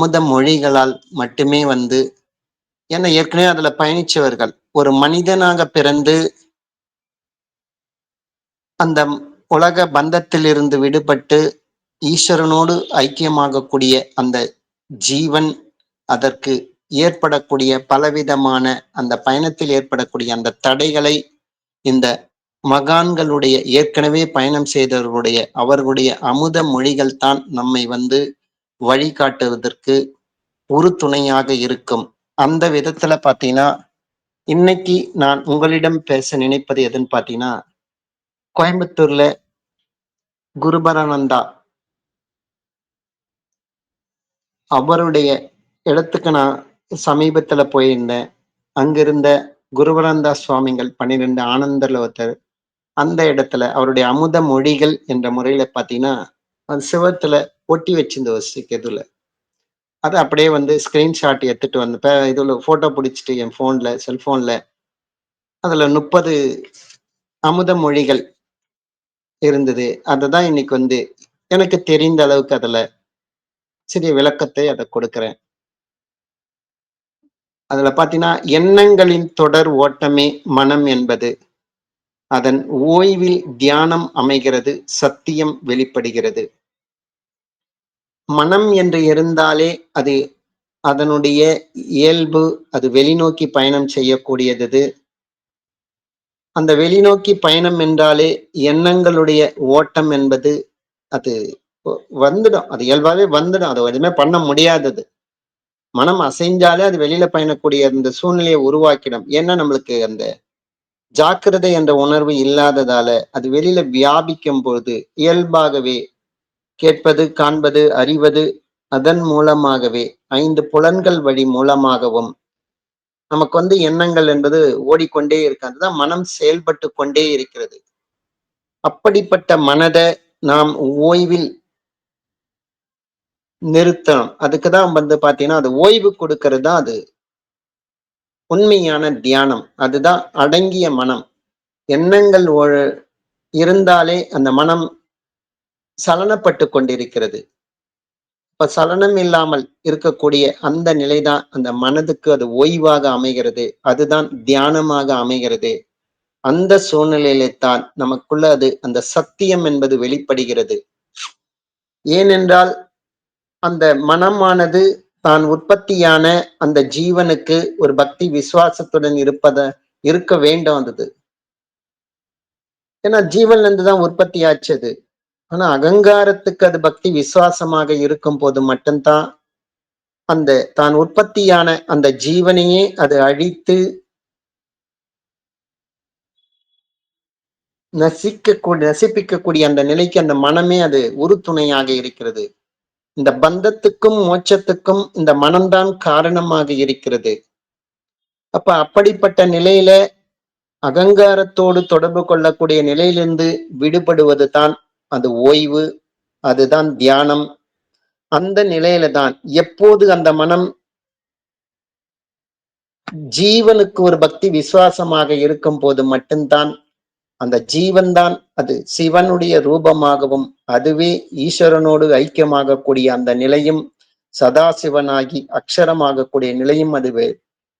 அமுத மொழிகளால் மட்டுமே ஏன்னா ஏற்கனவே அதுல பயணிச்சவர்கள். ஒரு மனிதனாக பிறந்து அந்த உலக பந்தத்திலிருந்து விடுபட்டு ஈஸ்வரனோடு ஐக்கியமாகக்கூடிய அந்த ஜீவன், அதற்கு ஏற்படக்கூடிய பலவிதமான அந்த பயணத்தில் ஏற்படக்கூடிய அந்த தடைகளை இந்த மகான்களுடைய ஏற்கனவே பயணம் செய்தவர்களுடைய அவர்களுடைய அமுத மொழிகள் தான் நம்மை வழிகாட்டுவதற்கு உறுதுணையாக இருக்கும். அந்த விதத்துல பாத்தீங்கன்னா, இன்னைக்கு நான் உங்களிடம் பேச நினைப்பது எதுன்னு பாத்தீங்கன்னா, கோயம்புத்தூர்ல குருபரானந்தா அவருடைய இடத்துக்கு நான் சமீபத்துல போயிருந்தேன். அங்கிருந்த குருபரானந்தா சுவாமிகள் 12 ஆனந்தர்ல ஒருத்தர். அந்த இடத்துல அவருடைய அமுத மொழிகள் என்ற முறையில பாத்தீங்கன்னா, அது சுவத்துல ஒட்டி வச்சிருந்த ஒரு இதுல. அத அப்படியே ஸ்கிரீன்ஷாட் எடுத்துட்டு இப்ப இதுல ஃபோட்டோ புடிச்சுட்டு என் செல்ஃபோன்ல அதுல 30 அமுத மொழிகள் இருந்தது. அததான் இன்னைக்கு எனக்கு தெரிந்த அளவுக்கு அதுல சிறிய விளக்கத்தை அத கொடுக்கிறேன். அதுல பாத்தீங்கன்னா, எண்ணங்களின் தொடர் ஓட்டமே மனம் என்பது. அதன் ஓய்வில் தியானம் அமைகிறது, சத்தியம் வெளிப்படுகிறது. மனம் என்று இருந்தாலே அது அதனுடைய இயல்பு, அது வெளிநோக்கி பயணம் செய்யக்கூடியது. அந்த வெளிநோக்கி பயணம் என்றாலே எண்ணங்களுடைய ஓட்டம் என்பது அது வந்துடும். அது இயல்பாவே வந்துடும். அது எதுவுமே பண்ண முடியாதது. மனம் அசைஞ்சாலே அது வெளியில பயணக்கூடிய அந்த சூழ்நிலையை உருவாக்கிடும். ஏன்னா நம்மளுக்கு அந்த ஜாக்கிரதை என்ற உணர்வு இல்லாததால அது வெளியில வியாபிக்கும் பொழுது இயல்பாகவே கேட்பது, காண்பது, அறிவது, அதன் மூலமாகவே 5 புலன்கள் வழி மூலமாகவும் நமக்கு எண்ணங்கள் என்பது ஓடிக்கொண்டே இருக்கு. அதுதான் மனம் செயல்பட்டு கொண்டே இருக்கிறது. அப்படிப்பட்ட மனத நாம் ஓய்வில் நிறுத்தணும். அதுக்குதான் பாத்தீங்கன்னா, அது ஓய்வு கொடுக்கிறது தான் அது உண்மையான தியானம். அதுதான் அடங்கிய மனம். எண்ணங்கள் இருந்தாலே அந்த மனம் சலனப்பட்டு கொண்டிருக்கிறது. இப்ப சலனம் இல்லாமல் இருக்கக்கூடிய அந்த நிலைதான் அந்த மனதுக்கு அது ஓய்வாக அமைகிறது. அதுதான் தியானமாக அமைகிறது. அந்த சூழ்நிலையிலே தான் நமக்குள்ள அந்த சத்தியம் என்பது வெளிப்படுகிறது. ஏனென்றால் அந்த மனமானது தான் உற்பத்தியான அந்த ஜீவனுக்கு ஒரு பக்தி விசுவாசத்துடன் இருக்க வேண்டும் அது. ஏன்னா ஜீவன்ல இருந்துதான் உற்பத்தி ஆச்சு அது. ஆனா அகங்காரத்துக்கு அது பக்தி விசுவாசமாக இருக்கும் போது மட்டும்தான் அந்த தான் உற்பத்தியான அந்த ஜீவனையே அது அழித்து நசிப்பிக்கக்கூடிய அந்த நிலைக்கு அந்த மனமே அது உறுதுணையாக இருக்கிறது. இந்த பந்தத்துக்கும் மோட்சத்துக்கும் இந்த மனம்தான் காரணமாக இருக்கிறது. அப்ப அப்படிப்பட்ட நிலையில அகங்காரத்தோடு தொடர்பு கொள்ளக்கூடிய நிலையிலிருந்து விடுபடுவது தான் அது ஓய்வு. அதுதான் தியானம். அந்த நிலையில தான் எப்போது அந்த மனம் ஜீவனுக்கு ஒரு பக்தி விசுவாசமாக இருக்கும் போது மட்டும்தான் அந்த ஜீவன் தான் அது சிவனுடைய ரூபமாகவும் அதுவே ஈஸ்வரனோடு ஐக்கியமாகக்கூடிய அந்த நிலையும் சதாசிவனாகி அக்ஷரமாகக்கூடிய நிலையும் அது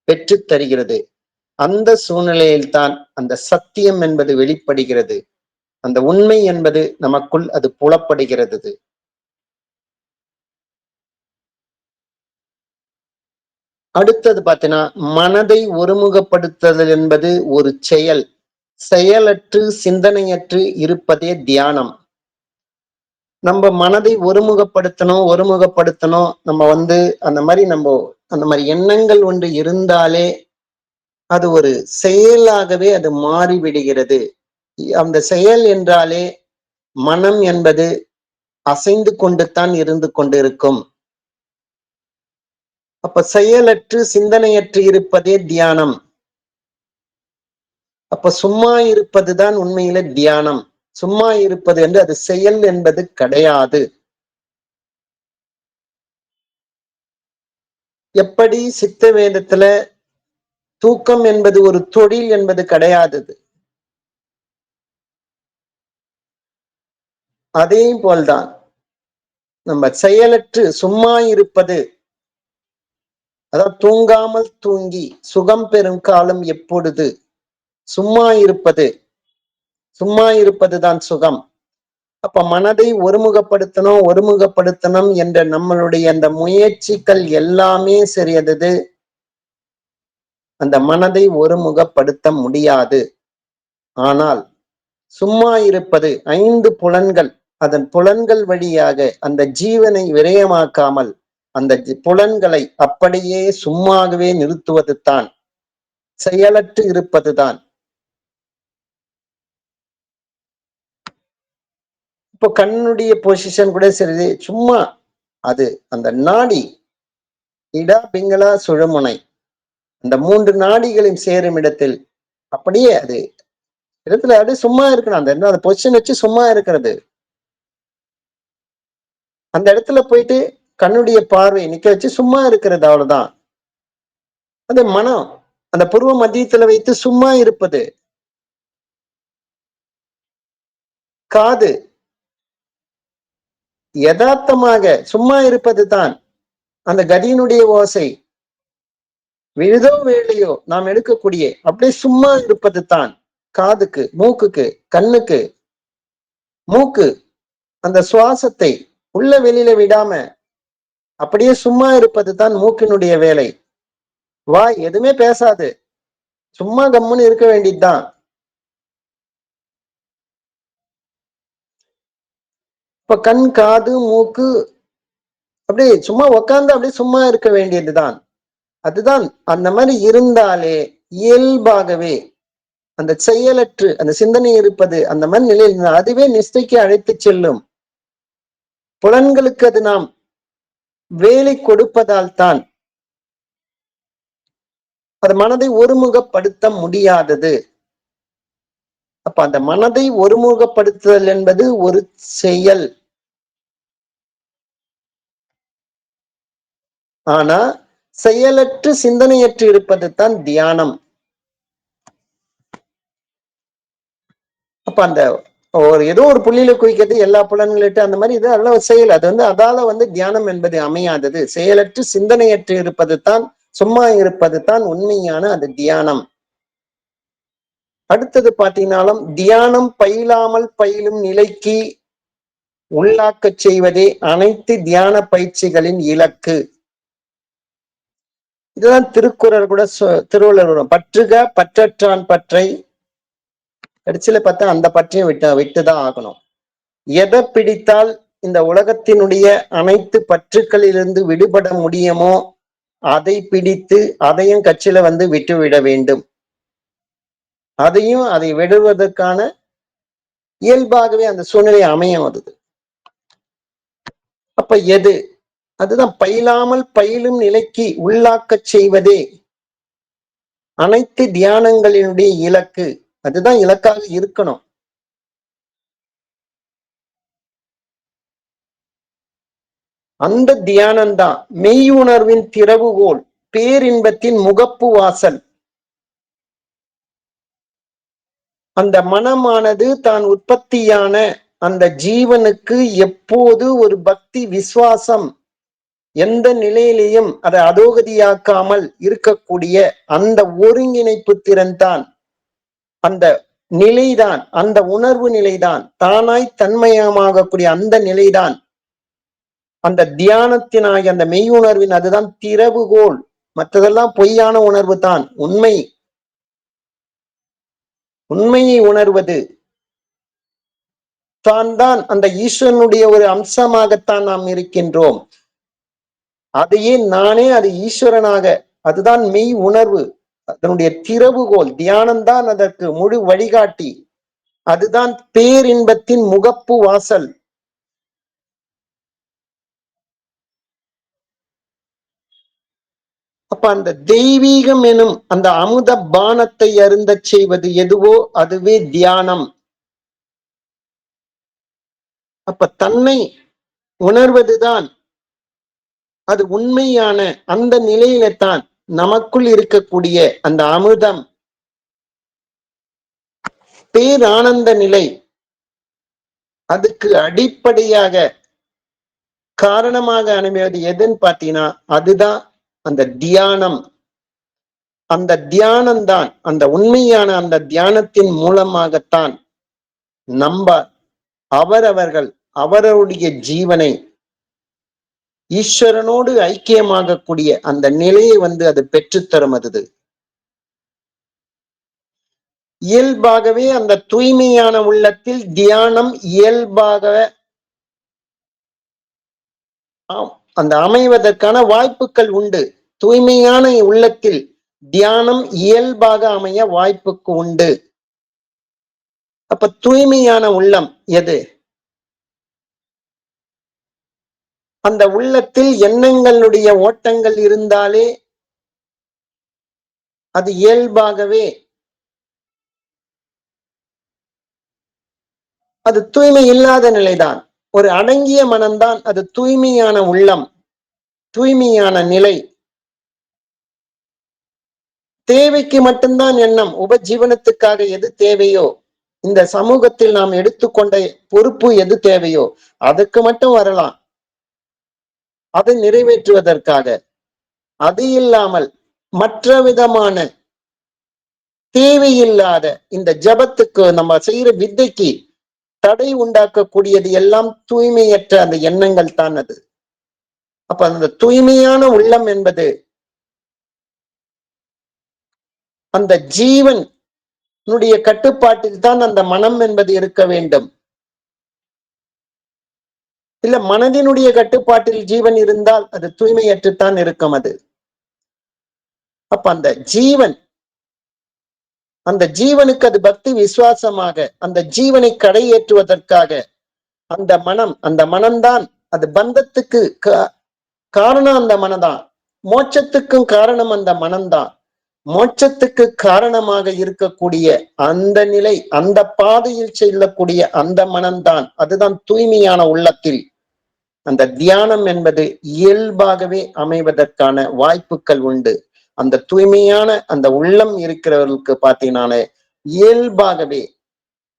பெற்று தருகிறது. அந்த சூழ்நிலையில்தான் அந்த சத்தியம் என்பது வெளிப்படுகிறது. அந்த உண்மை என்பது நமக்குள் அது புலப்படுகிறது. அடுத்தது பார்த்தீங்கன்னா, மனதை ஒருமுகப்படுத்துதல் என்பது ஒரு செயல். செயலற்று சிந்தனையற்று இருப்பதே தியானம். நம்ம மனதை ஒருமுகப்படுத்தணும். நம்ம அந்த மாதிரி எண்ணங்கள் ஒன்று இருந்தாலே அது ஒரு செயலாகவே அது மாறிவிடுகிறது. அந்த செயல் என்றாலே மனம் என்பது அசைந்து கொண்டுத்தான் இருந்து கொண்டிருக்கும். அப்ப செயலற்று சிந்தனையற்று இருப்பதே தியானம். அப்ப சும்மா இருப்பதுதான் உண்மையில தியானம். சும்மா இருப்பது என்று அது செயல் என்பது கிடையாது. எப்படி சித்த வேதத்துல தூக்கம் என்பது ஒரு தொழில் என்பது கிடையாது. அதே போல்தான் நம்ம செயலற்று சும்மா இருப்பது அதாவது தூங்காமல் தூங்கி சுகம் பெறும் காலம் எப்பொழுது? சும்மா இருப்பது, சும்மா இருப்பதுதான் சுகம். அப்ப மனதை ஒருமுகப்படுத்தணும் என்ற நம்மளுடைய அந்த முயற்சிகள் எல்லாமே சரியது. அந்த மனதை ஒருமுகப்படுத்த முடியாது. ஆனால் சும்மா இருப்பது 5 புலன்கள், அதன் புலன்கள் வழியாக அந்த ஜீவனை விரயமாக்காமல் அந்த புலன்களை அப்படியே சும்மாகவே நிறுத்துவது தான், செயலற்று இருப்பதுதான். இப்போ கண்ணுடைய பொசிஷன் கூட சரி, சும்மா அது அந்த நாடி இடா பிங்களா சுழுமுனை அந்த 3 நாடிகளையும் சேரும் இடத்தில் அப்படியே அது இடத்துல அப்படியே சும்மா இருக்கணும். அந்த பொசிஷன் வச்சு சும்மா இருக்கிறது. அந்த இடத்துல போயிட்டு கண்ணுடைய பார்வை நிக்க வச்சு சும்மா இருக்கிறது, அவ்வளவுதான். அது மனம் அந்த புருவ மத்தியத்துல வைத்து சும்மா இருப்பது. காது யதார்த்தமாக சும்மா இருப்பது தான் அந்த கதியினுடைய ஓசை. விழுதோ வேலையோ நாம் எடுக்கக்கூடிய அப்படியே சும்மா இருப்பது தான். காதுக்கு, மூக்குக்கு, கண்ணுக்கு, மூக்கு அந்த சுவாசத்தை உள்ள வெளியில விடாம அப்படியே சும்மா இருப்பது தான் மூக்கினுடைய வேலை. வாய் எதுவுமே பேசாது, சும்மா கம்முன்னு இருக்க வேண்டியதுதான். இப்ப கண், காது, மூக்கு அப்படியே சும்மா உக்காந்து அப்படியே சும்மா இருக்க வேண்டியதுதான். அதுதான் அந்த மாதிரி இருந்தாலே இயல்பாகவே அந்த செயலற்று அந்த சிந்தனை இருப்பது அந்த மாதிரி நிலையில் அதுவே நிஷ்டைக்கு அழைத்து செல்லும். புலன்களுக்கு அது நாம் வேலை கொடுப்பதால் தான் அது மனதை ஒருமுகப்படுத்த முடியாதது. அப்ப அந்த மனதை ஒருமுகப்படுத்துதல் என்பது ஒரு செயல். ஆனா செயலற்று சிந்தனையற்று இருப்பது தான் தியானம். அப்ப அந்த ஏதோ ஒரு புள்ளியில குவிக்கிறது எல்லா புலன்களிட்டு அந்த மாதிரி இது அதெல்லாம் ஒரு செயல். அது அதால தியானம் என்பது அமையாதது. செயலற்று சிந்தனையற்று இருப்பது தான், சும்மா இருப்பது தான் உண்மையான அது தியானம். அடுத்தது பாத்தீங்கன்னாலும் தியானம் பயிலாமல் பயிலும் நிலைக்கு உள்ளாக்கச் செய்வதே அனைத்து தியான பயிற்சிகளின் இலக்கு. இதுதான் திருக்குறள் கூட திருவள்ளுவர் வரும், பற்றுக பற்றற்றான் பற்றை. கடைசியில பார்த்தா அந்த பற்றையும் விட்டுதான் ஆகணும். எதை பிடித்தால் இந்த உலகத்தினுடைய அனைத்து பற்றுக்களிலிருந்து விடுபட முடியுமோ அதை பிடித்து அதையும் கட்சியில விட்டுவிட வேண்டும். அதையும் அதை விடுவதற்கான இயல்பாகவே அந்த சூழ்நிலை அமையும். வருது அப்ப எது அதுதான் பயிலாமல் பயிலும் நிலைக்கு உள்ளாக்கச் செய்வதே அனைத்து தியானங்களினுடைய இலக்கு. அதுதான் இலக்காக இருக்கணும். அந்த தியானம்தான் மெய்யுணர்வின் திறவுகோல், பேரின்பத்தின் முகப்பு வாசல். அந்த மனமானது தான் உற்பத்தியான அந்த ஜீவனுக்கு எப்போது ஒரு பக்தி விசுவாசம் எந்த நிலையிலையும் அதை அதோகதியாக்காமல் இருக்கக்கூடிய அந்த ஒருங்கிணைப்பு திறன் தான், அந்த நிலைதான், அந்த உணர்வு நிலைதான், தானாய் தன்மயமாகக்கூடிய அந்த நிலைதான் அந்த தியானத்தினாகிய அந்த மெய் உணர்வின் அதுதான் திறவுகோல். மற்றதெல்லாம் பொய்யான உணர்வு தான். உண்மையை உணர்வது தான் அந்த ஈஸ்வரனுடைய ஒரு அம்சமாகத்தான் நாம் இருக்கின்றோம். அதையே நானே அது ஈஸ்வரனாக, அதுதான் மெய் உணர்வு, அதனுடைய திறவுகோல். தியானம்தான் அதற்கு முழு வழிகாட்டி. அதுதான் பேரின்பத்தின் முகப்பு வாசல். அப்ப அந்த தெய்வீகம் எனும் அந்த அமுத பானத்தை அருந்த செய்வது எதுவோ அதுவே தியானம். அப்ப தன்னை உணர்வதுதான் அது உண்மையான அந்த நிலையில தான் நமக்குள் இருக்கக்கூடிய அந்த அமுதம், பேரானந்த நிலை. அதுக்கு அடிப்படையாக காரணமாக அமைவது எதுன்னு பாத்தீங்கன்னா அதுதான் அந்த தியானம், அந்த தியானம்தான், அந்த உண்மையான அந்த தியானத்தின் மூலமாகத்தான் நம்ப அவரவர்கள் அவரவருடைய ஜீவனை ஈஸ்வரனோடு ஐக்கியமாகக்கூடிய அந்த நிலையை அது பெற்றுத்தரும். அது இயல்பாகவே அந்த தூய்மையான உள்ளத்தில் தியானம் இயல்பாக அந்த அமைவதற்கான வாய்ப்புகள் உண்டு. தூய்மையான உள்ளத்தில் தியானம் இயல்பாக அமைய வாய்ப்புக்கு உண்டு. அப்ப தூய்மையான உள்ளம் எது? அந்த உள்ளத்தில் எண்ணங்களுடைய ஓட்டங்கள் இருந்தாலே அது இயல்பாகவே அது தூய்மை இல்லாத நிலைதான். ஒரு அடங்கிய மனம்தான் அது தூய்மையான உள்ளம், தூய்மையான நிலை. தேவைக்கு மட்டும்தான் எண்ணம். உபஜீவனத்துக்காக எது தேவையோ, இந்த சமூகத்தில் நாம் எடுத்துக்கொண்ட பொறுப்பு எது தேவையோ அதுக்கு மட்டும் வரலாம், அதை நிறைவேற்றுவதற்காக. அது இல்லாமல் மற்ற விதமான தேவையில்லாத இந்த ஜபத்துக்கு நம்ம செய்யற வித்தைக்கு தடை உண்டாக்கக்கூடியது எல்லாம் தூய்மையற்ற அந்த எண்ணங்கள் தான் அது. அப்ப அந்த தூய்மையான உள்ளம் என்பது அந்த ஜீவன் கட்டுப்பாட்டில் தான் அந்த மனம் என்பது இருக்க வேண்டும். இல்ல மனதினுடைய கட்டுப்பாட்டில் ஜீவன் இருந்தால் அது தூய்மையற்றுத்தான் இருக்கும். அது அப்ப அந்த ஜீவனுக்கு அது பக்தி விசுவாசமாக அந்த ஜீவனை கடையேற்றுவதற்காக அந்த மனம்தான் அது பந்தத்துக்கு காரணம். அந்த மனம்தான் மோட்சத்துக்கும் காரணம். அந்த மனம்தான் மோட்சத்துக்கு காரணமாக இருக்கக்கூடிய அந்த நிலை, அந்த பாதையில் செல்லக்கூடிய அந்த மனம்தான். அதுதான் தூய்மையான உள்ளத்தில் அந்த தியானம் என்பது இயல்பாகவே அமைவதற்கான வாய்ப்புகள் உண்டு. அந்த தூய்மையான அந்த உள்ளம் இருக்கிறவர்களுக்கு பார்த்தீங்கன்னாலே இயல்பாகவே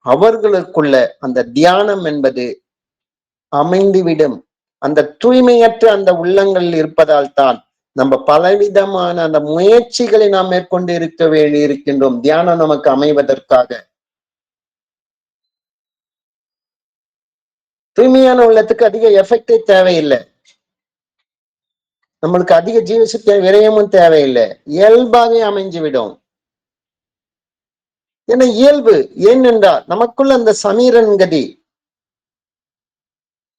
அவர்களுக்குள்ள அந்த தியானம் என்பது அமைந்துவிடும். அந்த தூய்மையற்ற அந்த உள்ளங்கள் இருப்பதால் தான் நம்ம பலவிதமான அந்த முயற்சிகளை நாம் மேற்கொண்டு இருக்க வேண்டி இருக்கின்றோம் தியானம் நமக்கு அமைவதற்காக. தூய்மையான உள்ளத்துக்கு அதிக எஃபெக்டே தேவையில்லை, நம்மளுக்கு அதிக ஜீவசக்தி விரயமும் தேவையில்லை, இயல்பாகவே அமைஞ்சுவிடும். ஏன்னா இயல்பு. ஏனென்றால் நமக்குள்ள அந்த சமீரன் கதி,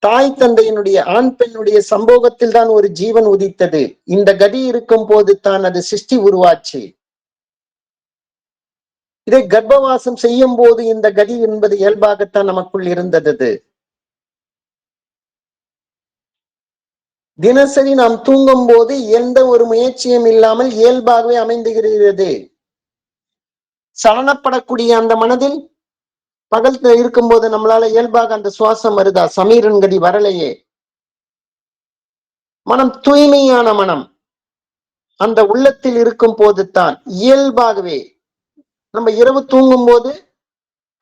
தாய் தந்தையினுடைய ஆண் பெண்ணுடைய சம்போகத்தில் தான் ஒரு ஜீவன் உதித்தது. இந்த கதி இருக்கும் போது தான் அது சிருஷ்டி உருவாச்சு. இதை கர்ப்பவாசம் செய்யும் போது இந்த கதி என்பது இயல்பாகத்தான் நமக்குள் இருந்தது. தினசரி நாம் தூங்கும் போது எந்த ஒரு முயற்சியும் இல்லாமல் இயல்பாகவே அமைந்துகிறது. சலனப்படக்கூடிய அந்த மனதில் பகல் இருக்கும்போது நம்மளால இயல்பாக அந்த சுவாசம் வருதா? சமீரன் கதி வரலையே. மனம் தூய்மையான மனம் அந்த உள்ளத்தில் இருக்கும் போது தான் இயல்பாகவே நம்ம இரவு தூங்கும் போது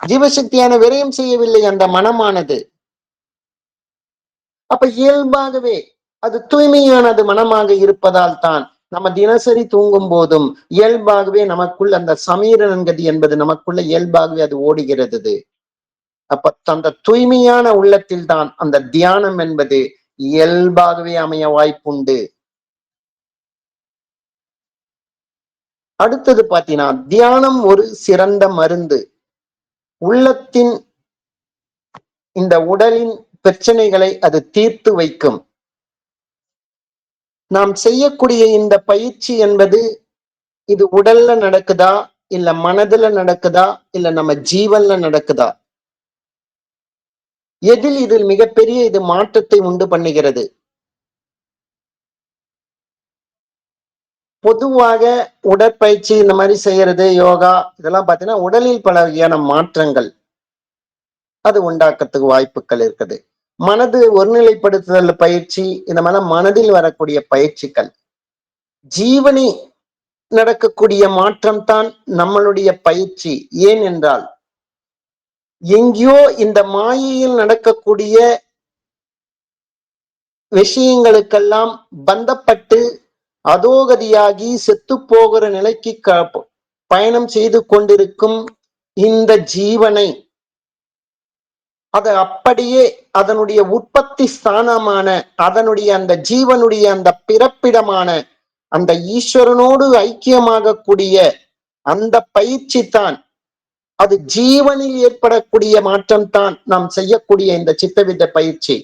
ஜீவசக்தியான விரயம் செய்யவில்லை அந்த மனமானது. அப்ப இயல்பாகவே அது தூய்மையானது மனமாக இருப்பதால் தான் நம்ம தினசரி தூங்கும் போதும் இயல்பாகவே நமக்குள் அந்த சமீரன் கதி என்பது நமக்குள்ள இயல்பாகவே அது ஓடுகிறது. அப்ப அந்த தூய்மையான உள்ளத்தில் தான் அந்த தியானம் என்பது இயல்பாகவே அமைய வாய்ப்புண்டு. அடுத்தது பாத்தீங்கன்னா தியானம் ஒரு சிறந்த மருந்து. உள்ளத்தின் இந்த உடலின் பிரச்சனைகளை அது தீர்த்து வைக்கும். நாம் செய்யக்கூடிய இந்த பயிற்சி என்பது இது உடல்ல நடக்குதா, இல்ல மனதுல நடக்குதா, இல்ல நம்ம ஜீவன்ல நடக்குதா, எதில் இதில் மிகப்பெரிய இது மாற்றத்தை உண்டு பண்ணுகிறது. பொதுவாக உடற்பயிற்சி இந்த மாதிரி செய்யறது, யோகா இதெல்லாம் பாத்தீங்கன்னா உடலில் பல வகையான மாற்றங்கள் அது உண்டாக்கத்துக்கு வாய்ப்புகள் இருக்குது. மனது ஒருநிலைப்படுத்துதல் பயிற்சி இந்த மாதிரி மனதில் வரக்கூடிய பயிற்சிகள். ஜீவனி நடக்கக்கூடிய மாற்றம் தான் நம்மளுடைய பயிற்சி. ஏன் என்றால் எங்கேயோ இந்த மாயையில் நடக்கக்கூடிய விஷயங்களுக்கெல்லாம் பந்தப்பட்டு அதோகதியாகி செத்து போகிற நிலைக்கு பயணம் செய்து கொண்டிருக்கும் இந்த ஜீவனை அது அப்படியே அதனுடைய உற்பத்தி ஸ்தானமான அதனுடைய அந்த ஜீவனுடைய அந்த பிறப்பிடமான அந்த ஈஸ்வரனோடு ஐக்கியமாகக்கூடிய அந்த பயிற்சி தான், அது ஜீவனில் ஏற்படக்கூடிய மாற்றம் தான் நாம் செய்யக்கூடிய இந்த சித்தவித்த பயிற்சி.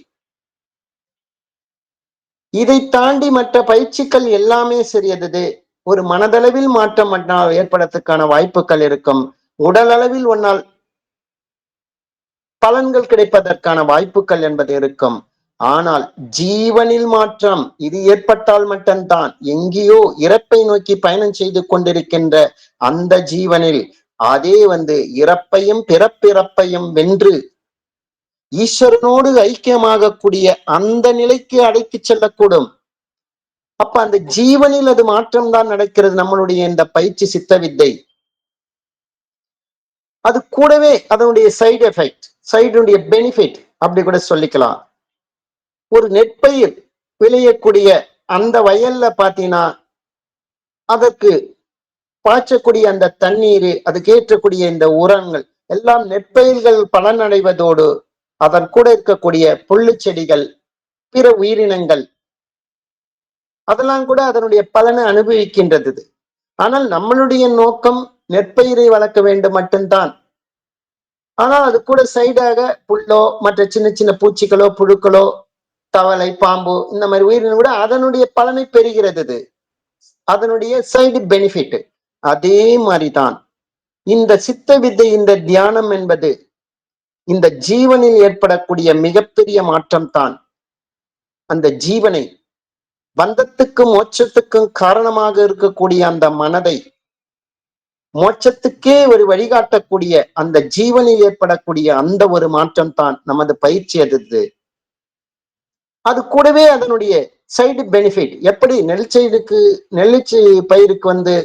இதை தாண்டி மற்ற பயிற்சிகள் எல்லாமே சரியது. ஒரு மனதளவில் மாற்றம் ஏற்படுறதுக்கான வாய்ப்புகள் இருக்கும். உடல் அளவில் ஒன்னால் பலன்கள் கிடைப்பதற்கான வாய்ப்புகள் என்பது இருக்கும். ஆனால் ஜீவனில் மாற்றம் இது ஏற்பட்டால் மட்டும்தான், எங்கேயோ இறப்பை நோக்கி பயணம் செய்து கொண்டிருக்கின்ற அந்த ஜீவனில் அதே இறப்பையும் பிறப்பிறப்பையும் வென்று ஈஸ்வரனோடு ஐக்கியமாகக்கூடிய அந்த நிலைக்கு அழைத்து செல்லக்கூடும். அப்ப அந்த ஜீவனில் அது மாற்றம் தான் நடக்கிறது. நம்மளுடைய இந்த பயிற்சி சித்த வித்தை அது கூடவே அதனுடைய சைடு எஃபெக்ட், சைடுடைய பெனிஃபிட் அப்படி கூட சொல்லிக்கலாம். ஒரு நெற்பயிர் விளையக்கூடிய அந்த வயல்ல பாத்தீங்கன்னா அதற்கு பாய்ச்சக்கூடிய அந்த தண்ணீர், அதுக்கு ஏற்றக்கூடிய இந்த உரங்கள் எல்லாம் நெற்பயிர்கள் பலனடைவதோடு அதன் கூட இருக்கக்கூடிய புல்லு செடிகள், பிற உயிரினங்கள் அதெல்லாம் கூட அதனுடைய பலனை அனுபவிக்கின்றது. ஆனால் நம்மளுடைய நோக்கம் நெற்பயிரை வளர்க்க வேண்டும் மட்டும்தான். ஆனால் அது கூட சைடாக புல்லோ மற்ற சின்ன சின்ன பூச்சிகளோ புழுக்களோ தவளை பாம்பு இந்த மாதிரி உயிரினம் கூட அதனுடைய பலனை பெறுகிறது, அதனுடைய சைடு பெனிஃபிட். அதே மாதிரிதான் இந்த சித்த வித்தை, இந்த தியானம் என்பது இந்த ஜீவனில் ஏற்படக்கூடிய மிகப்பெரிய மாற்றம் தான். அந்த ஜீவனை பந்தத்துக்கும் மோட்சத்துக்கும் காரணமாக இருக்கக்கூடிய அந்த மனதை மோட்சத்துக்கே ஒரு வழிகாட்டக்கூடிய அந்த ஜீவனில் ஏற்படக்கூடிய அந்த ஒரு மாற்றம் தான் நமது பயிற்சி. அது கூடவே அதனுடைய சைடு பெனிஃபிட். எப்படி நெல்லிச்சை பயிருக்கு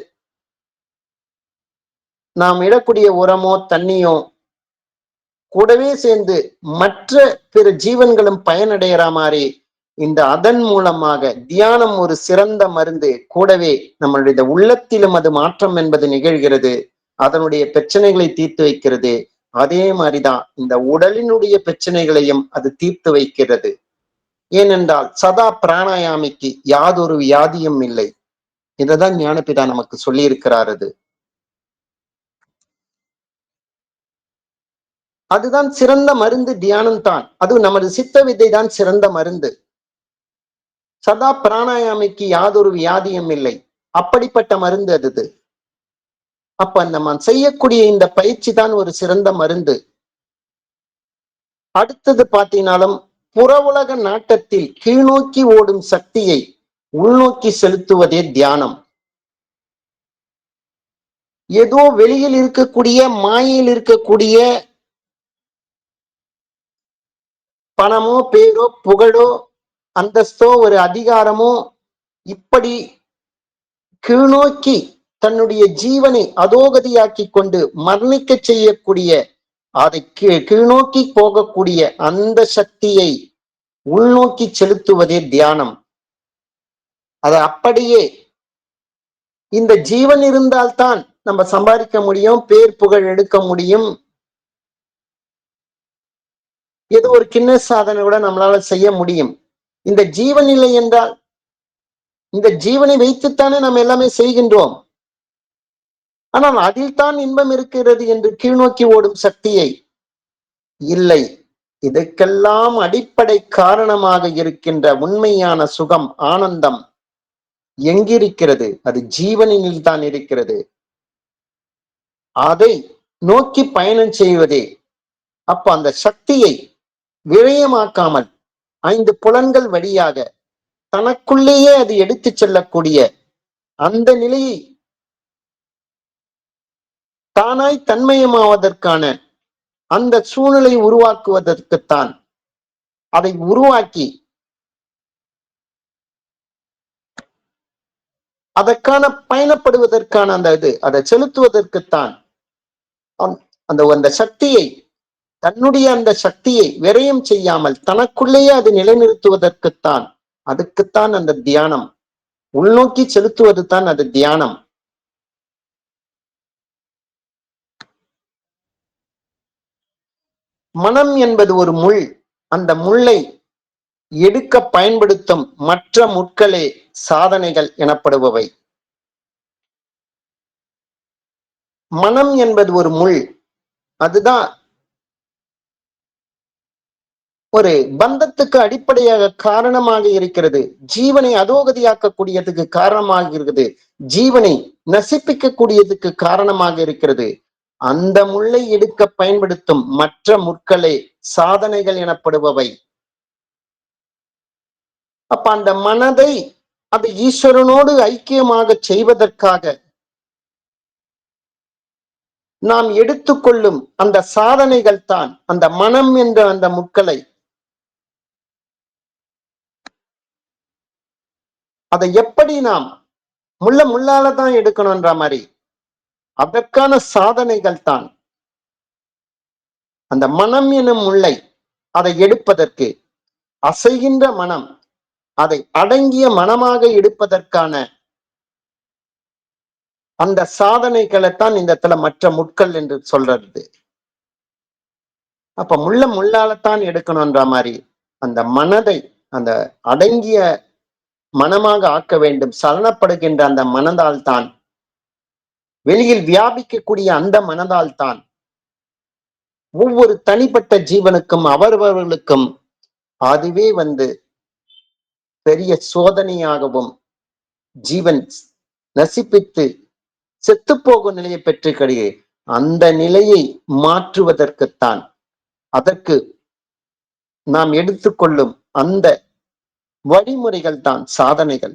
நாம் இடக்கூடிய உரமோ தண்ணியோ கூடவே சேர்ந்து மற்ற பிற ஜீவன்களும் பயனடைகிற மாதிரி இந்த அதன் மூலமாக தியானம் ஒரு சிறந்த மருந்து. கூடவே நம்மளுடைய உள்ளத்திலும் அது மாற்றம் என்பது நிகழ்கிறது, அதனுடைய பிரச்சனைகளை தீர்த்து வைக்கிறது. அதே மாதிரிதான் இந்த உடலினுடைய பிரச்சனைகளையும் அது தீர்த்து வைக்கிறது. ஏனென்றால் சதா பிராணாயாமிக்கு யாதொரு வியாதியும் இல்லை. இதைதான் ஞானபிதா நமக்கு சொல்லி இருக்கிறார். அதுதான் சிறந்த மருந்து, தியானம் தான். அது நமது சித்த வித்தை தான் சிறந்த மருந்து. சதா பிராணாயாமிக்கு யாதொரு வியாதியும் இல்லை, அப்படிப்பட்ட மருந்து அது. அப்ப நம்ம செய்யக்கூடிய இந்த பயிற்சி தான் ஒரு சிறந்த மருந்து. அடுத்தது பார்த்தீங்கன்னாலும் புற உலக நாட்டத்தில் கீழ்நோக்கி ஓடும் சக்தியை உள்நோக்கி செலுத்துவதே தியானம். ஏதோ வெளியில் இருக்கக்கூடிய மாயையில் இருக்கக்கூடிய பணமோ பேரோ புகழோ அந்தஸ்தோ ஒரு அதிகாரமோ இப்படி கீழ்நோக்கி தன்னுடைய ஜீவனை அதோகதியாக்கி கொண்டு மரணிக்க செய்யக்கூடிய, அதை கீழ்நோக்கி போகக்கூடிய அந்த சக்தியை உள்நோக்கி செலுத்துவதே தியானம். அது அப்படியே இந்த ஜீவன் இருந்தால்தான் நம்ம சம்பாதிக்க முடியும், பேர் புகழ் எடுக்க முடியும். ஏதோ ஒரு கிண்ண சாதனை கூட நம்மளால செய்ய முடியும். இந்த ஜீவன் இல்லை என்றால் இந்த ஜீவனை வைத்துத்தானே நம்ம எல்லாமே செய்கின்றோம். ஆனால் அதில் தான் இன்பம் இருக்கிறது என்று கீழ்நோக்கி ஓடும் சக்தியை இல்லை. இதற்கெல்லாம் அடிப்படை காரணமாக இருக்கின்ற உண்மையான சுகம், ஆனந்தம் எங்கிருக்கிறது? அது ஜீவனில் தான் இருக்கிறது. அதை நோக்கி பயணம் செய்வதே. அப்ப அந்த சக்தியை விரயமாக்காமல் 5 புலன்கள் வழியாக தனக்குள்ளேயே அது எடுத்து செல்லக்கூடிய அந்த நிலையை தானாய் தன்மயமாவதற்கான அந்த சூழ்நிலை உருவாக்குவதற்குத்தான், அதை உருவாக்கி அதற்கான பயணப்படுவதற்கான அதை செலுத்துவதற்குத்தான் அந்த சக்தியை, தன்னுடைய அந்த சக்தியை விரயம் செய்யாமல் தனக்குள்ளேயே அது நிலைநிறுத்துவதற்குத்தான், அதுக்குத்தான் அந்த தியானம். உள்நோக்கி செலுத்துவது தான் அது தியானம். மனம் என்பது ஒரு முள். அந்த முள்ளை எடுக்க பயன்படுத்தும் மற்ற முட்களே சாதனைகள் எனப்படுபவை. மனம் என்பது ஒரு முள். அதுதான் ஒரு பந்தத்துக்கு அடிப்படையாக காரணமாக இருக்கிறது. ஜீவனை அதோகதியாக்கக்கூடியதுக்கு காரணமாக இருக்கிறது. ஜீவனை நசிப்பிக்க கூடியதுக்கு காரணமாக இருக்கிறது. அந்த முள்ளை எடுக்க பயன்படுத்தும் மற்ற முட்களே சாதனைகள் எனப்படுபவை. அப்ப அந்த மனதை அது ஈஸ்வரனோடு ஐக்கியமாக செய்வதற்காக நாம் எடுத்துக்கொள்ளும் அந்த சாதனைகள் தான் அந்த மனம் என்ற அந்த முட்களை அதை எப்படி நாம் முள்ளால தான் எடுக்கணும்ன்ற மாதிரி அதற்கான சாதனைகள் தான் அந்த மனம் எனும் முள்ளை அதை எடுப்பதற்கு அசைகின்ற மனம் அதை அடங்கிய மனமாக எடுப்பதற்கான அந்த சாதனைகளைத்தான் இந்த இடத்துல மற்ற முட்கள் என்று சொல்றது. அப்ப முள்ளாலத்தான் எடுக்கணும்ன்ற மாதிரி அந்த மனதை அந்த அடங்கிய மனமாக ஆக்க வேண்டும். சலனப்படுகின்ற அந்த மனதால் தான், வெளியில் வியாபிக்கக்கூடிய அந்த மனதால் தான் ஒவ்வொரு தனிப்பட்ட ஜீவனுக்கும் அவரவர்களுக்கும் அதுவே பெரிய சோதனையாகவும் ஜீவன் நசிப்பித்து செத்துப்போகும் நிலையை பெற்று அந்த நிலையை மாற்றுவதற்குத்தான் அதற்கு நாம் எடுத்துக்கொள்ளும் அந்த வழிமுறைகள் தான் சாதனைகள்.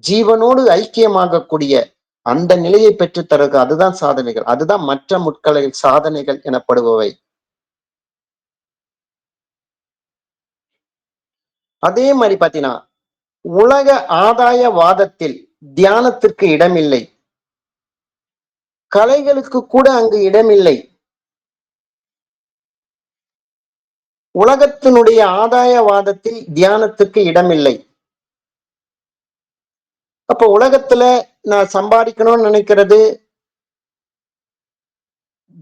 ஜீவனோடு ஐக்கியமாக கூடிய அந்த நிலையை பெற்று தருக அதுதான் சாதனைகள். அதுதான் மற்ற முட்களை சாதனைகள் எனப்படுபவை. அதே மாதிரி பாத்தீங்கன்னா உலக ஆதாயவாதத்தில் தியானத்திற்கு இடமில்லை. கலைகளுக்கு கூட அங்கு இடமில்லை. உலகத்தினுடைய ஆதாயவாதத்தில் தியானத்துக்கு இடமில்லை. அப்ப உலகத்துல நான் சம்பாதிக்கணும்னு நினைக்கிறது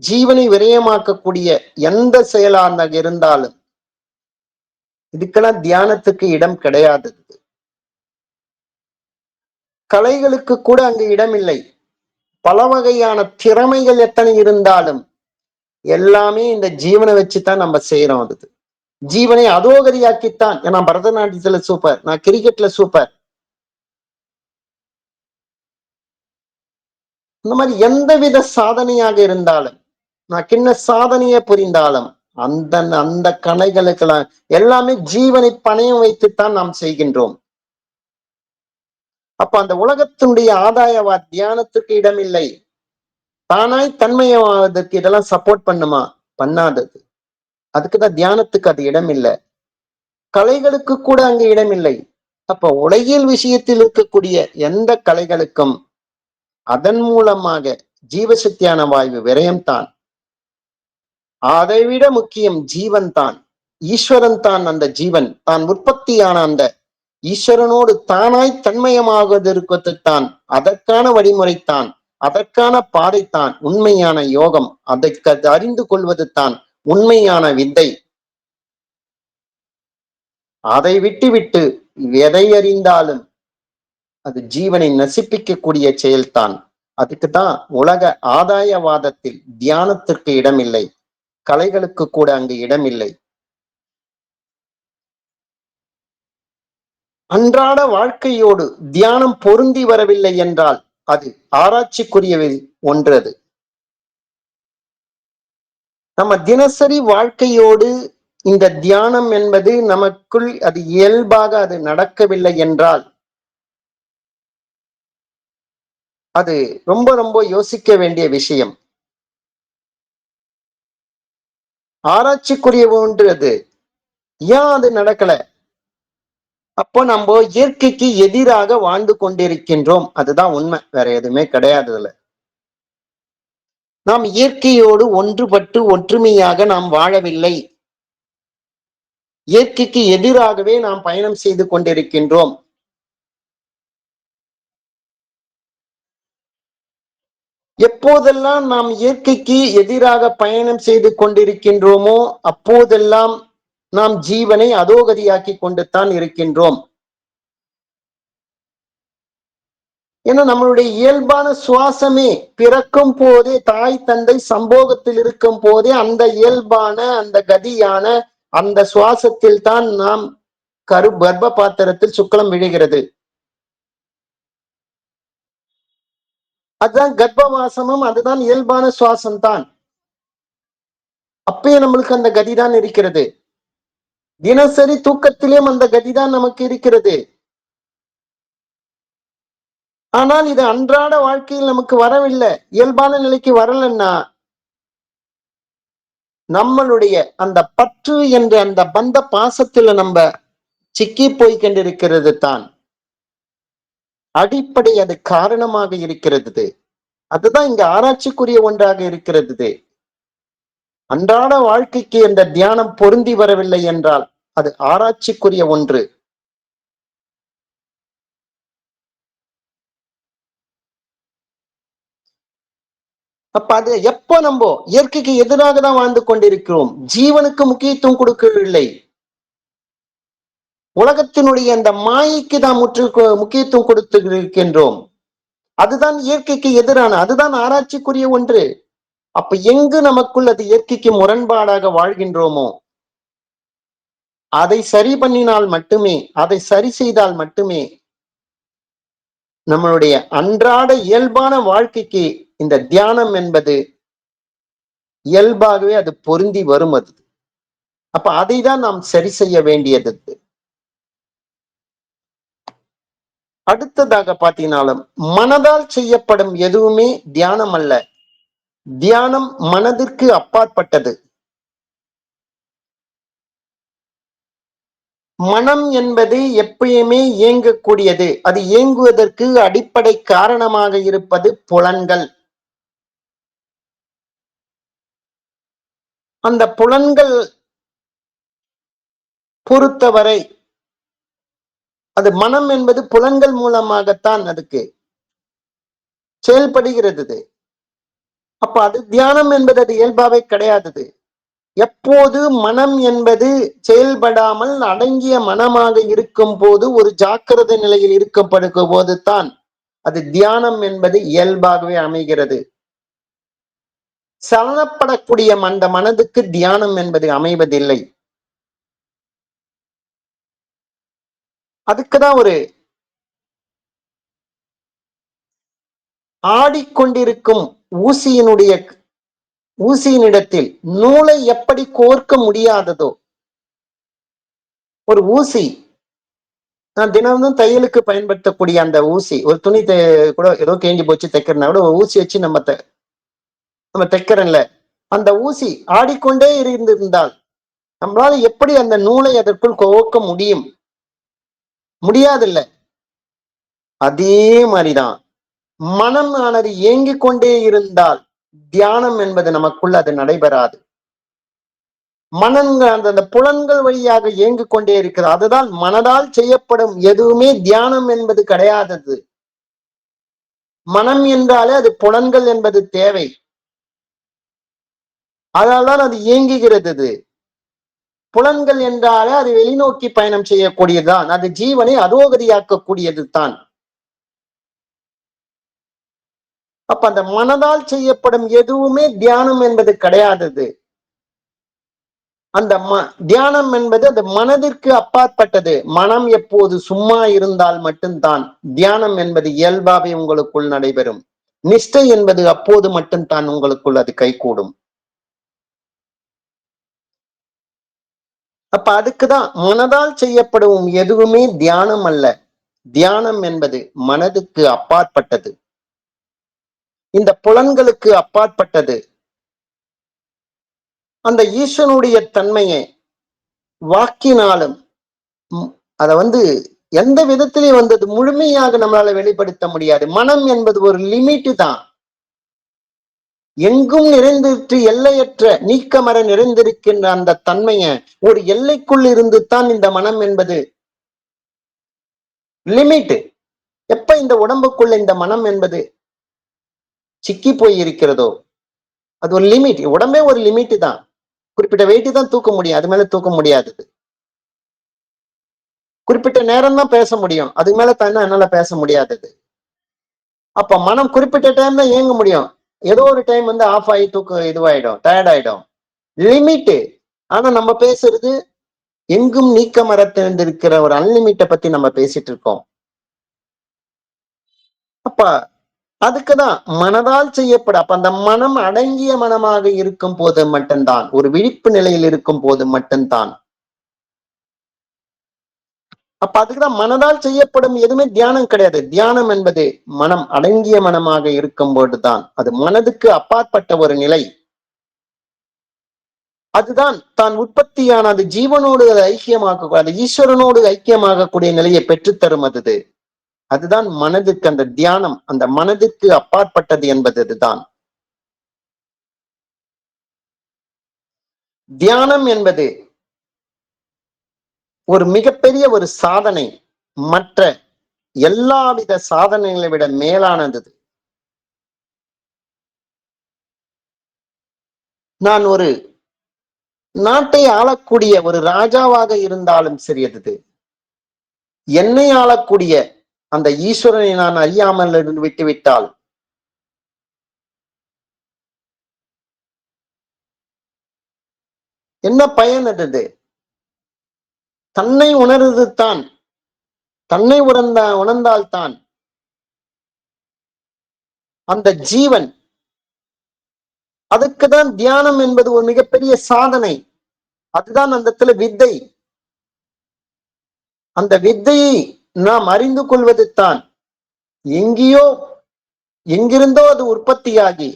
ஜீவனை விரயமாக்கக்கூடிய எந்த செயலாக இருந்தாலும் இதுக்கெல்லாம் தியானத்துக்கு இடம் கிடையாது. கலைகளுக்கு கூட அங்கு இடமில்லை. பல வகையான திறமைகள் எத்தனை இருந்தாலும் எல்லாமே இந்த ஜீவனை வச்சுதான் நம்ம செய்யறோம். அது ஜீவனை அதோகதியாக்கித்தான். நான் பரதநாட்டியத்துல சூப்பர், நான் கிரிக்கெட்ல சூப்பர், இந்த மாதிரி எந்தவித சாதனையாக இருந்தாலும், நான் கிண்ண சாதனையை புரிந்தாலும் அந்த அந்த கலைகளுக்கெல்லாம் எல்லாமே ஜீவனை பணையம் வைத்துத்தான் நாம் செய்கின்றோம். அப்ப அந்த உலகத்தினுடைய ஆதாயவா தியானத்துக்கு இடமில்லை. தானாய் தன்மையாவதற்கு இதெல்லாம் சப்போர்ட் பண்ணுமா? பண்ணாதது. அதுக்குதான் தியானத்துக்கு அது இடம் இல்லை. கலைகளுக்கு கூட அங்கு இடமில்லை. அப்ப உலகியல் விஷயத்தில் இருக்கக்கூடிய எந்த கலைகளுக்கும் அதன் மூலமாக ஜீவசக்தியான வாயு விரயம்தான். அதைவிட முக்கியம் ஜீவன் தான், ஈஸ்வரன் தான். அந்த ஜீவன் தான் உற்பத்தியான அந்த ஈஸ்வரனோடு தானாய் தன்மயமாவதற்குத்தான் அதற்கான வழிமுறைத்தான், அதற்கான பாதைத்தான் உண்மையான யோகம். அதற்கு அறிந்து கொள்வது தான் உண்மையான வித்தை. அதை விட்டுவிட்டு எதை அறிந்தாலும் அது ஜீவனை நசிப்பிக்கக்கூடிய செயல்தான். அதுக்குதான் உலக ஆதாயவாதத்தில் தியானத்திற்கு இடமில்லை. கலைகளுக்கு கூட அங்கு இடமில்லை. அன்றாட வாழ்க்கையோடு தியானம் பொருந்தி வரவில்லை என்றால் அது ஆராய்ச்சிக்குரிய ஒன்று. அது நம்ம தினசரி வாழ்க்கையோடு இந்த தியானம் என்பது நமக்குள் அது இயல்பாக அது நடக்கவில்லை என்றால் அது ரொம்ப ரொம்ப யோசிக்க வேண்டிய விஷயம். ஆராய்ச்சிக்குரிய ஒன்று அது. ஏன் அது நடக்கல? அப்போ நம்ம இயற்கைக்கு எதிராக வாழ்ந்து கொண்டிருக்கின்றோம். அதுதான் உண்மை, வேற எதுவுமே கிடையாது. அதுல நாம் இயற்கையோடு ஒன்றுபட்டு ஒற்றுமையாக நாம் வாழவில்லை. இயற்கைக்கு எதிராகவே நாம் பயணம் செய்து கொண்டிருக்கின்றோம். எப்போதெல்லாம் நாம் இயற்கைக்கு எதிராக பயணம் செய்து கொண்டிருக்கின்றோமோ அப்போதெல்லாம் நாம் ஜீவனை அதோகதியாக்கி கொண்டு தான் இருக்கின்றோம். ஏன்னா நம்மளுடைய இயல்பான சுவாசமே பிறக்கும் போதே தாய் தந்தை சம்போகத்தில் இருக்கும் போதே அந்த இயல்பான அந்த கதியான அந்த சுவாசத்தில் தான் நாம் கர்ப்ப பாத்திரத்தில் சுக்லம் விழுகிறது. அதுதான் கர்ப்பவாசமும், அதுதான் இயல்பான சுவாசம் தான். அப்பயே நம்மளுக்கு அந்த கதிதான் இருக்கிறது. தினசரி தூக்கத்திலும் அந்த கதிதான் நமக்கு இருக்கிறது. ஆனால் இது அன்றாட வாழ்க்கையில் நமக்கு வரவில்லை. இயல்பான நிலைக்கு வரலன்னா நம்மளுடைய அந்த பற்று என்ற அந்த பந்த பாசத்துல நம்ம சிக்கி போய் கொண்டிருக்கிறது தான் அடிப்படை. அது காரணமாக இருக்கிறது. அதுதான் இங்க ஆராய்ச்சிக்குரிய ஒன்றாக இருக்கிறது. அன்றாட வாழ்க்கைக்கு இந்த தியானம் பொருந்தி வரவில்லை என்றால் அது ஆராய்ச்சிக்குரிய ஒன்று. அப்ப அது எப்ப நம்ம இயற்கைக்கு எதிராக தான் வாழ்ந்து கொண்டிருக்கிறோம், ஜீவனுக்கு முக்கியத்துவம் கொடுக்கவில்லை, உலகத்தினுடைய அந்த மாயைக்கு தான் முக்கியத்துவம் கொடுத்து இருக்கின்றோம். அதுதான் இயற்கைக்கு எதிரான, அதுதான் ஆராய்ச்சிக்குரிய ஒன்று. அப்ப எங்கு நமக்குள் அது இயற்கைக்கு முரண்பாடாக வாழ்கின்றோமோ அதை சரி பண்ணினால் மட்டுமே, அதை சரி செய்தால் மட்டுமே நம்மளுடைய அன்றாட இயல்பான வாழ்க்கைக்கு இந்த தியானம் என்பது இயல்பாகவே அது பொருந்தி வரும். அது அப்ப அதை தான் நாம் சரி செய்ய வேண்டியது. அடுத்ததாக பார்த்தீங்கன்னாலும் மனதால் செய்யப்படும் எதுவுமே தியானம் அல்ல. தியானம் மனதிற்கு அப்பாற்பட்டது. மனம் என்பது எப்பயுமே இயங்கக்கூடியது. அது இயங்குவதற்கு அடிப்படை காரணமாக இருப்பது புலன்கள். அந்த புலன்கள் பொறுத்தவரை அது மனம் என்பது புலன்கள் மூலமாகத்தான் அதுக்கு செயல்படுகிறது. அப்ப அது தியானம் என்பது அது இயல்பாவே கிடையாது. எப்போது மனம் என்பது செயல்படாமல் அடங்கிய மனமாக இருக்கும் போது, ஒரு ஜாக்கிரதை நிலையில் இருக்கப்படுக்கும் போது தான் அது தியானம் என்பது இயல்பாகவே அமைகிறது. சலனப்படக்கூடிய அந்த மனதுக்கு தியானம் என்பது அமைவதில்லை. அதுக்குதான் ஒரு ஆடிக்கொண்டிருக்கும் ஊசியினிடத்தில் நூலை எப்படி கோர்க்க முடியாததோ, ஒரு ஊசி நான் தினமும் தையலுக்கு பயன்படுத்தக்கூடிய அந்த ஊசி, ஒரு துணி கூட ஏதோ தேஞ்சு போச்சு தைக்கிறனா கூட ஒரு ஊசி வச்சு நம்ம தைக்கிறோம்ல, அந்த ஊசி ஆடிக்கொண்டே இருந்திருந்தால் நம்மளால எப்படி அந்த நூலை அதற்குள் கோர்க்க முடியும்? முடியாதுல்ல. அதே மாதிரிதான் மனம் ஆனது இயங்கிக் கொண்டே இருந்தால் தியானம் என்பது நமக்குள்ள அது நடைபெறாது. மனங்கள் அந்த புலன்கள் வழியாக இயங்கிக் கொண்டே இருக்கிறது. அதுதான் மனதால் செய்யப்படும் எதுவுமே தியானம் என்பது கிடையாதது. மனம் என்றாலே அது புலன்கள் என்பது தேவை. அதனால்தான் அது இயங்குகிறது. புலன்கள் என்றாலே அது வெளிநோக்கி பயணம் செய்யக்கூடியதுதான். அது ஜீவனை அதோகதியாக்கக்கூடியது தான். அப்ப அந்த மனதால் செய்யப்படும் எதுவுமே தியானம் என்பது கிடையாதது. அந்த தியானம் என்பது அந்த மனதிற்கு அப்பாற்பட்டது. மனம் எப்போது சும்மா இருந்தால் மட்டும்தான் தியானம் என்பது இயல்பாவே உங்களுக்குள் நடைபெறும். நிஷ்டை என்பது அப்போது மட்டும்தான் உங்களுக்குள் அது கைகூடும். அப்ப அதுக்குதான் மனதால் செய்யப்படும் எதுவுமே தியானம் அல்ல. தியானம் என்பது மனதுக்கு அப்பாற்பட்டது, இந்த புலன்களுக்கு அப்பாற்பட்டது. அந்த ஈஸ்வனுடைய தன்மையை வாக்கினாலும் அத எந்த விதத்திலையும் அது முழுமையாக நம்மளால வெளிப்படுத்த முடியாது. மனம் என்பது ஒரு லிமிட் தான். எங்கும் நிறைந்திருத்து எல்லையற்ற நீக்கமர நிறைந்திருக்கின்ற அந்த தன்மையை ஒரு எல்லைக்குள் இருந்து தான் இந்த மனம் என்பது லிமிட். எப்ப இந்த உடம்புக்குள்ள இந்த மனம் என்பது சிக்கி போய் இருக்கிறதோ, அது ஒரு லிமிட். உடம்பே ஒரு லிமிட் தான். குறிப்பிட்ட வெயிட் தான் தூக்க முடியும். அது மேல தூக்க முடியாதது. குறிப்பிட்ட நேரம் தான் பேச முடியும். அதுக்கு மேல தாண்டி என்னால பேச முடியாதது. அப்ப மனம் குறிப்பிட்ட டைம் தான் இயங்க முடியும். ஏதோ ஒரு டைம் வந்து ஆஃப் ஆயி தூக்கம் இதுவாயிடும். டயர்ட் ஆயிடும். லிமிட். ஆனா நம்ம பேசுறது எங்கும் நீக்கமற திறந்திருக்கிற ஒரு அன்லிமிட்ட பத்தி நம்ம பேசிட்டு இருக்கோம். அப்ப அதுக்குதான் மனதால் செய்யப்பட அப்ப அந்த மனம் அடங்கிய மனமாக இருக்கும் போது மட்டும்தான், ஒரு விழிப்பு நிலையில் இருக்கும் போது மட்டும்தான். அப்ப அதுக்குதான் மனதால் செய்யப்படும் எதுவுமே தியானம் கிடையாது. தியானம் என்பது மனம் அடங்கிய மனமாக இருக்கும் போதுதான். அது மனதுக்கு அப்பாற்பட்ட ஒரு நிலை. அதுதான் தான் உற்பத்தியான அது ஜீவனோடு அது ஐக்கியமாக அது ஈஸ்வரனோடு ஐக்கியமாகக்கூடிய நிலையை பெற்றுத்தரும் அது. அதுதான் மனதுக்கு அந்த தியானம், அந்த மனதுக்கு அப்பாற்பட்டது என்பது அதுதான். தியானம் என்பது ஒரு மிகப்பெரிய ஒரு சாதனை. மற்ற எல்லாவித சாதனைகளை விட மேலானது. நான் ஒரு நாட்டை ஆளக்கூடிய ஒரு ராஜாவாக இருந்தாலும் சரி, அது என்னை ஆளக்கூடிய அந்த ஈஸ்வரனை நான் அறியாமல் விட்டுவிட்டால் என்ன பயன் அது? தன்னை உணர்வது தான், தன்னை உணர்ந்தால்தான் அந்த ஜீவன். அதுக்குதான் தியானம் என்பது ஒரு மிகப்பெரிய சாதனை. அதுதான் அந்த இடத்துல வித்தை. அந்த வித்தையை நாம் அறிந்து கொள்வது தான். எங்கேயோ எங்கிருந்தோ அது உற்பத்தியாகி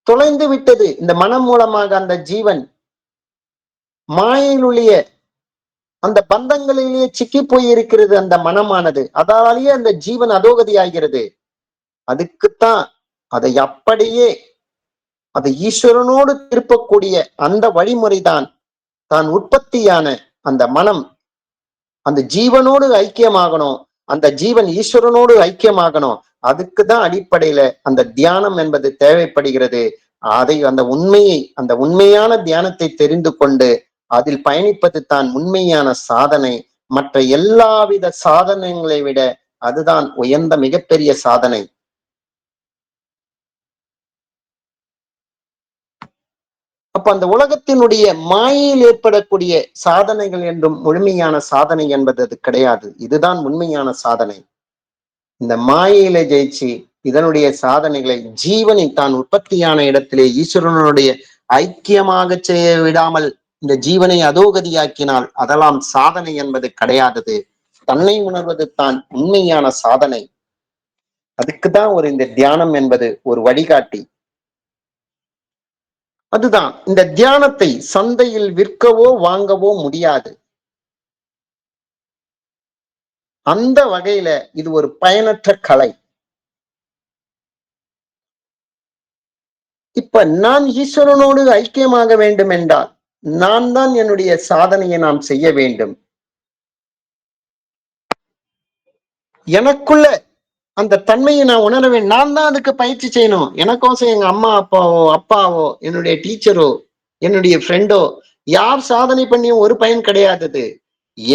தொலைந்து விட்டது. இந்த மனம் மூலமாக அந்த ஜீவன் மாயையிலுடைய அந்த பந்தங்களிலேயே சிக்கி போய் இருக்கிறது அந்த மனமானது. அதாலேயே அந்த ஜீவன் அதோகதி ஆகிறது. அதுக்குத்தான் அதை அப்படியே அதை ஈஸ்வரனோடு திருப்பக்கூடிய அந்த வழிமுறைதான் தான் உற்பத்தியான அந்த மனம் அந்த ஜீவனோடு ஐக்கியமாகணும். அந்த ஜீவன் ஈஸ்வரனோடு ஐக்கியமாகணும். அதுக்குதான் அடிப்படையில அந்த தியானம் என்பது தேவைப்படுகிறது. அதை அந்த உண்மையை அந்த உண்மையான தியானத்தை தெரிந்து கொண்டு அதில் பயணிப்பது தான் உண்மையான சாதனை. மற்ற எல்லாவித சாதனைகளை விட அதுதான் உயர்ந்த மிகப்பெரிய சாதனை. அப்ப அந்த உலகத்தினுடைய மாயையில் ஏற்படக்கூடிய சாதனைகள் என்றும் முழுமையான சாதனை என்பது அது கிடையாது. இதுதான் உண்மையான சாதனை. இந்த மாயையில ஜெயிச்சு இதனுடைய சாதனைகளை ஜீவனை தான் உற்பத்தியான இடத்திலே ஈஸ்வரனுடைய ஐக்கியமாக செய்ய விடாமல் இந்த ஜீவனை அதோகதியாக்கினால் அதெல்லாம் சாதனை என்பது கிடையாதது. தன்னை உணர்வது தான் உண்மையான சாதனை. அதுக்குதான் ஒரு இந்த தியானம் என்பது ஒரு வழிகாட்டி. அதுதான் இந்த தியானத்தை சந்தையில் விற்கவோ வாங்கவோ முடியாது. அந்த வகையில இது ஒரு பயனற்ற கலை. இப்ப நான் ஈஸ்வரனோடு ஐக்கியமாக வேண்டும் என்றால் நான் தான் என்னுடைய சாதனையை நாம் செய்ய வேண்டும். எனக்குள்ள அந்த தன்மையை நான் உணர வேண்டும். நான் தான் அதுக்கு பயிற்சி செய்யணும். எனக்கோசம் எங்க அம்மா அப்பாவோ அப்பாவோ என்னுடைய டீச்சரோ என்னுடைய ஃப்ரெண்டோ யார் சாதனை பண்ணியும் ஒரு பயன் கிடையாதது.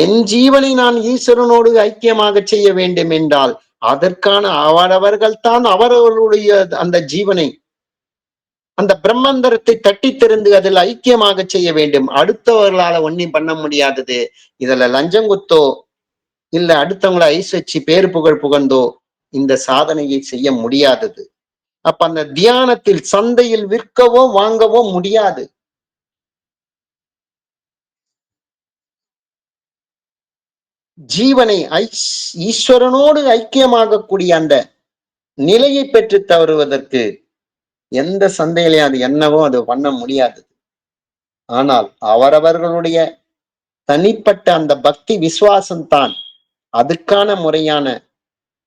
என் ஜீவனை நான் ஈஸ்வரனோடு ஐக்கியமாக செய்ய வேண்டும் என்றால் அதற்கான அவரவர்கள் தான் அவரவர்களுடைய அந்த ஜீவனை அந்த பிரம்மந்தரத்தை தட்டி தெரிந்து அதில் ஐக்கியமாக செய்ய வேண்டும். அடுத்தவர்களால ஒன்னும் பண்ண முடியாதது. இதுல லஞ்சம் குத்தோ இல்ல அடுத்தவங்களை ஐஸ் வச்சு பேரு புகழ் புகழ்ந்தோ இந்த சாதனையை செய்ய முடியாதது. அப்ப அந்த தியானத்தில் சந்தையில் விற்கவோ வாங்கவோ முடியாது. ஜீவனை ஈஸ்வரனோடு ஐக்கியமாகக்கூடிய அந்த நிலையை பெற்று தவறுவதற்கு எந்த சந்தையிலையும் அது என்னவோ அது பண்ண முடியாது. ஆனால் அவரவர்களுடைய தனிப்பட்ட அந்த பக்தி விசுவாசம் தான் அதுக்கான முறையான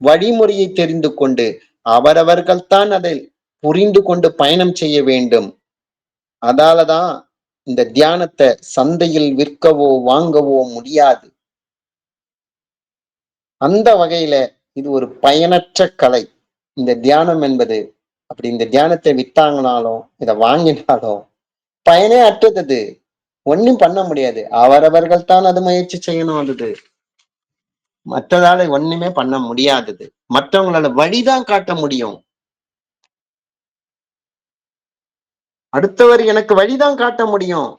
வழிமுறையை தெரிந்து கொண்டு அவரவர்கள் தான் அதை புரிந்து கொண்டு பயணம் செய்ய வேண்டும். அதாலதான் இந்த தியானத்தை சந்தையில் விற்கவோ வாங்கவோ முடியாது. அந்த வகையில இது ஒரு பயனற்ற கலை. இந்த தியானம் என்பது அப்படி இந்த தியானத்தை வித்தாங்கனாலும் இதை வாங்கினாலும் பயனே அற்றது. ஒன்னும் பண்ண முடியாது. அவரவர்கள் தான் அது முயற்சி செய்யணும். அது மற்றதால ஒண்ணுமே பண்ண முடியாதது. மற்றவங்களால வழிதான் காட்ட முடியும். அடுத்தவர் எனக்கு வழிதான் காட்ட முடியும்.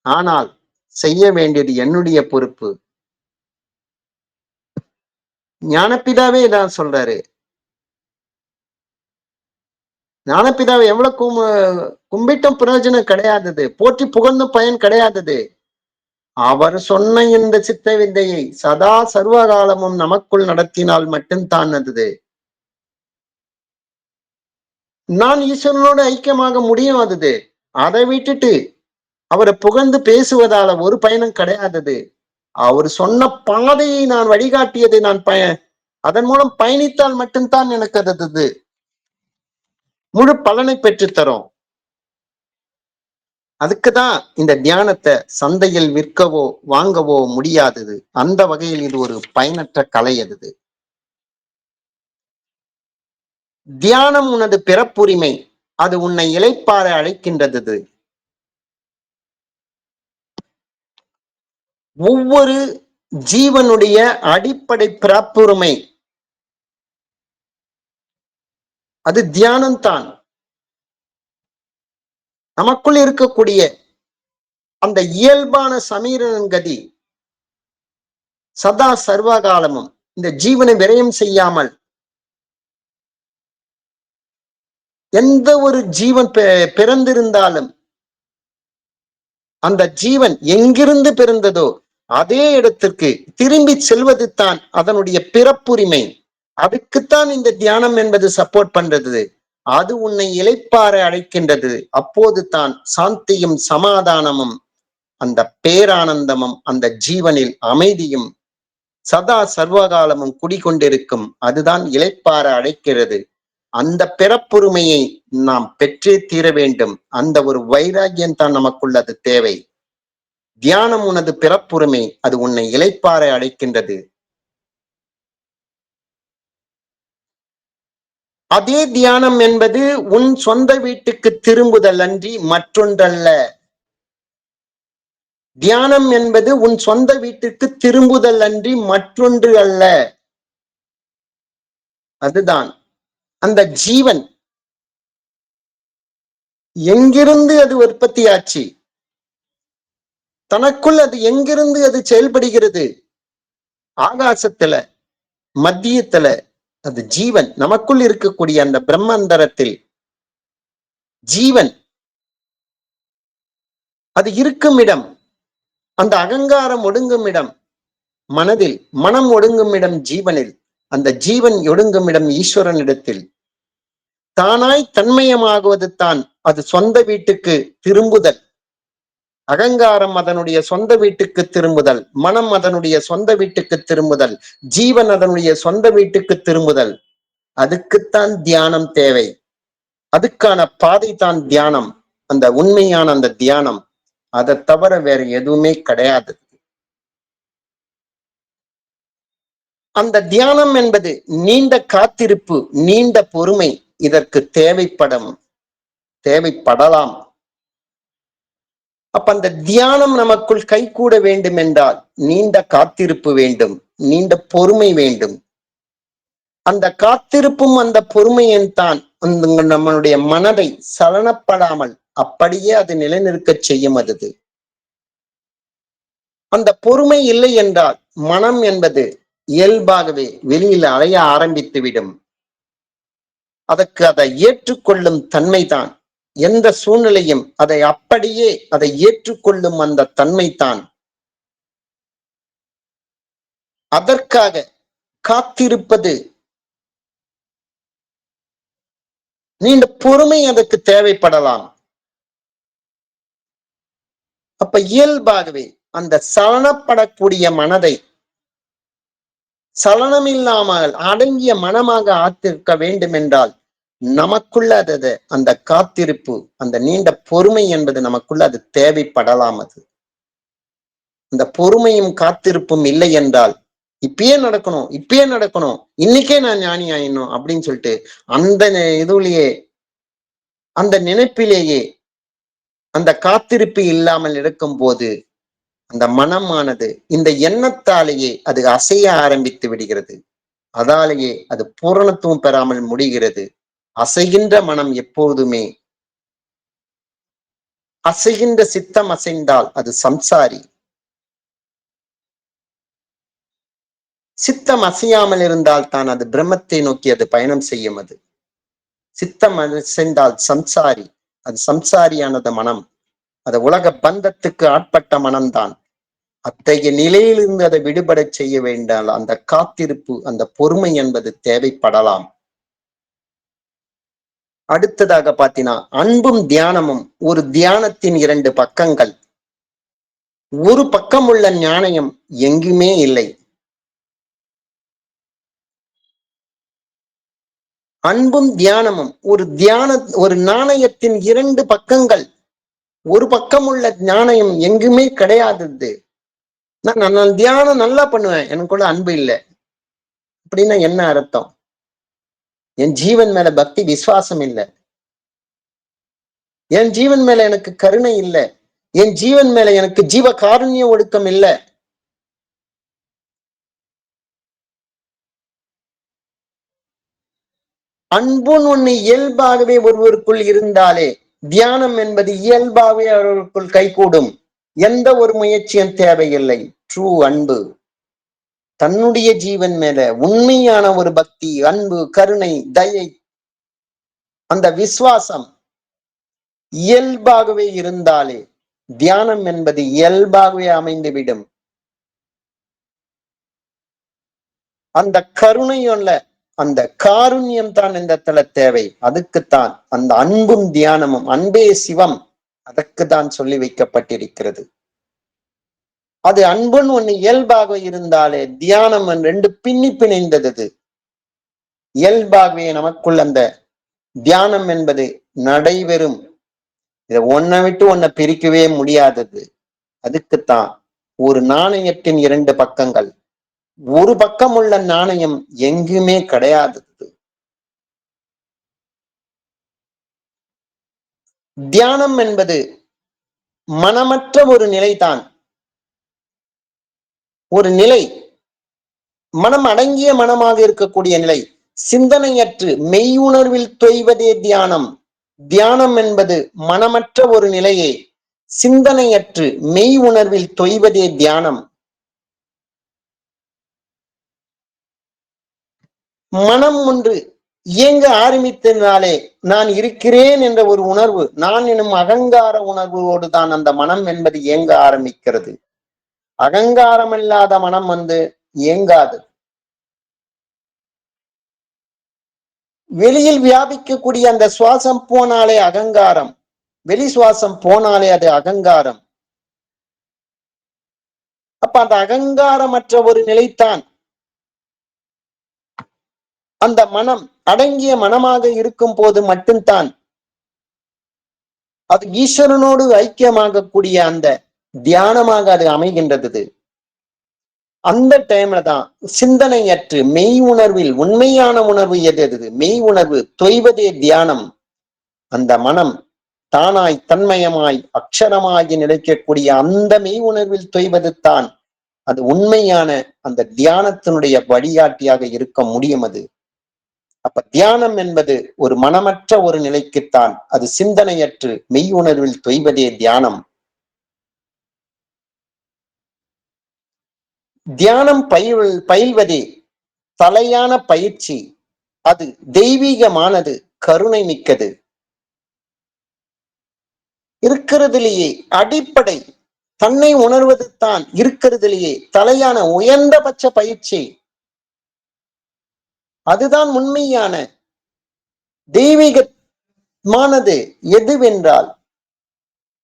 ஆனால் செய்ய வேண்டியது என்னுடைய பொறுப்பு. ஞானப்பிதாவே இதான் சொல்றாரு. ஞானப்பிதாவை எவ்வளவு கும்பிட்டும் பிரயோஜனம் கிடையாதது. போற்றி புகழ்ந்தும் பயன் கிடையாதது. அவர் சொன்ன இந்த சித்த வித்தையை சதா சர்வகாலமும் நமக்குள் நடத்தினால் மட்டும்தான் அது நான் ஈஸ்வரனோடு ஐக்கியமாக முடியும். அது அதை விட்டுட்டு அவரை புகழ்ந்து பேசுவதால ஒரு பயனும் கிடையாதது. அவர் சொன்ன பாதையை நான் வழிகாட்டியதை நான் அதன் மூலம் பயணித்தால் மட்டும்தான் எனக்கு அது முழு பலனை பெற்றுத்தரும். அதுக்குதான் இந்த தியானத்தை சந்தையில் விற்கவோ வாங்கவோ முடியாதது. அந்த வகையில் இது ஒரு பயனற்ற கலை. அது தியானம் உனது பிறப்புரிமை. அது உன்னை இளைப்பாற அழைக்கின்றது. ஒவ்வொரு ஜீவனுடைய அடிப்படை பிறப்புரிமை அது தியானம்தான். நமக்குள் இருக்கக்கூடிய அந்த இயல்பான சமீரன் கதி சதா சர்வகாலமும் இந்த ஜீவனை விரயம் செய்யாமல் எந்த ஒரு ஜீவன் பிறந்திருந்தாலும் அந்த ஜீவன் எங்கிருந்து பிறந்ததோ அதே இடத்திற்கு திரும்பி செல்வது தான் அதனுடைய பிறப்புரிமை. அதுக்குத்தான் இந்த தியானம் என்பது சப்போர்ட் பண்றது. அது உன்னை இளைப்பாற அழைக்கின்றது. அப்போது தான் சாந்தியும் சமாதானமும் அந்த பேரானந்தமும் அந்த ஜீவனில் அமைதியும் சதா சர்வகாலமும் குடிகொண்டிருக்கும். அதுதான் இளைப்பாற அழைக்கிறது. அந்த பிறப்புரிமையை நாம் பெற்றே தீர வேண்டும். அந்த ஒரு வைராகியம் தான் நமக்குள்ள அது தேவை. தியானம் உனது பிறப்புரிமை. அது உன்னை இளைப்பாற அழைக்கின்றது. அதே தியானம் என்பது உன் சொந்த வீட்டுக்கு திரும்புதல் அன்றி மற்றொன்றல்ல. தியானம் என்பது உன் சொந்த வீட்டுக்கு திரும்புதல் அன்றி மற்றொன்று அல்ல. அதுதான் அந்த ஜீவன் எங்கிருந்து அது உற்பத்தி ஆச்சு, தனக்குள் அது எங்கிருந்து அது செயல்படுகிறது. ஆகாசத்துல மத்தியத்துல அது ஜீவன் நமக்குள் இருக்கக்கூடிய அந்த பிரம்மந்தரத்தில் ஜீவன் அது இருக்கும் இடம், அந்த அகங்காரம் ஒடுங்கும் இடம் மனதில், மனம் ஒடுங்கும் இடம் ஜீவனில், அந்த ஜீவன் ஒடுங்கும் இடம் ஈஸ்வரனிடத்தில். தானாய் தன்மயமாகுவது தான் அது சொந்த வீட்டுக்கு திரும்புதல். அகங்காரம் அதனுடைய சொந்த வீட்டுக்கு திரும்புதல், மனம் அதனுடைய சொந்த வீட்டுக்கு திரும்புதல், ஜீவன் அதனுடைய சொந்த வீட்டுக்கு திரும்புதல். அதுக்குத்தான் தியானம் தேவை. அதுக்கான பாதை தான் தியானம். அந்த உண்மையான அந்த தியானம். அதை தவிர வேற எதுவுமே கிடையாது. அந்த தியானம் என்பது நீண்ட காத்திருப்பு, நீண்ட பொறுமை இதற்கு தேவைப்படலாம். அப்ப அந்த தியானம் நமக்குள் கைகூட வேண்டும் என்றால் நீண்ட காத்திருப்பு வேண்டும், நீண்ட பொறுமை வேண்டும். அந்த காத்திருப்பும் அந்த பொறுமையும் தான் நம்மளுடைய மனதை சலனப்படாமல் அப்படியே அது நிலைநிற்க செய்யும். அது அந்த பொறுமை இல்லை என்றால் மனம் என்பது இயல்பாகவே வெளியில் அலைய ஆரம்பித்து விடும். அதற்கு அதை ஏற்றுக்கொள்ளும் தன்மைதான், எந்த சூழ்நிலையும் அதை அப்படியே அதை ஏற்றுக்கொள்ளும் அந்த தன்மைதான். அதற்காக காத்திருப்பது, நீண்ட பொறுமை அதற்கு தேவைப்படலாம். அப்ப இயல்பாகவே அந்த சலனப்படக்கூடிய மனதை சலனமில்லாமல் அடங்கிய மனமாக ஆத்திருக்க வேண்டும் என்றால் நமக்குள்ள அது அந்த காத்திருப்பு, அந்த நீண்ட பொறுமை என்பது நமக்குள்ள அது தேவைப்படலாம். அது அந்த பொறுமையும் காத்திருப்பும் இல்லை என்றால் இப்பயே நடக்கணும், இப்பயே நடக்கணும், இன்னைக்கே நான் ஞானி ஆயிடணும் அப்படின்னு சொல்லிட்டு அந்த இதுலயே அந்த நினைப்பிலேயே அந்த காத்திருப்பு இல்லாமல் இருக்கும்போது அந்த மனமானது இந்த எண்ணத்தாலேயே அது அசைய ஆரம்பித்து விடுகிறது. அதாலேயே அது பூரணத்துவம் பெறாமல் முடிகிறது. அசைகின்ற மனம் எப்போதுமே அசைகின்ற சித்தம் அசைந்தால் அது சம்சாரி. சித்தம் அசையாமல் இருந்தால் தான் அது பிரம்மத்தை நோக்கி அது பயணம் செய்யும். அது சித்தம் அசைந்தால் சம்சாரி. அது சம்சாரியானது மனம். அது உலக பந்தத்துக்கு ஆட்பட்ட மனம்தான். அத்தகைய நிலையிலிருந்து அதை விடுபட செய்ய வேண்டால் அந்த காத்திருப்பு, அந்த பொறுமை என்பது தேவைப்படலாம். அடுத்ததாக பாத்தீங்கன்னா, அன்பும் தியானமும் ஒரு தியானத்தின் இரண்டு பக்கங்கள். ஒரு பக்கம் உள்ள ஞானம் எங்குமே இல்லை. அன்பும் தியானமும் ஒரு நாணயத்தின் இரண்டு பக்கங்கள். ஒரு பக்கம் உள்ள ஞானம் எங்குமே கிடையாதது. நான் தியானம் நல்லா பண்ணுவேன், எனக்குள்ள அன்பு இல்லை அப்படின்னா என்ன அர்த்தம்? என் ஜீவன் மேல பக்தி விசுவாசம் இல்லை, என் ஜீவன் மேல எனக்கு கருணை இல்லை, என் ஜீவன் மேல எனக்கு ஜீவ காருண்ய ஒழுக்கம் இல்லை. அன்புன்னு ஒண்ணு இயல்பாகவே ஒருவருக்குள் இருந்தாலே தியானம் என்பது இயல்பாகவே அவர்களுக்குள் கைகூடும். எந்த ஒரு முயற்சியும் தேவையில்லை. ட்ரூ அன்பு, தன்னுடைய ஜீவன் மேல உண்மையான ஒரு பக்தி, அன்பு, கருணை, தயை, அந்த விசுவாசம் இயல்பாகவே இருந்தாலே தியானம் என்பது இயல்பாகவே அமைந்துவிடும். அந்த கருணையுள்ள அந்த காருண்யம் தான் இந்த இடத்துல தேவை. அதுக்குத்தான் அந்த அன்பும் தியானமும், அன்பே சிவம், அதற்கு தான் சொல்லி வைக்கப்பட்டிருக்கிறது. அது அன்புன்னு ஒண்ணு இயல்பாக இருந்தாலே தியானம் ரெண்டு பின்னி பிணைந்தது. இயல்பாகவே நமக்குள் அந்த தியானம் என்பது நடைபெறும். இதை ஒன்னை விட்டு ஒன்னை பிரிக்கவே முடியாதது. அதுக்குத்தான் ஒரு நாணயத்தின் இரண்டு பக்கங்கள். ஒரு பக்கம் உள்ள நாணயம் எங்குமே கிடையாதது. தியானம் என்பது மனமற்ற ஒரு நிலைதான். ஒரு நிலை, மனம் அடங்கிய மனமாக இருக்கக்கூடிய நிலை, சிந்தனையற்று மெய்யுணர்வில் தொய்வதே தியானம். தியானம் என்பது மனமற்ற ஒரு நிலையே, சிந்தனையற்று மெய் உணர்வில் தொய்வதே தியானம். மனம் ஒன்று இயங்க ஆரம்பித்ததினாலே நான் இருக்கிறேன் என்ற ஒரு உணர்வு, நான் எனும் அகங்கார உணர்வோடு தான் அந்த மனம் என்பது இயங்க ஆரம்பிக்கிறது. அகங்காரம் இல்லாத மனம் இயங்காது. வெளியில் வியாபிக்கக்கூடிய அந்த சுவாசம் போனாலே அகங்காரம், வெளி சுவாசம் போனாலே அது அகங்காரம். அப்ப அந்த அகங்காரமற்ற ஒரு நிலைத்தான் அந்த மனம் அடங்கிய மனமாக இருக்கும் போது மட்டும்தான் அது ஈஸ்வரனோடு ஐக்கியமாக கூடிய அந்த தியானமாக அது அமைகின்றது. அந்த டைம்ல தான் சிந்தனையற்று மெய் உணர்வில், உண்மையான உணர்வு எது மெய் உணர்வு தொய்வதே தியானம். அந்த மனம் தானாய் தன்மயமாய் அக்ஷரமாகி நிலைக்கக்கூடிய அந்த மெய் உணர்வில் தொய்வது தான் அது உண்மையான அந்த தியானத்தினுடைய வழிகாட்டியாக இருக்க முடியும். அது அப்ப தியானம் என்பது ஒரு மனமற்ற ஒரு நிலைக்குத்தான், அது சிந்தனையற்று மெய் உணர்வில் தொய்வதே தியானம். தியானம் பயில்வதே தலையான பயிற்சி. அது தெய்வீகமானது, கருணை மிக்கது. இருக்கிறதுலேயே அடிப்படை தன்னை உணர்வது தான் இருக்கிறதுலேயே தலையான உயர்ந்தபட்ச பயிற்சி. அதுதான் உண்மையான தெய்வீகமானது. எதுவென்றால்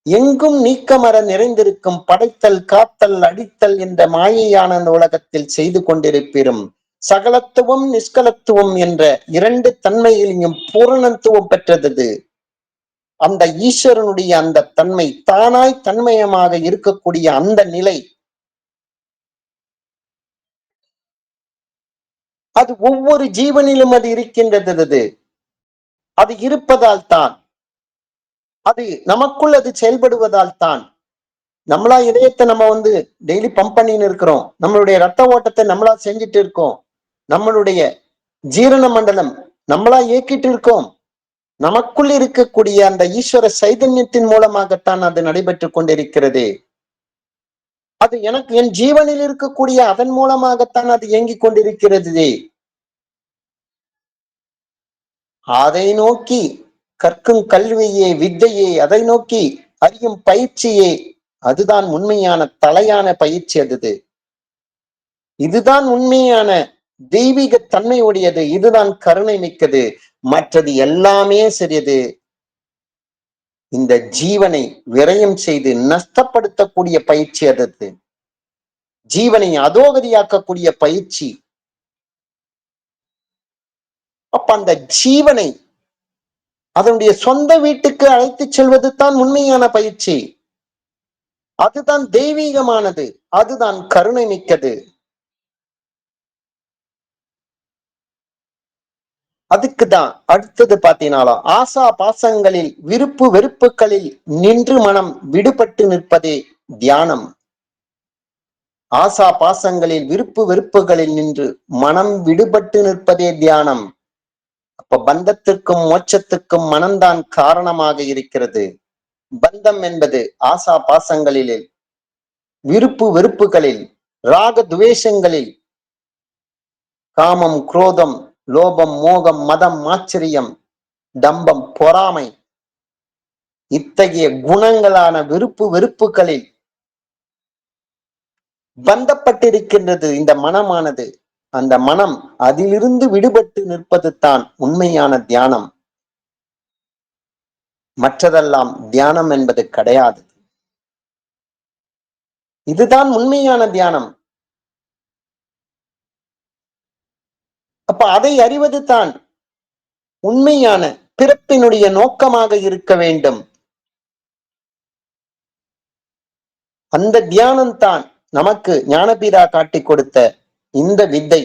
எங்கும் நீக்கமர நிறைந்திருக்கும் படைத்தல், காத்தல், அடித்தல் என்ற மாயையான அந்த உலகத்தில் செய்து கொண்டிருப்பிரும் சகலத்துவம் நிஷ்கலத்துவம் என்ற இரண்டு தன்மையிலையும் பூரணத்துவம் பெற்றது. அந்த ஈஸ்வரனுடைய அந்த தன்மை தானாய் தன்மயமாக இருக்கக்கூடிய அந்த நிலை அது ஒவ்வொரு ஜீவனிலும் அது இருக்கின்றது. அது இருப்பதால் தான், அது நமக்குள் அது செயல்படுவதால் தான் நம்மளா இதயத்தை நம்ம டெய்லி பம்ப் பண்ணின்னு இருக்கிறோம். நம்மளுடைய ரத்த ஓட்டத்தை நம்மளா செஞ்சுட்டு இருக்கோம். நம்மளுடைய ஜீரண மண்டலம் நம்மளா இயக்கிட்டு இருக்கோம். நமக்குள் இருக்கக்கூடிய அந்த ஈஸ்வர சைதன்யத்தின் மூலமாகத்தான் அது நடைபெற்றுக் கொண்டிருக்கிறது. அது எனக்கு என் ஜீவனில் இருக்கக்கூடிய அதன் மூலமாகத்தான் அது இயங்கிக் கொண்டிருக்கிறது. அதை நோக்கி கற்கும் கல்வியே வித்தையே, அதை நோக்கி அறியும் பயிற்சியே, அதுதான் உண்மையான தலையான பயிற்சி. இதுதான் உண்மையான தெய்வீக தன்மையுடையது. இதுதான் கருணை மிக்கது. மற்றது எல்லாமே சிறியது. இந்த ஜீவனை விரயம் செய்து நஷ்டப்படுத்தக்கூடிய பயிற்சி அது. ஜீவனை அதோகதியாக்கக்கூடிய பயிற்சி. அப்ப அந்த ஜீவனை அதனுடைய சொந்த வீட்டுக்கு அழைத்துச் செல்வது தான் உண்மையான பயிற்சி. அதுதான் தெய்வீகமானது. அதுதான் கருணை மிக்கது. அதுக்குதான் அடுத்தது பாத்தீங்கன்னாலும் ஆசா பாசங்களில் விருப்பு வெறுப்புகளில் நின்று மனம் விடுபட்டு நிற்பதே தியானம். ஆசா பாசங்களில் விருப்பு வெறுப்புகளில் நின்று மனம் விடுபட்டு நிற்பதே தியானம். அப்ப பந்தத்திற்கும் மோட்சத்துக்கும் மனம்தான் காரணமாக இருக்கிறது. பந்தம் என்பது ஆசா பாசங்களில், விருப்பு வெறுப்புகளில், ராக துவேஷங்களில், காமம் குரோதம் லோபம் மோகம் மதம் ஆச்சரியம் டம்பம் பொறாமை இத்தகைய குணங்களான விருப்பு வெறுப்புகளில் பந்தப்பட்டிருக்கின்றது இந்த மனமானது. அந்த மனம் அதிலிருந்து விடுபட்டு நிற்பது தான் உண்மையான தியானம். மற்றதெல்லாம் தியானம் என்பது கிடையாது. இதுதான் உண்மையான தியானம். அப்ப அதை அறிவது தான் உண்மையான பிறப்பினுடைய நோக்கமாக இருக்க வேண்டும். அந்த தியானம் தான் நமக்கு ஞானபீரா காட்டிக் கொடுத்த இந்த வித்தை.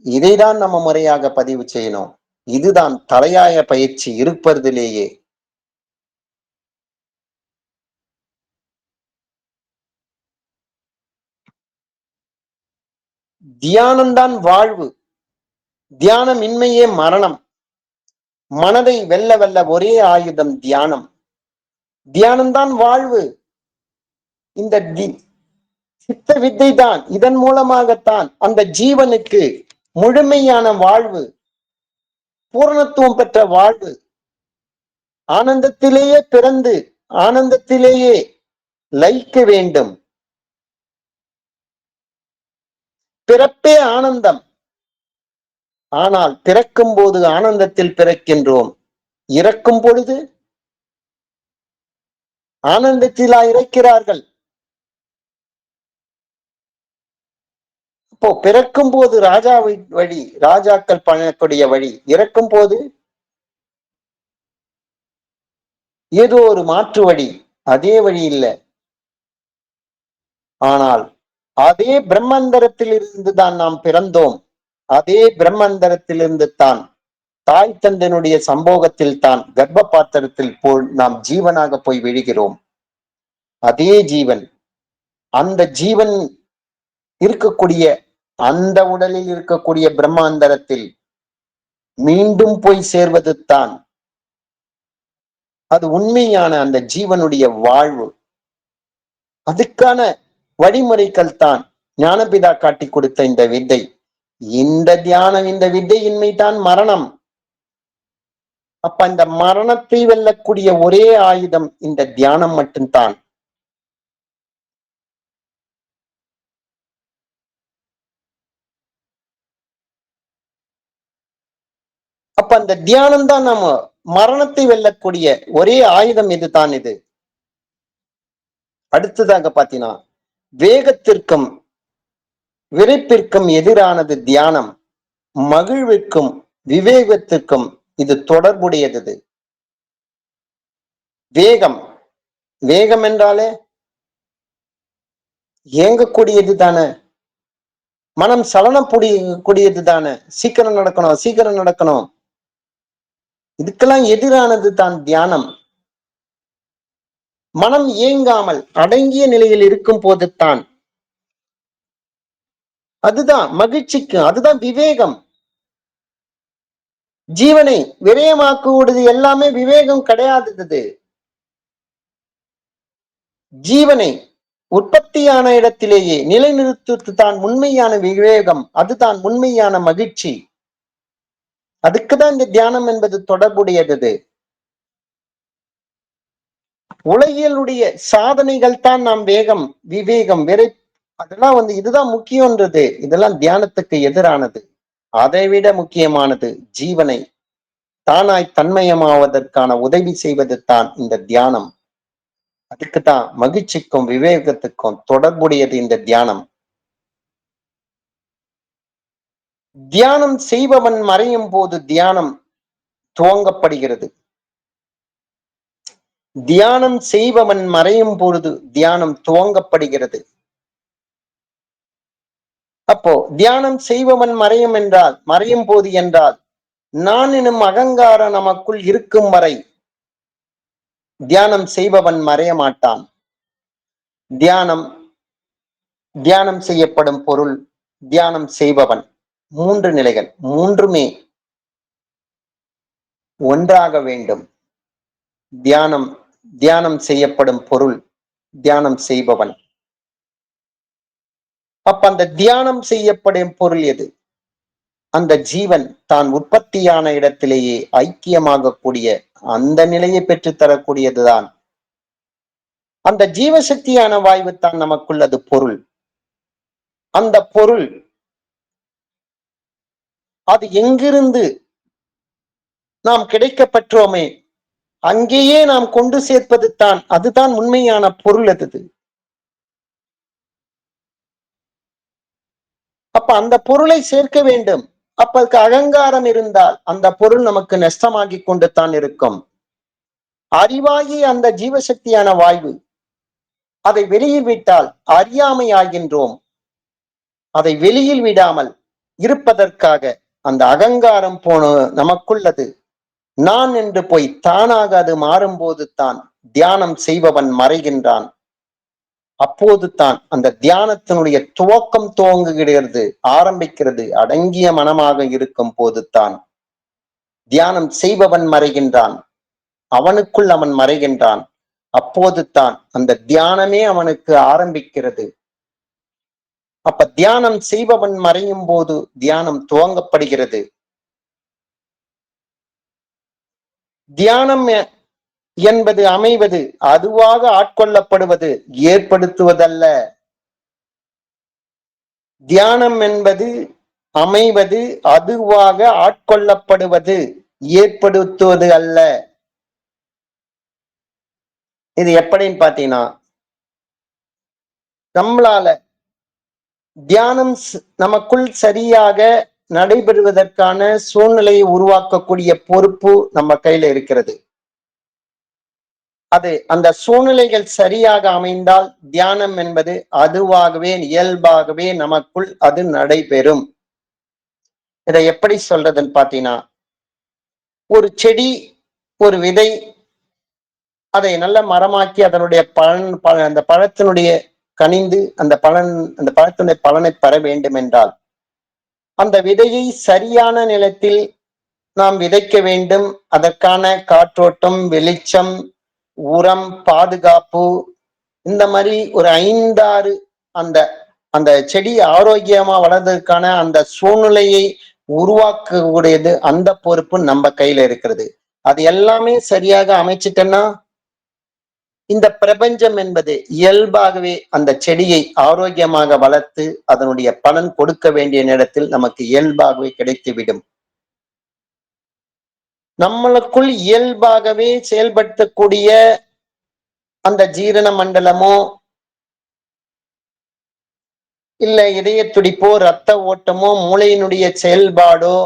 இதைதான் நம்ம முறையாக பதிவு செய்யணும். இதுதான் தலையாய பயிற்சி இருப்பதிலேயே. தியானம்தான் வாழ்வு. தியானமின்மையே மரணம். மனதை வெல்ல வெல்ல ஒரே ஆயுதம் தியானம். தியானம்தான் வாழ்வு. இந்த சித்த வித்தை தான். இதன் மூலமாகத்தான் அந்த ஜீவனுக்கு முழுமையான வாழ்வு, பூரணத்துவம் பெற்ற வாழ்வு, ஆனந்தத்திலேயே பிறந்து ஆனந்தத்திலேயே லயிக்க வேண்டும். பிறப்பே ஆனந்தம். ஆனால் பிறக்கும் போது ஆனந்தத்தில் பிறக்கின்றோம். இறக்கும் பொழுது ஆனந்தத்திலா இறக்கிறார்கள். இப்போ பிறக்கும் போது ராஜாவின் வழி, ராஜாக்கள் பண்ணக்கூடிய வழி, இறக்கும் போது ஏதோ ஒரு மாற்று வழி. அதே வழி இல்லை. ஆனால் அதே பிரம்மந்தரத்தில் இருந்து தான் நாம் பிறந்தோம். அதே பிரம்மந்தரத்திலிருந்து தான் தாய் தந்தனுடைய சம்போகத்தில் தான் கர்ப்ப பாத்திரத்தில் போல் நாம் ஜீவனாக போய் விழுகிறோம். அதே ஜீவன், அந்த ஜீவன் இருக்கக்கூடிய அந்த உடலில் இருக்கக்கூடிய பிரம்மாந்தரத்தில் மீண்டும் போய் சேர்வது தான் அது உண்மையான அந்த ஜீவனுடைய வாழ்வு. அதுக்கான வழிமுறைகள் தான் ஞானபிதா காட்டி கொடுத்த இந்த வித்தை. இந்த தியானம், இந்த வித்தையின்மை தான் மரணம். அப்ப இந்த மரணத்தை வெல்லக்கூடிய ஒரே ஆயுதம் இந்த தியானம் மட்டும்தான். அப்ப அந்த தியானம் தான் நம்ம மரணத்தை வெல்லக்கூடிய ஒரே ஆயுதம். இதுதான் இது. அடுத்ததாக பாத்தீங்கன்னா, வேகத்திற்கும் விரைப்பிற்கும் எதிரானது தியானம். மகிழ்விற்கும் விவேகத்திற்கும் இது தொடர்புடையது. வேகம், வேகம் என்றாலே இயங்கக்கூடியது தானே. மனம் சலனம் கூடியது தானே. சீக்கிரம் நடக்கணும், சீக்கிரம் நடக்கணும். இதுக்கெல்லாம் எதிரானது தான் தியானம். மனம் ஏங்காமல் அடங்கிய நிலையில் இருக்கும் போதுதான், அதுதான் மகிழ்ச்சிக்கு, அதுதான் விவேகம். ஜீவனை விரயமாக்குவது எல்லாமே விவேகம் கிடையாதது. ஜீவனை உற்பத்தியான இடத்திலேயே நிலைநிறுத்துவது தான் உண்மையான விவேகம். அதுதான் உண்மையான மகிழ்ச்சி. அதுக்குதான் இந்த தியானம் என்பது தொடர்புடையது. உலகியலுடைய சாதனைகள் தான் நாம் வேகம், விவேகம், அதெல்லாம் இதுதான் முக்கியம்ன்றது. இதெல்லாம் தியானத்துக்கு எதிரானது. அதைவிட முக்கியமானது ஜீவனை தானாய் தன்மயமாவதற்கான உதவி செய்வது தான் இந்த தியானம். அதுக்குதான் மகிழ்ச்சிக்கும் விவேகத்துக்கும் தொடர்புடையது இந்த தியானம். தியானம் செய்பவன் மறையும் போது தியானம் துவங்கப்படுகிறது. தியானம் செய்பவன் மறையும் பொழுது தியானம் துவங்கப்படுகிறது. அப்போ தியானம் செய்பவன் மறையும் போது என்றால், நான் எனும் அகங்காரம் நமக்குள் இருக்கும் வரை தியானம் செய்பவன் மறைய மாட்டான். தியானம் செய்யப்படும் பொருள், தியானம் செய்பவன், 3 நிலைகள், 3மே ஒன்றாக வேண்டும். தியானம் செய்யப்படும் பொருள், தியானம் செய்பவன். அப்ப அந்த தியானம் செய்யப்படும் பொருள் எது? அந்த ஜீவன் தான் உற்பத்தியான இடத்திலேயே ஐக்கியமாக கூடிய அந்த நிலையை பெற்று தரக்கூடியதுதான். அந்த ஜீவசக்தியான வாய்வு தான் நமக்குள் அது பொருள். அந்த பொருள் அது எங்கிருந்து நாம் கிடைக்க பெற்றோமே அங்கேயே நாம் கொண்டு சேர்ப்பது தான், அதுதான் உண்மையான பொருள். அது அப்ப அந்த பொருளை சேர்க்க வேண்டும். அப்ப அதுக்கு அகங்காரம் இருந்தால் அந்த பொருள் நமக்கு நஷ்டமாகி கொண்டு தான் இருக்கும். அறிவாகி அந்த ஜீவசக்தியான வாய்வு, அதை வெளியில் விட்டால் அறியாமை ஆகின்றோம். அதை வெளியில் விடாமல் இருப்பதற்காக அந்த அகங்காரம் போன நமக்குள்ளது நான் என்று போய் தானாக அது மாறும்போது தான் தியானம் செய்பவன் மறைகின்றான். அப்போது தான் அந்த தியானத்தினுடைய துவக்கம் துவங்குகிறது, ஆரம்பிக்கிறது. அடங்கிய மனமாக இருக்கும் போது தான் தியானம் செய்பவன் மறைகின்றான். அவனுக்குள் அவன் மறைகின்றான். அப்போது தான் அந்த தியானமே அவனுக்கு ஆரம்பிக்கிறது. அப்ப தியானம் செய்பவன் மறையும் போது தியானம் துவங்கப்படுகிறது. தியானம் என்பது அமைவது, அதுவாக ஆட்கொள்ளப்படுவது, ஏற்படுத்துவதல்ல. தியானம் என்பது அமைவது, அதுவாக ஆட்கொள்ளப்படுவது, ஏற்படுத்துவது அல்ல. இது எப்படின்னு பாத்தீங்கன்னா, நம்மளால தியானம் நமக்குள் சரியாக நடைபெறுவதற்கான சூழ்நிலையை உருவாக்கக்கூடிய பொறுப்பு நம்ம கையில இருக்கிறது. அது அந்த சூழ்நிலைகள் சரியாக அமைந்தால் தியானம் என்பது அதுவாகவே இயல்பாகவே நமக்குள் அது நடைபெறும். இதை எப்படி சொல்றதுன்னு பாத்தீங்கன்னா, ஒரு செடி, ஒரு விதை, அதை நல்ல மரமாக்கி அதனுடைய பலன் அந்த பழத்தினுடைய கனிந்து அந்த பழத்தினுடைய பலனை பெற வேண்டும் என்றால் அந்த விதையை சரியான நிலத்தில் நாம் விதைக்க வேண்டும். அதற்கான காற்றோட்டம், வெளிச்சம், உரம், பாதுகாப்பு, இந்த மாதிரி ஒரு 5-6 அந்த அந்த செடி ஆரோக்கியமா வளர்றதுக்கான அந்த சூழ்நிலையை உருவாக்கக்கூடியது அந்த பொறுப்பு நம்ம கையில இருக்கிறது. அது எல்லாமே சரியாக அமைச்சிட்டோம்னா இந்த பிரபஞ்சம் என்பது இயல்பாகவே அந்த செடியை ஆரோக்கியமாக வளர்த்து அதனுடைய பலன் கொடுக்க வேண்டிய நேரத்தில் நமக்கு இயல்பாகவே கிடைத்துவிடும். நம்மளுக்குள் இயல்பாகவே செயல்படுத்தக்கூடிய அந்த ஜீரண மண்டலமோ இல்ல இதய துடிப்போ, ரத்த ஓட்டமோ, மூளையினுடைய செயல்பாடோ,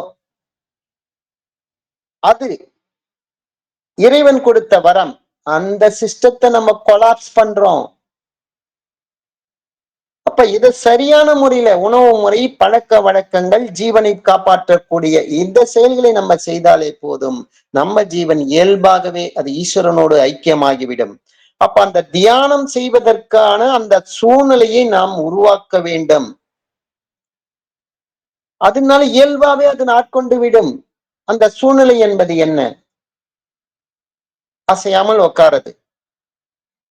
அது இறைவன் கொடுத்த வரம். அந்த சிஸ்டத்தை நம்ம கொலாப்ஸ் பண்றோம். அப்ப இத சரியான முறையில உணவு முறை, பழக்க வழக்கங்கள், ஜீவனை காப்பாற்றக்கூடிய இந்த செயல்களை நம்ம செய்தாலே போதும். நம்ம ஜீவன் இயல்பாகவே அது ஈஸ்வரனோடு ஐக்கியமாகிவிடும். அப்ப அந்த தியானம் செய்வதற்கான அந்த சூழ்நிலையை நாம் உருவாக்க வேண்டும். அதனால இயல்பாவே அது ஆட்கொண்டு விடும். அந்த சூழ்நிலை என்பது என்ன? அசையாமல் உட்காருது.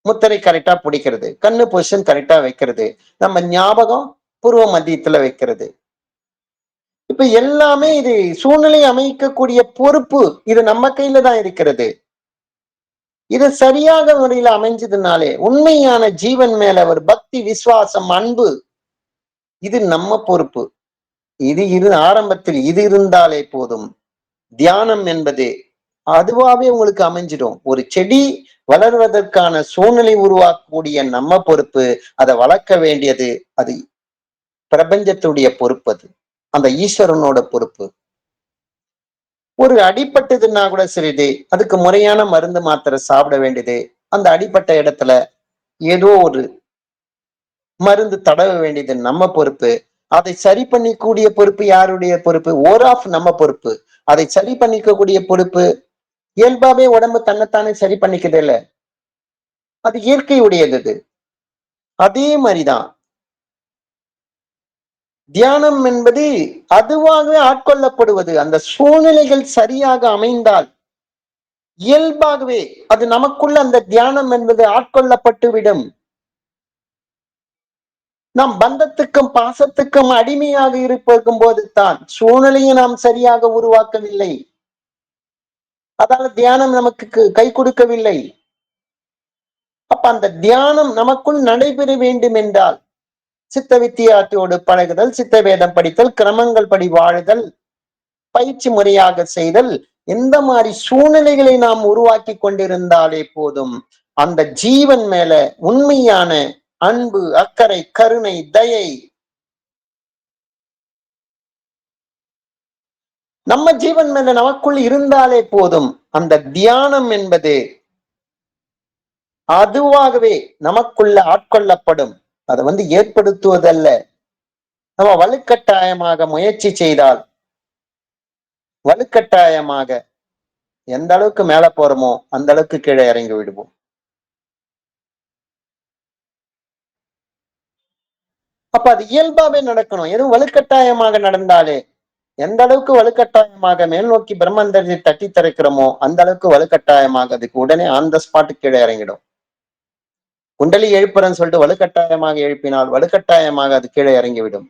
முத்திரை கரெக்டா பிடிக்கிறது. கண்ணு பொசிஷன் கரெக்டா வைக்கிறது. நம்ம ஞாபகம் பூர்வ மத்தியத்துல வைக்கிறது. இப்ப எல்லாமே இது சூழ்நிலை அமைக்கக்கூடிய பொறுப்பு. இது நம்ம கையில தான் இருக்கிறது. இது சரியாக முறையில அமைஞ்சதுனாலே, உண்மையான ஜீவன் மேல ஒரு பக்தி, விசுவாசம், அன்பு இது நம்ம பொறுப்பு. ஆரம்பத்தில் இது இருந்தாலே போதும். தியானம் என்பது அதுவாவே உங்களுக்கு அமைஞ்சிடும். ஒரு செடி வளர்வதற்கான சூழ்நிலை உருவாக்கக்கூடிய நம்ம பொறுப்பு. அதை வளர்க்க வேண்டியது அது பிரபஞ்சத்துடைய பொறுப்பு. அது அந்த ஈஸ்வரனோட பொறுப்பு. ஒரு அடிபட்டதுன்னா கூட சரிது, அதுக்கு முறையான மருந்து மாத்திரை சாப்பிட வேண்டியது. அந்த அடிப்பட்ட இடத்துல ஏதோ ஒரு மருந்து தடவ வேண்டியது நம்ம பொறுப்பு. அதை சரி பண்ணிக்கூடிய பொறுப்பு யாருடைய பொறுப்பு? ஓராஃப் நம்ம பொறுப்பு. அதை சரி பண்ணிக்கக்கூடிய பொறுப்பு இயல்பாவே உடம்பு தன்னைத்தானே சரி பண்ணிக்குது இல்ல. அது இயற்கையுடையது அது. அதே மாதிரிதான் தியானம் என்பது அதுவாகவே ஆட்கொள்ளப்படுவது. அந்த சூழ்நிலைகள் சரியாக அமைந்தால் இயல்பாகவே அது நமக்குள்ள அந்த தியானம் என்பது ஆட்கொள்ளப்பட்டு விடும். நாம் பந்தத்துக்கும் பாசத்துக்கும் அடிமையாக இருக்கும் போது தான் சூழ்நிலையை நாம் சரியாக உருவாக்கவில்லை. அதால தியானம் நமக்கு கை கொடுக்கவில்லை. அப்ப அந்த தியானம் நமக்குள் நடைபெற வேண்டும் என்றால் சித்த வித்தியார்த்தியோடு பழகுதல், சித்த வேதம் படித்தல், கிரமங்கள் படி வாழுதல், பயிற்சி முறையாக செய்தல், எந்த மாதிரி சூழ்நிலைகளை நாம் உருவாக்கி கொண்டிருந்தாலே போதும். அந்த ஜீவன் மேல உண்மையான அன்பு, அக்கறை, கருணை, தயை நம்ம ஜீவன் மேல நமக்குள் இருந்தாலே போதும். அந்த தியானம் என்பது அதுவாகவே நமக்குள்ள ஆட்கொள்ளப்படும். அதை ஏற்படுத்துவதல்ல. நம்ம வலுக்கட்டாயமாக முயற்சி செய்தால் வலுக்கட்டாயமாக எந்த அளவுக்கு மேல போறோமோ அந்த அளவுக்கு கீழே இறங்கி விடுவோம். அப்ப அது இயல்பாவே நடக்கணும். எதுவும் வலுக்கட்டாயமாக நடந்தாலே எந்த அளவுக்கு வலுக்கட்டாயமாக மேல் நோக்கி பிரம்மந்தத்தை தட்டி திறக்கிறோமோ அந்த அளவுக்கு வலுக்கட்டாயமாக அதுக்கு உடனே அந்த ஸ்பாட்டு கீழே இறங்கிடும். குண்டலி எழுப்புறன்னு சொல்லிட்டு வலுக்கட்டாயமாக எழுப்பினால் வலுக்கட்டாயமாக அது கீழே இறங்கிவிடும்.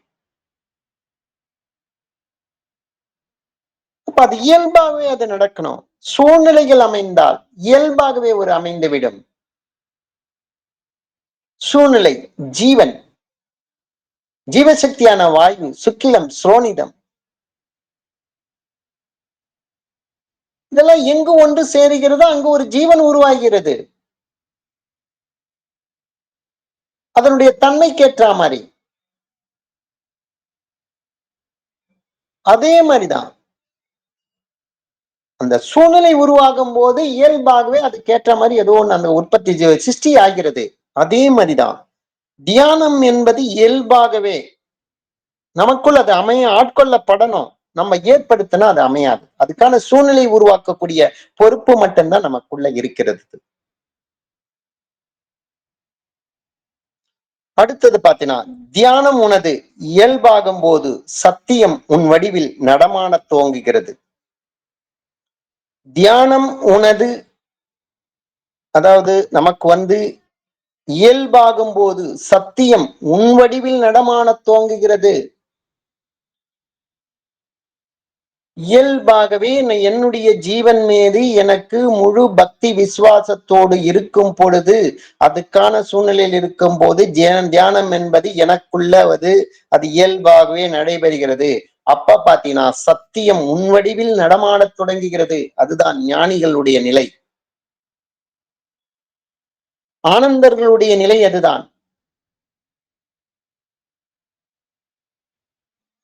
அப்ப அது இயல்பாகவே அது நடக்கணும். சூழ்நிலைகள் அமைந்தால் இயல்பாகவே ஒரு அமைந்துவிடும். சூழ்நிலை ஜீவன், ஜீவசக்தியான வாயு, சுக்கிலம், சுரோனிதம் இதெல்லாம் எங்கு ஒன்று சேருகிறதோ அங்கு ஒரு ஜீவன் உருவாகிறது. அதனுடைய தன்மைக்கேற்ற மாதிரி. அதே மாதிரிதான் அந்த சூழ்நிலை உருவாகும் போது இயல்பாகவே அதுக்கேற்ற மாதிரி ஏதோ ஒன்று அந்த உற்பத்தி சிருஷ்டி ஆகிறது. அதே மாதிரிதான் தியானம் என்பது இயல்பாகவே நமக்குள் அது ஆட்கொள்ளப்படணும். நம்ம ஏற்படுத்தினா அது அமையாது. அதுக்கான சூழ்நிலை உருவாக்கக்கூடிய பொறுப்பு மட்டும்தான் நமக்குள்ள இருக்கிறது. அடுத்தது பாத்தீங்கன்னா, தியானம் உனது இயல்பாகும் போது சத்தியம் உன் வடிவில் நடமாட துவங்குகிறது. தியானம் உனது அதாவது நமக்கு இயல்பாகும் போது சத்தியம் உன் வடிவில் நடமாட துவங்குகிறது. இயல்பாகவே என்னுடைய ஜீவன் மீது எனக்கு முழு பக்தி விசுவாசத்தோடு இருக்கும் பொழுது அதுக்கான சூழ்நிலையில் இருக்கும் போது தியானம் என்பது எனக்குள்ள அது இயல்பாகவே நடைபெறுகிறது. அப்ப பாத்தீங்கன்னா சத்தியம் உன்வடிவில் நடமாடத் தொடங்குகிறது. அதுதான் ஞானிகளுடைய நிலை, ஆனந்தர்களுடைய நிலை அதுதான்.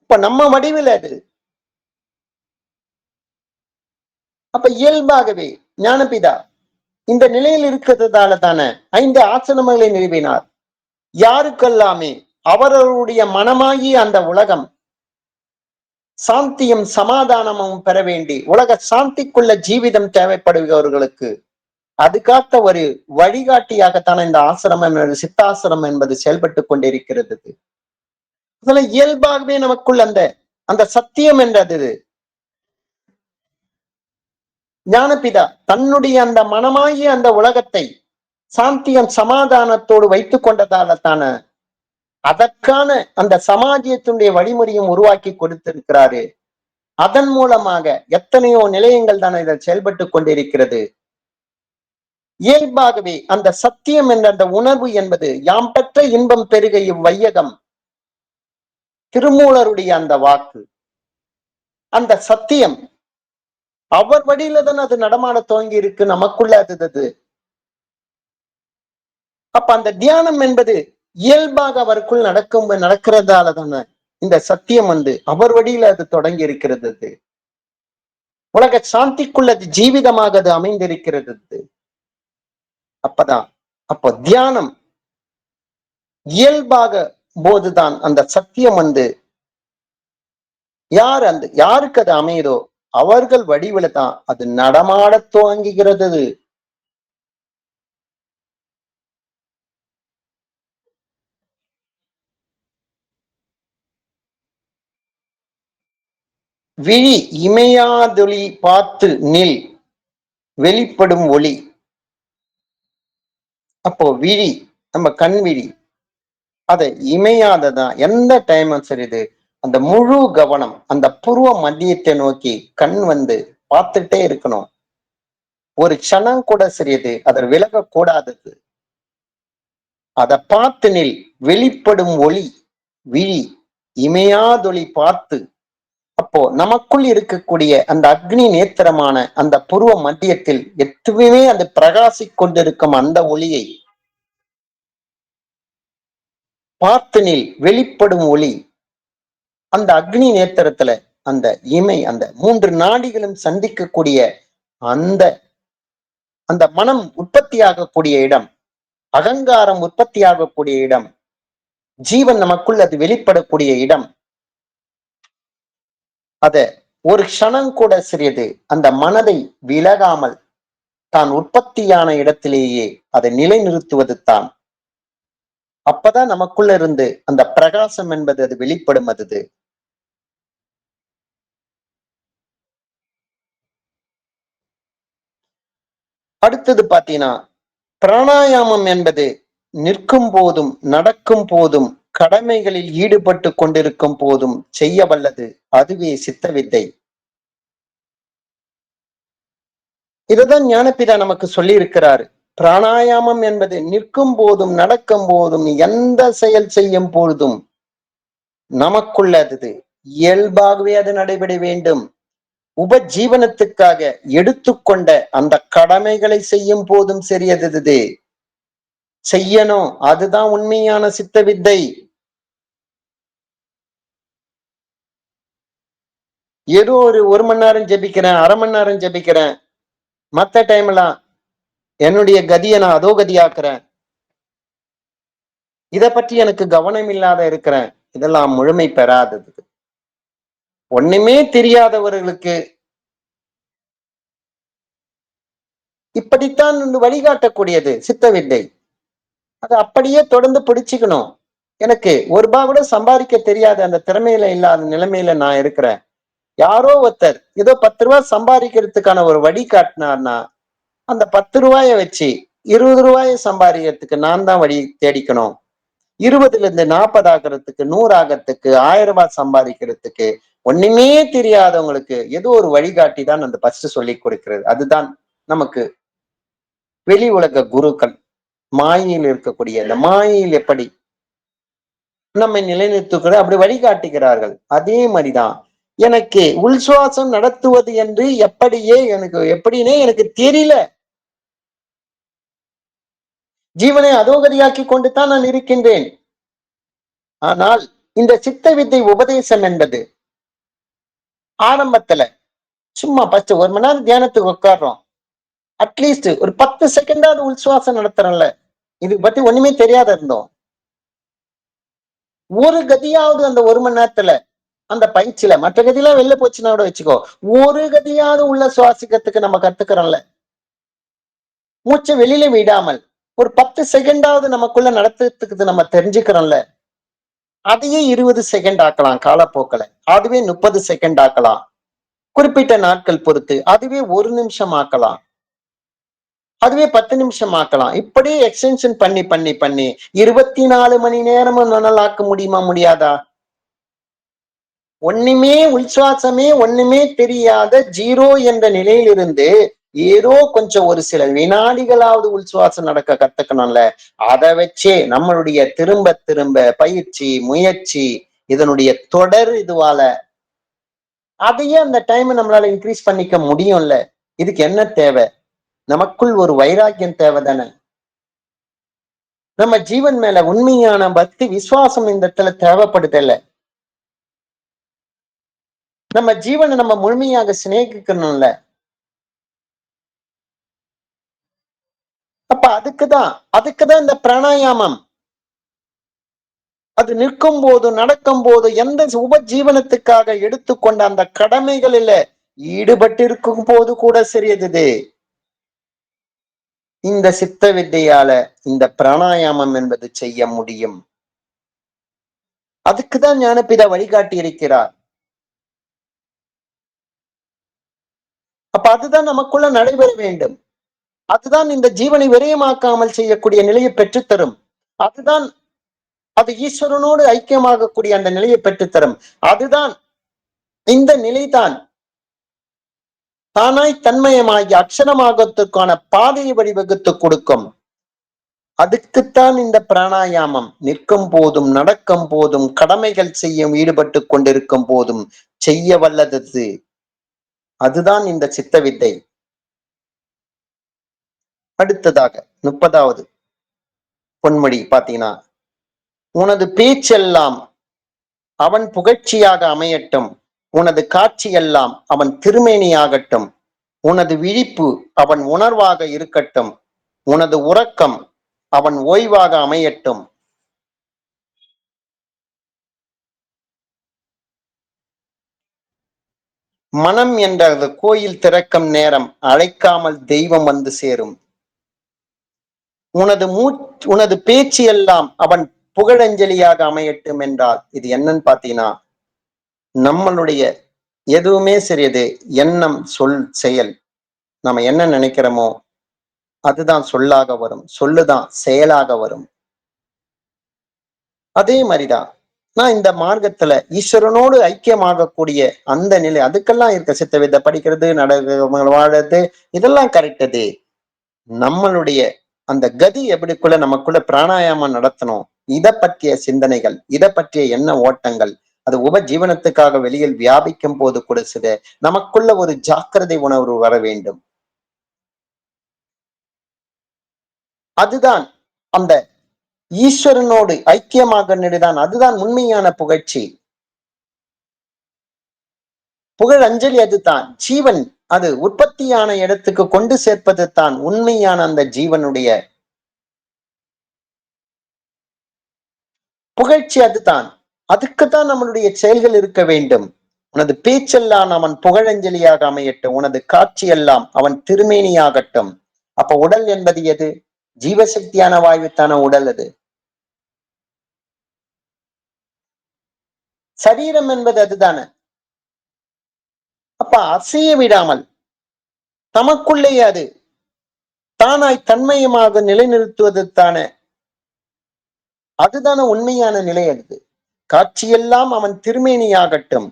இப்ப நம்ம வடிவில் அது அப்ப இயல்பாகவே ஞானபிதா இந்த நிலையில் இருக்கிறதால தானே 5 ஆசனங்களை நிறுவினார். யாருக்கெல்லாமே அவர்களுடைய மனமாகிய அந்த உலகம் சாந்தியும் சமாதானமும் பெற வேண்டி உலக சாந்திக்குள்ள ஜீவிதம் தேவைப்படுபவர்களுக்கு அதுக்காக ஒரு வழிகாட்டியாகத்தான இந்த ஆசிரமம், சித்தாசிரமம் என்பது செயல்பட்டு கொண்டிருக்கிறது. அதுல இயல்பாகவே நமக்குள் அந்த அந்த சத்தியம் என்றது ஞானபிதா தன்னுடைய அந்த மனமாகிய அந்த உலகத்தை சாந்தியம் சமாதானத்தோடு வைத்துக் கொண்டதால தான அதற்கான அந்த சமாஜத்தினுடைய வழிமுறையும் உருவாக்கி கொடுத்திருக்கிறாரு. அதன் மூலமாக எத்தனையோ நிலையங்கள் தானே இதில் செயல்பட்டு கொண்டிருக்கிறது. இயல்பாகவே அந்த சத்தியம் என்ற அந்த உணர்வு என்பது யாம் பெற்ற இன்பம் பெருக இவ்வையகம் திருமூலருடைய அந்த வாக்கு, அந்த சத்தியம் அவர் வழியில தான் அது நடமாட துவங்கி இருக்கு நமக்குள்ள அது. அப்ப அந்த தியானம் என்பது இயல்பாக அவருக்குள் நடக்கிறதால தானே இந்த சத்தியம் அவர் வழியில அது தொடங்கி இருக்கிறது. உலக சாந்திக்குள்ள அது ஜீவிதமாக அது அமைந்திருக்கிறது. அப்பதான் அப்போ தியானம் இயல்பாக போதுதான் அந்த சத்தியம் யாருக்கு அது அமையுதோ அவர்கள் வடிவில தான் அது நடமாட துவங்குகிறது. விழி இமையாதொளி பார்த்து நில் வெளிப்படும் ஒளி. அப்போ விழி நம்ம கண் விழி அதை இமையாததான் எந்த டைமும் சரிது அந்த முழு கவனம் அந்த புருவ மத்தியத்தை நோக்கி கண் பார்த்துட்டே இருக்கணும். ஒரு க்ஷணம் கூட சரியது அதை விலக கூடாதது. அதை பார்த்து நில் வெளிப்படும் ஒளி விழி இமையாதொளி பார்த்து. அப்போ நமக்குள் இருக்கக்கூடிய அந்த அக்னி நேத்திரமான அந்த புருவ மத்தியத்தில் எதுவுமே அந்த பிரகாசிக் கொண்டிருக்கும் அந்த ஒளியை பார்த்து நில் வெளிப்படும் ஒளி. அந்த அக்னி நேத்திரத்துல அந்த இமை அந்த 3 நாடிகளும் சந்திக்கக்கூடிய அந்த அந்த மனம் உற்பத்தியாகக்கூடிய இடம், அகங்காரம் உற்பத்தியாகக்கூடிய இடம், ஜீவன் நமக்குள் அது வெளிப்படக்கூடிய இடம். அத ஒரு க்ஷணம் கூட சிறியது அந்த மனதை விலகாமல் தான் உற்பத்தியான இடத்திலேயே அதை நிலைநிறுத்துவது தான். அப்பதான் நமக்குள்ள இருந்து அந்த பிரகாசம் என்பது அது வெளிப்படும். அது அடுத்தது பாத்தீங்கன்னா பிராணாயாமம் என்பது நிற்கும் போதும் நடக்கும் போதும் கடமைகளில் ஈடுபட்டு கொண்டிருக்கும் போதும் செய்ய வல்லது அதுவே சித்த வித்தை. இதுதான் ஞானபிதா நமக்கு சொல்லி இருக்கிறாரு. பிராணாயாமம் என்பது நிற்கும் போதும் நடக்கும் போதும் எந்த செயல் செய்யும் பொழுதும் நமக்குள்ளது இயல்பாகவே அது நடைபெற வேண்டும். உபஜீவனத்துக்காக எடுத்துக்கொண்ட அந்த கடமைகளை செய்யும் போதும் சரியது செய்யணும். அதுதான் உண்மையான சித்த வித்தை. ஏதோ ஒரு மணி நேரம் ஜெபிக்கிறேன், அரை மணி நேரம் ஜெபிக்கிறேன், மத்த டைம்லாம் என்னுடைய கதியை நான் அதோ கதியாக்குறேன், இதை பற்றி எனக்கு கவனம் இல்லாத இருக்கிறேன், இதெல்லாம் முழுமை பெறாதது. ஒண்ணுமே தெரியாதவர்களுக்கு இப்படித்தான் வழிகாட்டக்கூடியது சித்த வித்தை. அது அப்படியே தொடர்ந்து பிடிச்சுக்கணும். எனக்கு ஒரு ரூபாய் கூட சம்பாதிக்க தெரியாத அந்த திறமையில இல்லாத நிலைமையில நான் இருக்கிறேன். யாரோ ஒருத்தர் ஏதோ 10 ரூபாய் சம்பாதிக்கிறதுக்கான ஒரு வழி காட்டினார்னா அந்த 10 ரூபாயை வச்சு 20 ரூபாயை சம்பாதிக்கிறதுக்கு நான் தான் வழி தேடிக்கணும். 20ல இருந்து 40 ஆகிறதுக்கு 100 ஆகிறதுக்கு 1000 ரூபாய் சம்பாதிக்கிறதுக்கு ஒண்ணுமே தெரியாதவங்களுக்கு ஏதோ ஒரு வழிகாட்டி தான் அந்த ஃபர்ஸ்ட் சொல்லி கொடுக்கிறது. அதுதான் நமக்கு வெளி உலக குருக்கள் மாயையில் இருக்கக்கூடிய அந்த மாயையில் எப்படி நம்மை நிலைநிறுத்துகிற அப்படி வழிகாட்டுகிறார்கள். அதே மாதிரிதான் எனக்கு உள்சுவாசம் நடத்துவது என்று எப்படின்னே எனக்கு தெரியல. ஜீவனை அதோகதியாக்கி கொண்டு தான் நான் இருக்கின்றேன். ஆனால் இந்த சித்த வித்தை உபதேசம் என்பது ஆரம்பத்துல சும்மா ஃபர்ஸ்ட் 1 மணி நேரம் தியானத்துக்கு உட்கார்றோம், அட்லீஸ்ட் ஒரு 10 செகண்டாவது உள்சுவாசம் நடத்துறோம்ல, இது பத்தி ஒண்ணுமே தெரியாத இருந்தோம். ஒரு கதியாவது அந்த 1 மணி நேரத்துல அந்த பயிற்சியில மற்ற கதியெல்லாம் வெளில போச்சுன்னா கூட வச்சுக்கோ. ஒரு கதியாவது உள்ள சுவாசிக்கிறதுக்கு நம்ம கத்துக்கிறோம்ல. மூச்ச வெளியில விடாமல். ஒரு 10 செகண்டாவது நமக்குள்ள நடத்துறதுக்கு நம்ம தெரிஞ்சுக்கிறோம்ல. அதையே 20 செகண்ட் ஆக்கலாம் காலப்போக்குல. அதுவே 30 செகண்ட் ஆக்கலாம். குறிப்பிட்ட நாட்கள் பொறுத்து. அதுவே 1 நிமிஷம் ஆக்கலாம். அதுவே 10 நிமிஷம் ஆக்கலாம். இப்படியே எக்ஸ்டென்ஷன் பண்ணி 24 மணி நேரமும் நனலாக்க முடியுமா? முடியாதா? ஒண்ணுமே உள்சுவாசமே ஒண்ணுமே தெரியாத 0 என்ற நிலையிலிருந்து ஏதோ கொஞ்சம் ஒரு சில வினாடிகளாவது உள்சுவாசம் நடக்க கத்துக்கணும்ல. அத வச்சே நம்மளுடைய திரும்ப திரும்ப பயிற்சி, முயற்சி இதனுடைய தொடர் இதுவால அதையே அந்த டைம் நம்மளால இன்கிரீஸ் பண்ணிக்க முடியும்ல. இதுக்கு என்ன தேவை? நமக்குள் ஒரு வைராக்கியம் தேவை தானே. நம்ம ஜீவன் மேல உண்மையான பக்தி, விசுவாசம் இந்த இடத்துல தேவைப்படுதுல்ல. நம்ம ஜீவனை நம்ம முழுமையாக சிநேகிக்கணும்ல. அப்ப அதுக்குதான் இந்த பிராணாயாமம். அது நிற்கும் போது, நடக்கும் போது, எந்த உபஜீவனத்துக்காக எடுத்துக்கொண்ட அந்த கடமைகளில ஈடுபட்டிருக்கும் போது கூட சரி அது. இந்த சித்த வித்தையால இந்த பிராணாயாமம் என்பது செய்ய முடியும். அதுக்குதான் ஞானபிதா வழிகாட்டி இருக்கிறார். அப்ப அதுதான் நமக்குள்ள நடைபெற வேண்டும். அதுதான் இந்த ஜீவனை விரயமாக்காமல் செய்யக்கூடிய நிலையை பெற்றுத்தரும். அதுதான் அது ஈஸ்வரனோடு ஐக்கியமாகக்கூடிய அந்த நிலையை பெற்றுத்தரும். அதுதான் இந்த நிலைதான் தானாய் தன்மயமாகி அக்ஷரமாகத்திற்கான பாதையை வழிவகுத்து கொடுக்கும். அதுக்குத்தான் இந்த பிராணாயாமம் நிற்கும் போதும், நடக்கும் போதும், கடமைகள் செய்ய ஈடுபட்டு கொண்டிருக்கும் போதும் செய்ய வல்லது. அதுதான் இந்த சித்த வித்தை. அடுத்ததாக 30வது பொன்மொழி பாத்தீங்கன்னா, உனது பேச்செல்லாம் அவன் புகழ்ச்சியாக அமையட்டும். உனது காட்சியெல்லாம் அவன் திருமேனியாகட்டும். உனது விழிப்பு அவன் உணர்வாக இருக்கட்டும். உனது உறக்கம் அவன் ஓய்வாக அமையட்டும். மனம் என்ற கோயில் திறக்கும் நேரம் அழைக்காமல் தெய்வம் வந்து சேரும். உனது உனது பேச்சு எல்லாம் அவன் புகழஞ்சலியாக அமையட்டும் என்றால் இது என்னன்னு பாத்தீங்கன்னா, நம்மளுடைய எதுவுமே சரி, அது எண்ணம், சொல், செயல். நம்ம என்ன நினைக்கிறோமோ அதுதான் சொல்லாக வரும். சொல்லுதான் செயலாக வரும். அதே மாதிரிதான் நான் இந்த மார்க்கத்துல ஈஸ்வரனோடு ஐக்கியமாகக்கூடிய அந்த நிலை, அதுக்கெல்லாம் இருக்க சித்த வித்தை படிக்கிறது, வாழறது, இதெல்லாம் கரெக்டது. நம்மளுடைய அந்த கதி எப்படிக்குள்ள நமக்குள்ள பிராணாயாமம் நடத்தணும், இத பற்றிய சிந்தனைகள், இத பற்றிய எண்ண ஓட்டங்கள், அது உபஜீவனத்துக்காக வெளியில் வியாபிக்கும் போது கூட சில நமக்குள்ள ஒரு ஜாக்கிரதை உணர்வு வர வேண்டும். அதுதான் அந்த ஈஸ்வரனோடு ஐக்கியமாக நிலைதான். அதுதான் உண்மையான புகழ்ச்சி. புகழ் அஞ்சலி அதுதான். ஜீவன் அது உற்பத்தியான இடத்துக்கு கொண்டு சேர்ப்பது தான் உண்மையான அந்த ஜீவனுடைய புகழ்ச்சி. அதுதான். அதுக்குத்தான் நம்மளுடைய செயல்கள் இருக்க வேண்டும். உனது பேச்செல்லாம் அவன் புகழஞ்சலியாக அமையட்டும். உனது காட்சியெல்லாம் அவன் திருமேனியாகட்டும். அப்ப உடல் என்பது எது? ஜீவசக்தியான வாயுத்தான உடல் அது. சரீரம் என்பது அதுதானே. அப்ப அசைய விடாமல் தமக்குள்ளேயே அது தானாய் தன்மயமாக நிலைநிறுத்துவது தானே. அதுதானே உண்மையான நிலை. அது காட்சியெல்லாம் அவன் திருமேனியாகட்டும்.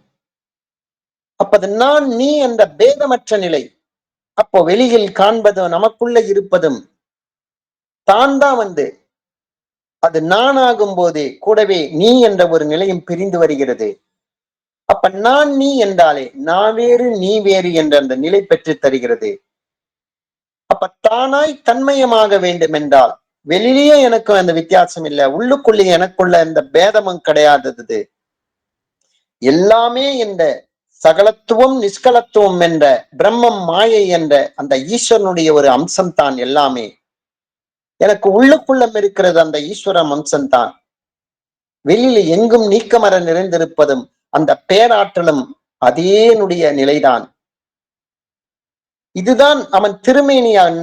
அப்ப அது நான் நீ என்ற பேதமற்ற நிலை. அப்போ வெளியில் காண்பதும் நமக்குள்ள இருப்பதும் தான் தான் வந்து அது நான் ஆகும் போதே கூடவே நீ என்ற ஒரு நிலையும் பிரிந்து வருகிறது. அப்ப நான் நீ என்றாலே நான் வேறு நீ வேறு என்ற அந்த நிலை பெற்று தருகிறது. அப்ப தானாய் தன்மயமாக வேண்டும் என்றால் வெளியிலேயே எனக்கும் அந்த வித்தியாசம் இல்லை, உள்ளுக்குள்ளேயே எனக்குள்ள இந்த பேதமும் கிடையாதது. எல்லாமே இந்த சகலத்துவம் நிஷ்கலத்துவம் என்ற பிரம்மம் மாயை என்ற அந்த ஈஸ்வரனுடைய ஒரு அம்சம் தான் எல்லாமே. எனக்கு உள்ளுக்குள்ளம் இருக்கிறது அந்த ஈஸ்வரம் அம்சம் தான். வெளியில எங்கும் நீக்கமர நிறைந்திருப்பதும் அந்த பேராற்றலும் அதேனுடைய நிலைதான். இதுதான் அவன் திருமேனியான்.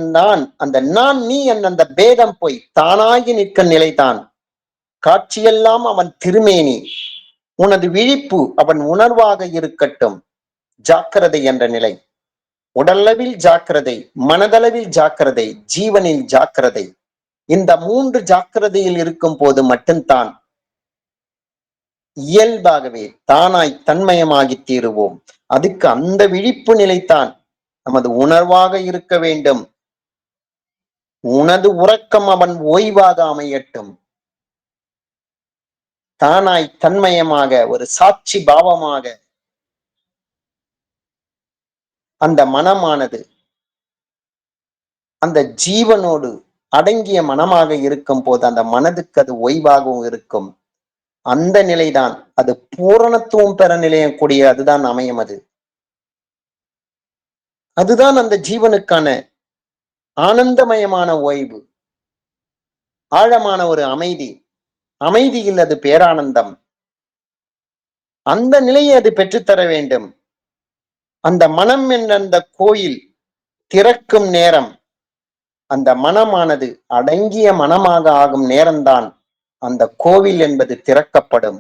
அந்த நான் நீ என் அந்த பேதம் போய் தானாகி நிற்க நிலைதான். காட்சியெல்லாம் அவன் திருமேனி. உனது விழிப்பு அவன் உணர்வாக இருக்கட்டும். ஜாக்கிரதை என்ற நிலை. உடலளவில் ஜாக்கிரதை, மனதளவில் ஜாக்கிரதை, ஜீவனில் ஜாக்கிரதை. இந்த 3 ஜாக்கிரதையில் இருக்கும் போது மட்டும்தான் இயல்பாகவே தானாய் தன்மயமாகி தீருவோம். அதுக்கு அந்த விழிப்பு நிலைத்தான் நமது உணர்வாக இருக்க வேண்டும். உனது உறக்கம் அவன் ஓய்வாக அமையட்டும். தானாய் தன்மயமாக ஒரு சாட்சி பாவமாக அந்த மனமானது அந்த ஜீவனோடு அடங்கிய மனமாக இருக்கும் போது அந்த மனதுக்கு அது ஓய்வாகவும் இருக்கும். அந்த நிலைதான் அது பூரணத்துவம் பெற நிலையக்கூடிய அதுதான் அமையும். அதுதான் அந்த ஜீவனுக்கான ஆனந்தமயமான ஓய்வு, ஆழமான ஒரு அமைதி. அமைதியில் அது பேரானந்தம். அந்த நிலையை அது பெற்றுத்தர வேண்டும். அந்த மனம் என்ற அந்த கோயில் திறக்கும் நேரம், அந்த மனமானது அடங்கிய மனமாக ஆகும் நேரம்தான் அந்த கோவில் என்பது திறக்கப்படும்.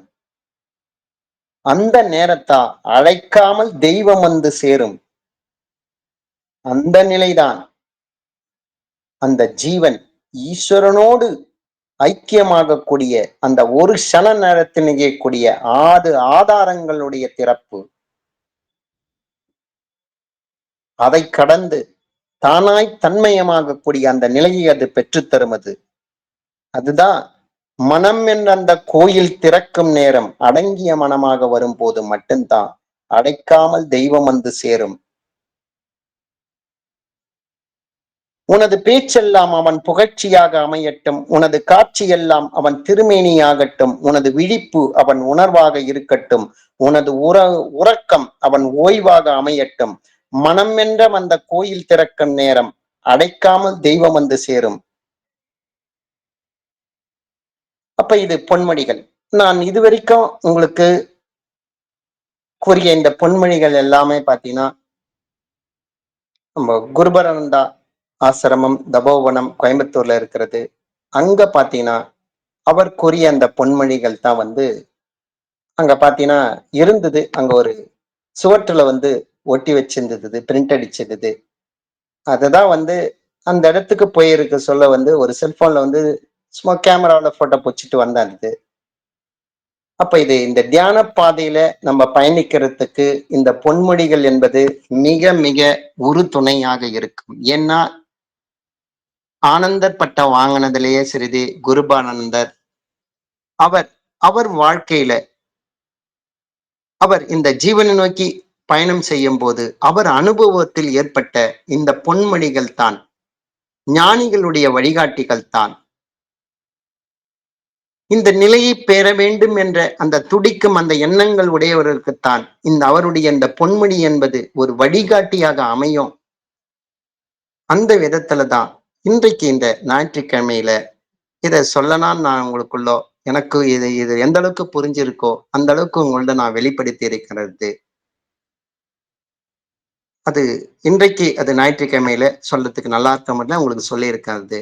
அந்த நேரத்தா அழைக்காமல் தெய்வம் வந்து சேரும். அந்த நிலைதான் அந்த ஜீவன் ஈஸ்வரனோடு ஐக்கியமாகக்கூடிய அந்த ஒரு சன நேரத்தில் நிகழக்கூடிய 6 ஆதாரங்களுடைய திறப்பு. அதை கடந்து தானாய் தன்மயமாகக்கூடிய அந்த நிலையை அது பெற்றுத்தரும். அதுதான் மனம் என்ற அந்த கோயில் திறக்கும் நேரம் அடங்கிய மனமாக வரும்போது மட்டும்தான் அடைக்காமல் தெய்வம் வந்து சேரும். உனது பேச்செல்லாம் அவன் புகழ்ச்சியாக அமையட்டும். உனது காட்சியெல்லாம் அவன் திருமேனியாகட்டும். உனது விழிப்பு அவன் உணர்வாக இருக்கட்டும். உனது உறக்கம் அவன் ஓய்வாக அமையட்டும். மனம் என்ற அந்த கோயில் திறக்கும் நேரம் அடைக்காமல் தெய்வம் வந்து சேரும். அப்ப இது பொன்மொழிகள். நான் இதுவரைக்கும் உங்களுக்கு கூறிய இந்த பொன்மொழிகள் எல்லாமே பாத்தீங்கன்னா நம்ம குருபரானந்தா ஆசிரமம் தபோவனம் கோயம்புத்தூர்ல இருக்கிறது. அங்க பாத்தீங்கன்னா அவர் கூறிய அந்த பொன்மொழிகள் தான் அங்க பாத்தீங்கன்னா இருந்தது. அங்க ஒரு சுவற்றுல ஒட்டி வச்சிருந்தது, பிரிண்ட் அடிச்சிருந்தது. அதுதான் அந்த இடத்துக்கு போயிருக்கு சொல்ல ஒரு செல்போன்ல சும்மா கேமராவில போட்டோ பிடிச்சிட்டு வந்தாரு. அப்ப இது இந்த தியான பாதையில நம்ம பயணிக்கிறதுக்கு இந்த பொன்மொழிகள் என்பது மிக மிக உறுதுணையாக இருக்கும். ஏன்னா ஆனந்தர் பட்டம் வாங்கினதுலயே சிறிது குருபானந்தர் அவர் அவர் வாழ்க்கையில அவர் இந்த ஜீவனை நோக்கி பயணம் செய்யும் போது அவர் அனுபவத்தில் ஏற்பட்ட இந்த பொன்மொழிகள் தான் ஞானிகளுடைய வழிகாட்டிகள் தான். இந்த நிலையை பெற வேண்டும் என்ற அந்த துடிக்கும் அந்த எண்ணங்கள் உடையவர்களுக்குத்தான் இந்த அவருடைய இந்த பொன்மொழி என்பது ஒரு வழிகாட்டியாக அமையும். அந்த விதத்துலதான் இன்றைக்கு இந்த ஞாயிற்றுக்கிழமையில இதை சொல்லலாம். நான் உங்களுக்குள்ளோ எனக்கு இது இது எந்த அளவுக்கு புரிஞ்சிருக்கோ அந்த அளவுக்கு உங்கள்ட்ட நான் வெளிப்படுத்தி இருக்கிறது. அது இன்றைக்கு அது ஞாயிற்றுக்கிழமையில சொல்றதுக்கு நல்லா இருக்க மட்டும் உங்களுக்கு சொல்லியிருக்காது.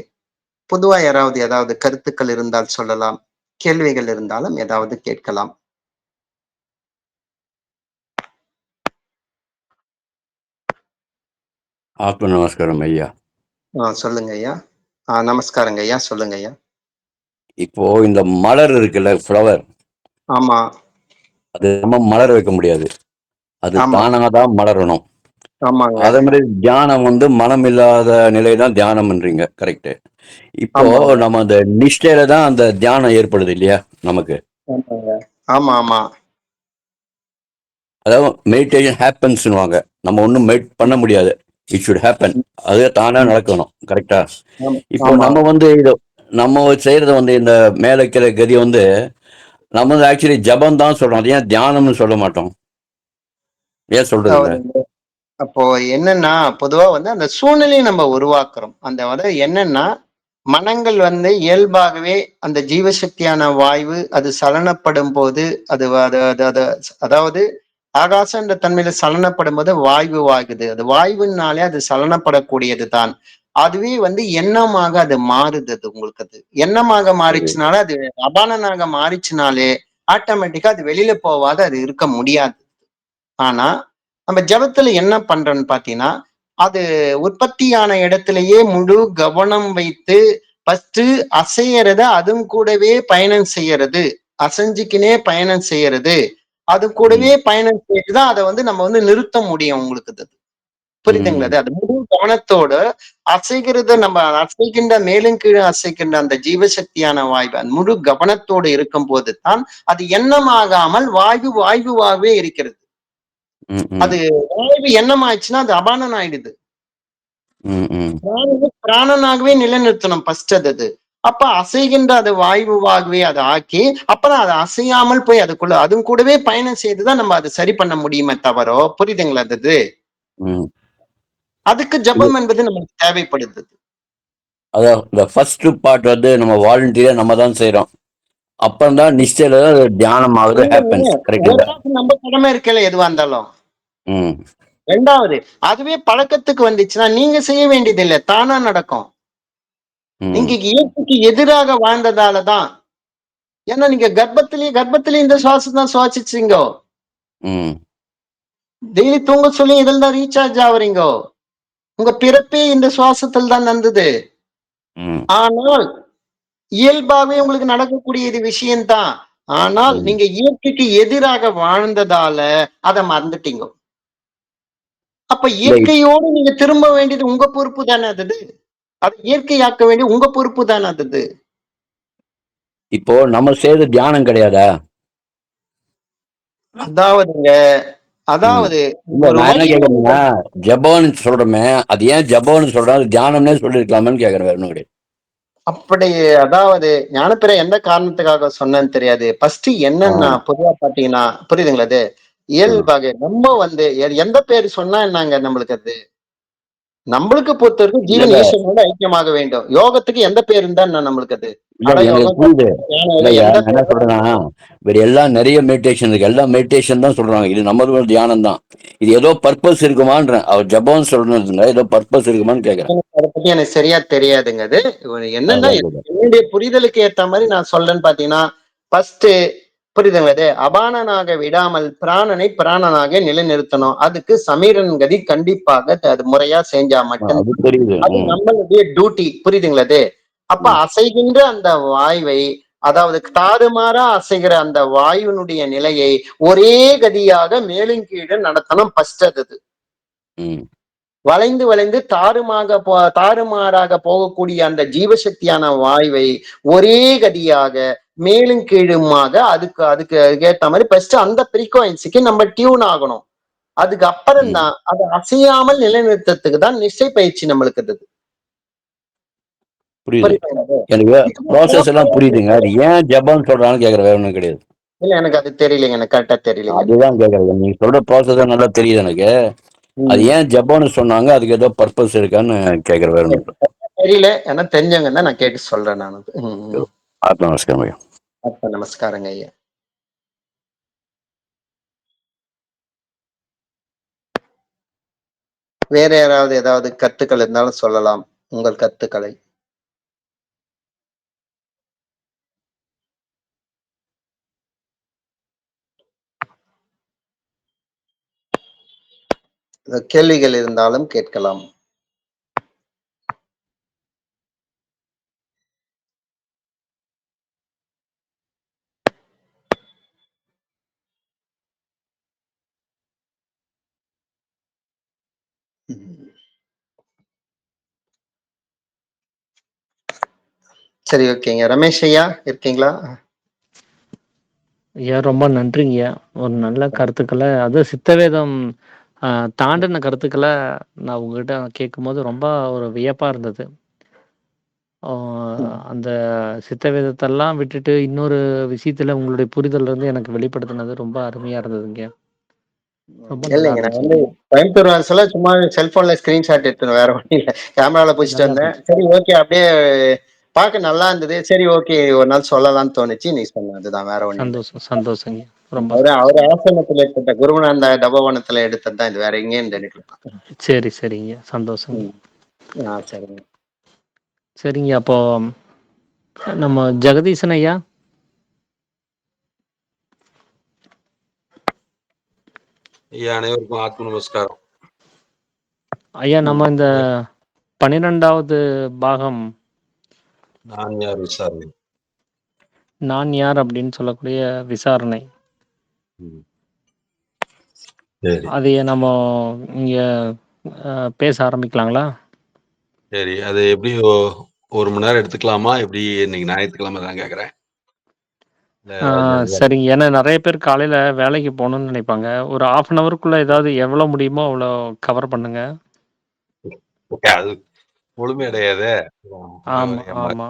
பொதுவா யாராவது ஏதாவது கருத்துக்கள் இருந்தால் சொல்லலாம், கேள்விகள் இருந்தாலும் ஏதாவது கேட்கலாம். ஆத்ம நமஸ்காரம் ஐயா. சொல்லுங்க ஐயா. நமஸ்காரங்க ஐயா. சொல்லுங்க ஐயா. இப்போ இந்த மலர் இருக்குல்ல, ஃப்ளவர். ஆமா. அது நம்ம மலர வைக்க முடியாது, அது தானாதான் மலரணும். அதே மாதிரி தியானம் மனம் இல்லாத நிலைதான் தியானம்ன்றீங்க, கரெக்ட். இப்போ நம்ம அந்த நிஷ்டையில தான் அந்த தியானம் ஏற்படுது இல்லையா நமக்கு. ஆமா ஆமா. அதாவது மெடிடேஷன் ஹேப்பன்ஸ்னுவாங்க. நம்ம ஒன்றும் மெட் பண்ண முடியாது, இட் ஷுட் ஹேப்பன். அது தானா நடக்கணும், கரெக்டா. இப்போ நம்ம இது நம்ம செய்யறது இந்த மேல வைக்கிற கதி நம்ம ஆக்சுவலி ஜபம் தான் சொல்றோம். அது ஏன் தியானம்னு சொல்ல மாட்டோம்? ஏன் சொல்றது? அப்போ என்னன்னா பொதுவா அந்த சூழ்நிலையை நம்ம உருவாக்குறோம். அந்த என்னன்னா மனங்கள் வந்து இயல்பாகவே அந்த ஜீவசக்தியான வாயு அது சலனப்படும் போது அது அது அது அது அதாவது ஆகாசம் என்ற தன்மையில சலனப்படும் போது வாயு ஆகுது. அது வாயுவினாலே அது சலனப்படக்கூடியது தான். அதுவே வந்து எண்ணமாக அது மாறுது. அது உங்களுக்கு அது எண்ணமாக சரி. மாறிச்சுனால அது அபானனாக மாறிச்சுனாலே ஆட்டோமேட்டிக்கா அது வெளியில போவாது. அது இருக்க முடியாது. ஆனா நம்ம ஜெபத்துல என்ன பண்றோம்னு பாத்தீங்கன்னா, அது உற்பத்தியான இடத்திலேயே முழு கவனம் வைத்து ஃபர்ஸ்ட்டு அசையறத அதுவும் கூடவே பயணம் செய்யறது. அசைஞ்சுக்கினே பயணம் செய்யறது. அது கூடவே ம். பயணம் செய்து தான் அத வந்து நம்ம வந்து நிறுத்த முடியும் உங்களுக்கு அது. புரியுதுங்களா? ம். அது முழு கவனத்தோட அசைகிறத நம்ம அசைக்கின்ற மேலும் கீழும் அசைக்கின்ற அந்த ஜீவசக்தியான வாய்வு அந்த முழு கவனத்தோடு இருக்கும்போது தான் அது எண்ணமாகாமல் வாயுவாகவே இருக்கிறது. ம். ம். அது வாய்வு எண்ணமாயிடுச்சுன்னா அது அபானன் ஆயிடுது. ம். ம். பிராணனாகவே நிலைநிறுத்தணும் ஃபர்ஸ்ட் அது. அப்ப அசைகின்ற அது வாயுவாகவே அதை ஆக்கி அப்புறம் அது அசையாமல் போய் அதுக்குள்ள அதுவும் கூடவே பயணம் செய்துதான் நம்ம அதை சரி பண்ண முடியுமே தவிர புரியுதுங்களா அது ம். அதுக்கு இது ஜெபம் என்பது நமக்கு தேவைப்படுது. அதான் இந்த ஃபர்ஸ்ட் பார்ட் வந்து நம்ம வாலண்டியரா நம்ம தான் செய்றோம். அப்புறம் தான் நிச்சயில தியானம் ஆகுது இல்லைங்க, ஹேப்பன்ஸ். கரெக்ட்டுங்களா? ஓரளவுக்கு நம்ம கடமை இருக்கல எதுவா இருந்தாலும். ம். ரெண்டாவது அதுவே பழக்கத்துக்கு வந்துச்சுன்னா நீங்க செய்ய வேண்டியது இல்லை, தானா நடக்கும். நீங்க ம். இயற்கைக்கு எதிராக வாழ்ந்ததாலதான். ஏன்னா நீங்க கர்ப்பத்திலேயே இந்த சுவாசம் தான் சுவாசிச்சீங்கோ. ம். டெய்லி தூங்க சொல்லி இதில் தான் ரீசார்ஜ் ஆவறீங்கோ. உங்க பிறப்பே இந்த சுவாசத்தில் தான் நடந்தது. ம். ஆனால் இயல்பாவே உங்களுக்கு நடக்கக்கூடிய இது விஷயம்தான். ஆனால் ம். நீங்க இயற்கைக்கு எதிராக வாழ்ந்ததால அத மறந்துட்டீங்க. அப்ப இல்ல இயற்கையோடு நீங்க திரும்ப வேண்டியது உங்க பொறுப்பு தானே அது. அது இயற்கையாக்க வேண்டிய உங்க பொறுப்பு தானே அது. இப்போ நம்ம செய்றது தியானம் கிடையாதா? அதாவதுங்க, ம். அதாவது இல்ல ஒரு நான் என்ன வழிமுறைகள் கேட்கிறேன்னா, ஜெபம்னு சொல்றோமே, அது ஏன் ஜெபம்னு சொல்றோம்? அது தியானம்னே சொல்லியிருக்கலாமேன்னு கேட்கிறேன். வேற ஒண்ணும் கிடையாது. அப்படி அதாவது ஞானப்பிறை எந்த காரணத்துக்காக சொன்னேன்னு தெரியாது. ஃபர்ஸ்ட் ஆ. என்னன்னா பொதுவா பார்த்தீங்கன்னா, புரியுதுங்களா அது? ம். இயல்பாக நம்ம வந்து எந்த பேரு சொன்னா என்னங்க நம்மளுக்கு அது? நம்மளுக்கு பொறுத்தவரைக்கும் இல்ல, ஜீவன் இல்ல. ஈஸ்வரனோட ஐக்கியமாக வேண்டும். யோகத்துக்கு எந்த பேர் இருந்தா என்ன நம்மளுக்கு அது? இல்ல ஹட எனக்கு யோகம், புரியுது. ஞான யோகம் இல்லய்யா எந்த நான் என்ன பேரோட சொல்றேன்னா, இருக்கட்டும். வேற எல்லாம் நெறைய மெடிடேஷன் இருக்கு. எல்லாம் மெடிடேஷன் தான் சொல்றாங்க. இது நம்மளது ஒரு தியானம் தான். இது ஏதோ பர்ப்பஸ் இருக்குமான்றேன். அவர் ஜெபம்னு சொல்றதுல ஏதோ பர்ப்பஸ் இருக்குமான்னு கேட்கிறேன். அத பத்தி எனக்கு சரியா தெரியாதுங்க அது. என்னன்னா அதான் கேட்கிறேன். என்னுடைய புரிதலுக்கு ஏத்த மாரி நான் சொல்றேன்னு பார்த்தீங்கன்னா, ஃபர்ஸ்ட் புரியுதுங்களா இது? அபானனாக விடாமல் பிராணனை பிராணனாக நிலைநிறுத்தணும். அதுக்கு சமீரன் கதி கண்டிப்பாக அது முறையா செஞ்சா மட்டும் அது தெரியுது. அது ம். நம்மளுடைய டியூட்டி. புரியுதுங்களா அது? அப்ப ம். அசைகின்ற அந்த வாயுவை அதாவது தாறுமாறா அசைகிற அந்த வாயுனுடைய நிலையை ஒரே கதியாக மேலும் கீழும் நடத்தணும் ஃபர்ஸ்ட் அது. ம். வளைந்து வளைந்து தாறுமாறாக போகக்கூடிய அந்த ஜீவசக்தியான வாயுவை ஒரே கதியாக மேலும் கீழுமாக அதுக்கு அதுக்கு ஏத்த மாதிரி ஃபர்ஸ்ட் அந்த ஃப்ரீக்வன்சிக்கு நம்ம டியூன் ஆகணும். அதுக்கு அப்புறம் ம். தான் அதை அசையாமல் நிலைநிறுத்தத்துக்கு தான் நிச்சய பயிற்சி நம்மளுக்கு இருக்குது. புரியுது. புரியுதுங்களா? எனக்கு இதுவும் ப்ராசஸ் எல்லாம் போக்குவரத்து புரியுதுங்க. அது ஏன் ஜெபம்னு சொல்றாங்கன்னு கேட்கிறேன். வேற ஒண்ணும் கிடையாது. இல்ல எனக்கு அது தெரியலைங்க. எனக்கு கரெக்டா தெரியலைங்க. அதுதான் கேட்கறது. நீங்க சொல்ற ப்ராசஸ் நல்லா தெரியுது எனக்கு. அது ம். ஏன் ஜெபம்னு சொன்னாங்க? அதுக்கு ஏதோ பர்ப்பஸ் இருக்கான்னு கேட்கிறேன். வேற ஒண்ணும் இல்ல. தெரியல. ஏன்னா தெரிஞ்சவங்க தான் நான் கேட்டு சொல்றேன் நான். ம். ஆத்மா நமஸ்காரம் ஐயா. அப்ப நமஸ்காரங்க ஐயா. வேற யாராவது ஏதாவது கருத்துக்கள் இருந்தாலும் சொல்லலாம். உங்கள் கருத்துக்களை. கேள்விகள் இருந்தாலும் கேட்கலாம். ம். சரி, ஓகேங்க. ரமேஷ் ஐயா இருக்கீங்களா? ஐயா ரொம்ப நன்றிங்கய்யா. ஒரு நல்ல கருத்துக்கள அதுவும் சித்தவேதம் தாண்டின கருத்துக்கள நான் உங்ககிட்ட கேட்கும்போது ரொம்ப ஒரு வியப்பா இருந்தது. ஆ ம். அந்த சித்தவேதத்தெல்லாம் விட்டுட்டு இன்னொரு விஷயத்துல உங்களுடைய புரிதல் இருந்து எனக்கு வெளிப்படுத்தினது ரொம்ப அருமையா இருந்ததுங்கய்யா. ரொம்ப நல்லா இல்லைங்க. நான் வந்து இருந்துச்சுங்கய்யா. கோயம்புத்தூர் வரச்சுல சும்மா செல்ஃபோன்ல ஸ்கிரீன்ஷாட் எடுத்தேன். வேற ஒண்ணும் இல்ல. கேமரால புடிச்சுட்டு நல்லா வந்தேன். இருந்துச்சு. சரி, ஓகே. அப்படியே பார்க்க நல்லா இருந்தது. சரி, ஓகே, ஒரு நாள் சொல்லலாம்னு தோணுச்சு. நீ சொன்ன அதுதான், வேற ஒண்ணும் இல்ல. சந்தோஷங்க. ரொம்ப அவரு ஆசிரமத்துல எடுத்த குருவனந்த தபோவனத்துல எடுத்தது தான் இது, வேற எங்கேயும் எடுக்கல. சரிங்க. சந்தோஷங்க. ம். சரிங்க. சரிங்க. அப்போ நம்ம ஜெகதீசன் ஐயா. ஐயா, அனைவருக்கும் ஆத்ம நமஸ்காரம். ஐயா, நம்ம இந்த 12வது பாகம் நான் யார் விசாரணை. நான் யார் அப்படின்னு சொல்லக்கூடிய விசாரணை, சரி அதைய நம்ம இங்க பேச ஆரம்பிக்கலாங்களா? சரி, அது எப்படி 1 மணி நேரம் எடுத்துக்கலாமா? எப்படி இன்னைக்கு ஞாயிற்றுக்கிழமை தான் கேட்குறேன். சரிங்க. ஏன்னா நிறைய பேர் காலையில வேலைக்கு போகணும்னு நினைப்பாங்க. ஒரு 1/2 அன் ஹவருக்குள்ள ஏதாவது எவ்வளோ முடியுமோ அவ்வளோ கவர் பண்ணுங்க. அது முழுமையடையாதே. ஆமா.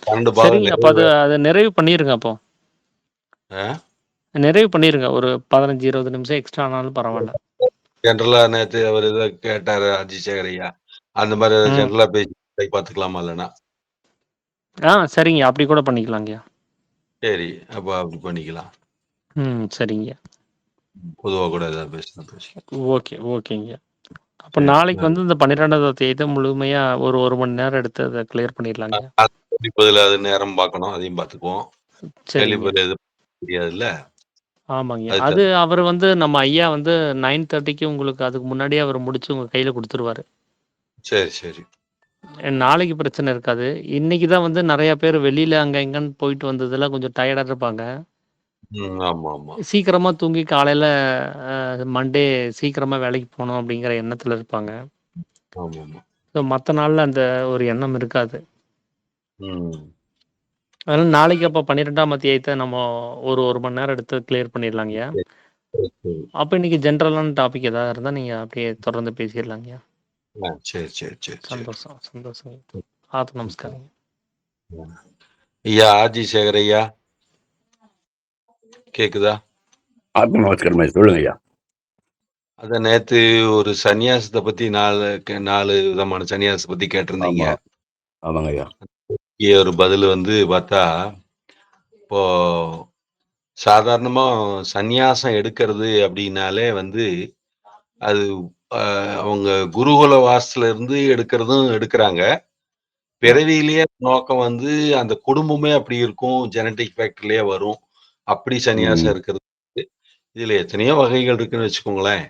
12 சரிங்க. அப்போ பாகம் அதை நிறைவு பண்ணிருங்க. அப்போ நிறைவு பண்ணிருங்க. ஒரு 15-20 நிமிஷம் எக்ஸ்ட்ரா ஆனாலும் பரவாயில்ல. ஜென்ரலா நேற்று அவர் இதை கேட்டாரு அஜிசேகர் ஐயா, அந்த மாதிரி ஜென்ரலா பேசி பார்த்துக்கலாமா? இல்லைன்னா சரிங்க. அப்படி கூட பண்ணிக்கலாங்கய்யா. சரி, அப்போ அப்படி பண்ணிக்கலாம். சரிங்க. பொதுவா கூட ஏதாவது பேசி. ஓகேங்க. அப்போ நாளைக்கு வந்து இந்த 12வது தேதி முழுமையா ஒரு மணி நேரம் எடுத்து அதை கிளியர் பண்ணிடலாங்க. அது நேரம் பார்க்கணும், அதையும் பார்த்துக்குவோம். தெரியாதுல்ல. ஆமாங்க. அது அவர் வந்து நம்ம ஐயா வந்து 9:30க்கு உங்களுக்கு அதுக்கு முன்னாடியே அவர் முடிச்சு உங்க கையில கொடுத்துருவாரு. சரி. நாளைக்கு பிரச்சனை இருக்காது. இன்னைக்கு தான் வந்து நிறைய பேர் வெளியில அங்க இங்கன்னு போயிட்டு வந்ததுல கொஞ்சம் டயர்டா இருப்பாங்க. ஆமா. சீக்கிரமா தூங்கி காலையில மண்டே சீக்கிரமா வேலைக்கு போகணும் அப்படிங்கிற எண்ணத்துல இருப்பாங்க. ஸோ மற்ற நாள்ல அந்த ஒரு எண்ணம் இருக்காது. அதனால நாளைக்கு அப்போ 12ஆம் அத்தியாயத்தை நம்ம ஒரு மணி நேரம் எடுத்து கிளியர் பண்ணிடலாங்கய்யா. அப்போ இன்னைக்கு ஜென்ரலான டாபிக் ஏதாவது இருந்தால் நீங்கள் அப்படியே தொடர்ந்து பேசிடலாங்கய்யா. சரி. சந்தோஷம். ஆத்ம நமஸ்காரம் ஐயா. ஆஜி சேகர் ஐயா, கேக்குதா? ஆத்ம நமஸ்காரம் சொல்லுங்க ஐயா. அத நேத்து ஒரு சன்னியாசத்தை பத்தி 4 விதமான சன்னியாசத்தை பத்தி கேட்டிருந்தீங்க. ஆமாங்க ஐயா. ஒரு பதில் வந்து பார்த்தா, இப்போ சாதாரணமா சந்நியாசம் எடுக்கிறது அப்படின்னாலே வந்து அது அவங்க குருகுல வாசத்துல இருந்து எடுக்கிறாங்க. பிறவியிலேயே நோக்கம் வந்து அந்த குடும்பமே அப்படி இருக்கும், ஜெனடிக் ஃபேக்டர்லயே வரும், அப்படி சன்னியாசம் இருக்கிறது. இதுல எத்தனையோ வகைகள் இருக்குன்னு வச்சுக்கோங்களேன்.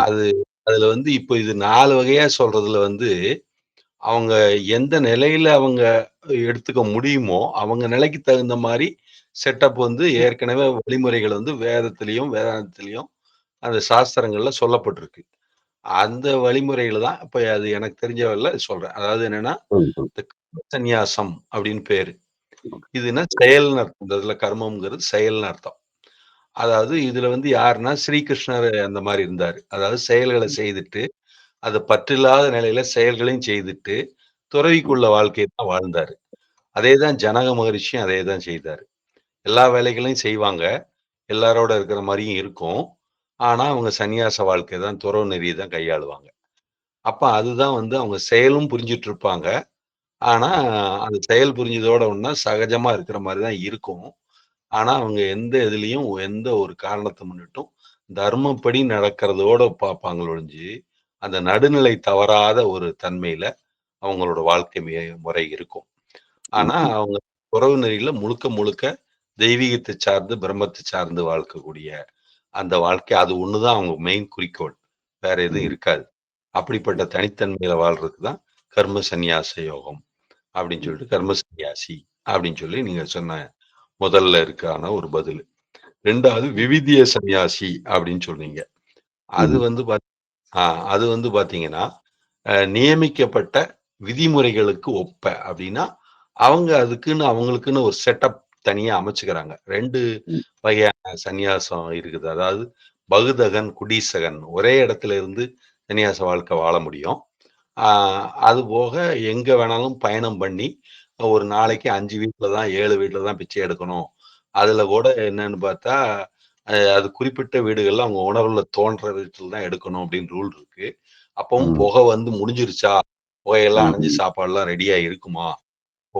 அதுல வந்து இப்போ இது 4 வகையா சொல்றதுல வந்து அவங்க எந்த நிலையில அவங்க எடுத்துக்க முடியுமோ அவங்க நிலைக்கு தகுந்த மாதிரி செட்டப் வந்து ஏற்கனவே வழிமுறைகள் வந்து வேதத்திலையும் வேதாந்தத்திலையும் அந்த சாஸ்திரங்கள்ல சொல்லப்பட்டிருக்கு. அந்த வழிமுறைகளை தான் இப்ப அது எனக்கு தெரிஞ்சவரையில சொல்றேன். அதாவது என்னன்னா, சந்நியாசம் அப்படின்னு பேரு. இதுன்னா செயல்னு அர்த்தம். இந்த இதுல கர்மம்ங்கிறது செயல்னு அர்த்தம். அதாவது இதுல வந்து யாருன்னா ஸ்ரீகிருஷ்ணர் அந்த மாதிரி இருந்தாரு. அதாவது செயல்களை செய்துட்டு அது பற்றில்லாத நிலையில செயல்களையும் செய்துட்டு துறவிக்குள்ள வாழ்க்கையை தான் வாழ்ந்தாரு. அதேதான் ஜனக மகரிஷியும் அதே தான் செய்தாரு. எல்லா வேலைகளையும் செய்வாங்க, எல்லாரோட இருக்கிற மாதிரியும் இருக்கும். ஆனா அவங்க சன்னியாச வாழ்க்கை தான், துறவு நெறியை தான் கையாளுவாங்க. அப்ப அதுதான் வந்து அவங்க செயலும் புரிஞ்சிட்டு இருப்பாங்க. ஆனா அந்த செயல் புரிஞ்சதோட ஒண்ணா சகஜமா இருக்கிற மாதிரி தான் இருக்கும். ஆனா அவங்க எந்த இதுலயும் எந்த ஒரு காரணத்தை முன்னிட்டும் தர்மப்படி நடக்கிறதோட பார்ப்பாங்க ஒழிஞ்சு, அந்த நடுநிலை தவறாத ஒரு தன்மையில அவங்களோட வாழ்க்கை முறை இருக்கும். ஆனா அவங்க துறவு நெறியில முழுக்க தெய்வீகத்தை சார்ந்து பிரம்மத்தை சார்ந்து வாழ்க்கக்கூடிய அந்த வாழ்க்கை, அது ஒண்ணுதான் அவங்க மெயின் குறிக்கோள். வேற எதுவும் இருக்காது. அப்படிப்பட்ட தனித்தன்மையில வாழ்றதுக்கு தான் கர்ம சந்நியாச யோகம் அப்படின்னு சொல்லிட்டு கர்ம சந்நியாசி அப்படின்னு சொல்லி நீங்க சொன்ன முதல்ல இருக்கான ஒரு பதில். 2வது விவிதிய சந்நியாசி அப்படின்னு சொன்னீங்க. அது வந்து அது வந்து பாத்தீங்கன்னா நியமிக்கப்பட்ட விதிமுறைகளுக்கு ஒப்ப அப்படின்னா அவங்க அதுக்குன்னு அவங்களுக்குன்னு ஒரு செட்டப் தனியா அமைச்சுக்கிறாங்க. 2 வகையான சந்நியாசம் இருக்குது. அதாவது பகுதகன், குடீசகன். ஒரே இடத்துல இருந்து சன்னியாச வாழ்க்கை வாழ முடியும். அது போக எங்க வேணாலும் பயணம் பண்ணி ஒரு நாளைக்கு 5 வீட்டுல தான் 7 வீட்டுல தான் பிச்சை எடுக்கணும். அதுல கூட என்னன்னு பார்த்தா அது குறிப்பிட்ட வீடுகள்ல அவங்க உணவுல தோன்ற வீட்டுல தான் எடுக்கணும் அப்படின்னு ரூல் இருக்கு. அப்பவும் புகை வந்து முடிஞ்சிருச்சா, புகையெல்லாம் அணைஞ்சு சாப்பாடுலாம் ரெடியா இருக்குமா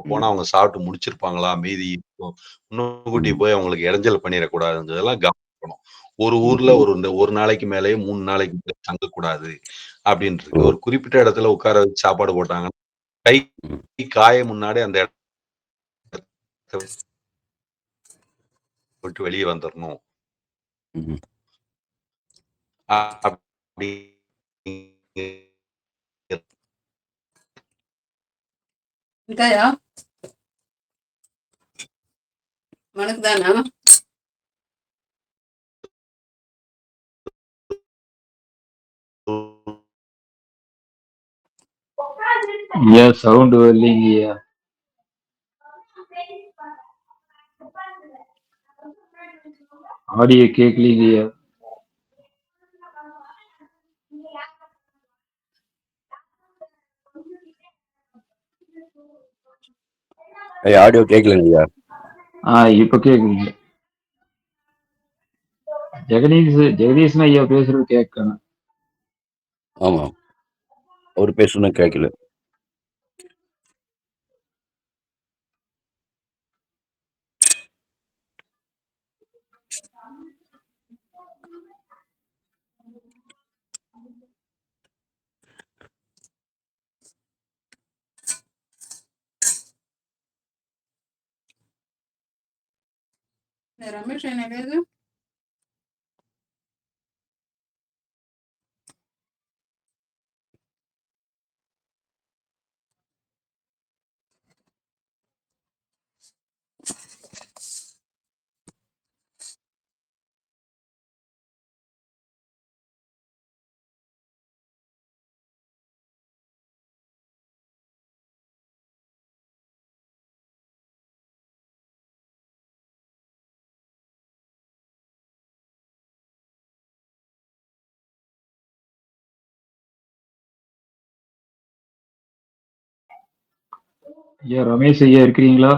போனா அவங்க சாப்பிட்டு முடிச்சிருப்பாங்களா, மீதி முன்னுக்கூட்டி போய் அவங்களுக்கு இடைஞ்சல் பண்ணிடக்கூடாதுன்றதெல்லாம் கவனிக்கணும். ஒரு ஊர்ல ஒரு நாளைக்கு மேலேயே 3 நாளைக்கு மேல தங்கக்கூடாது அப்படின்னு இருக்கு. ஒரு குறிப்பிட்ட இடத்துல உட்கார வச்சு சாப்பாடு போட்டாங்கன்னா கை காய முன்னாடி அந்த இடத்த விட்டு வெளியே வந்துடணும். அப்படி இருக்காயா உனக்கு தானா ஐயா சவுண்ட் வரலீங்கய்யா. ஆடியோ கேட்கலீங்கய்யா. ஆடியோ கேட்கலங்கய்யா. இப்ப கேக்குதுங்க. ஜெகதீசன் ஐயா பேசுறது கேட்கணும். ஆமா, அவர் பேசுறது கேட்கல. ரமேஷ் என்ன பேரு ஐயா ரமேஷ் ஐயா இருக்கிறீங்களா?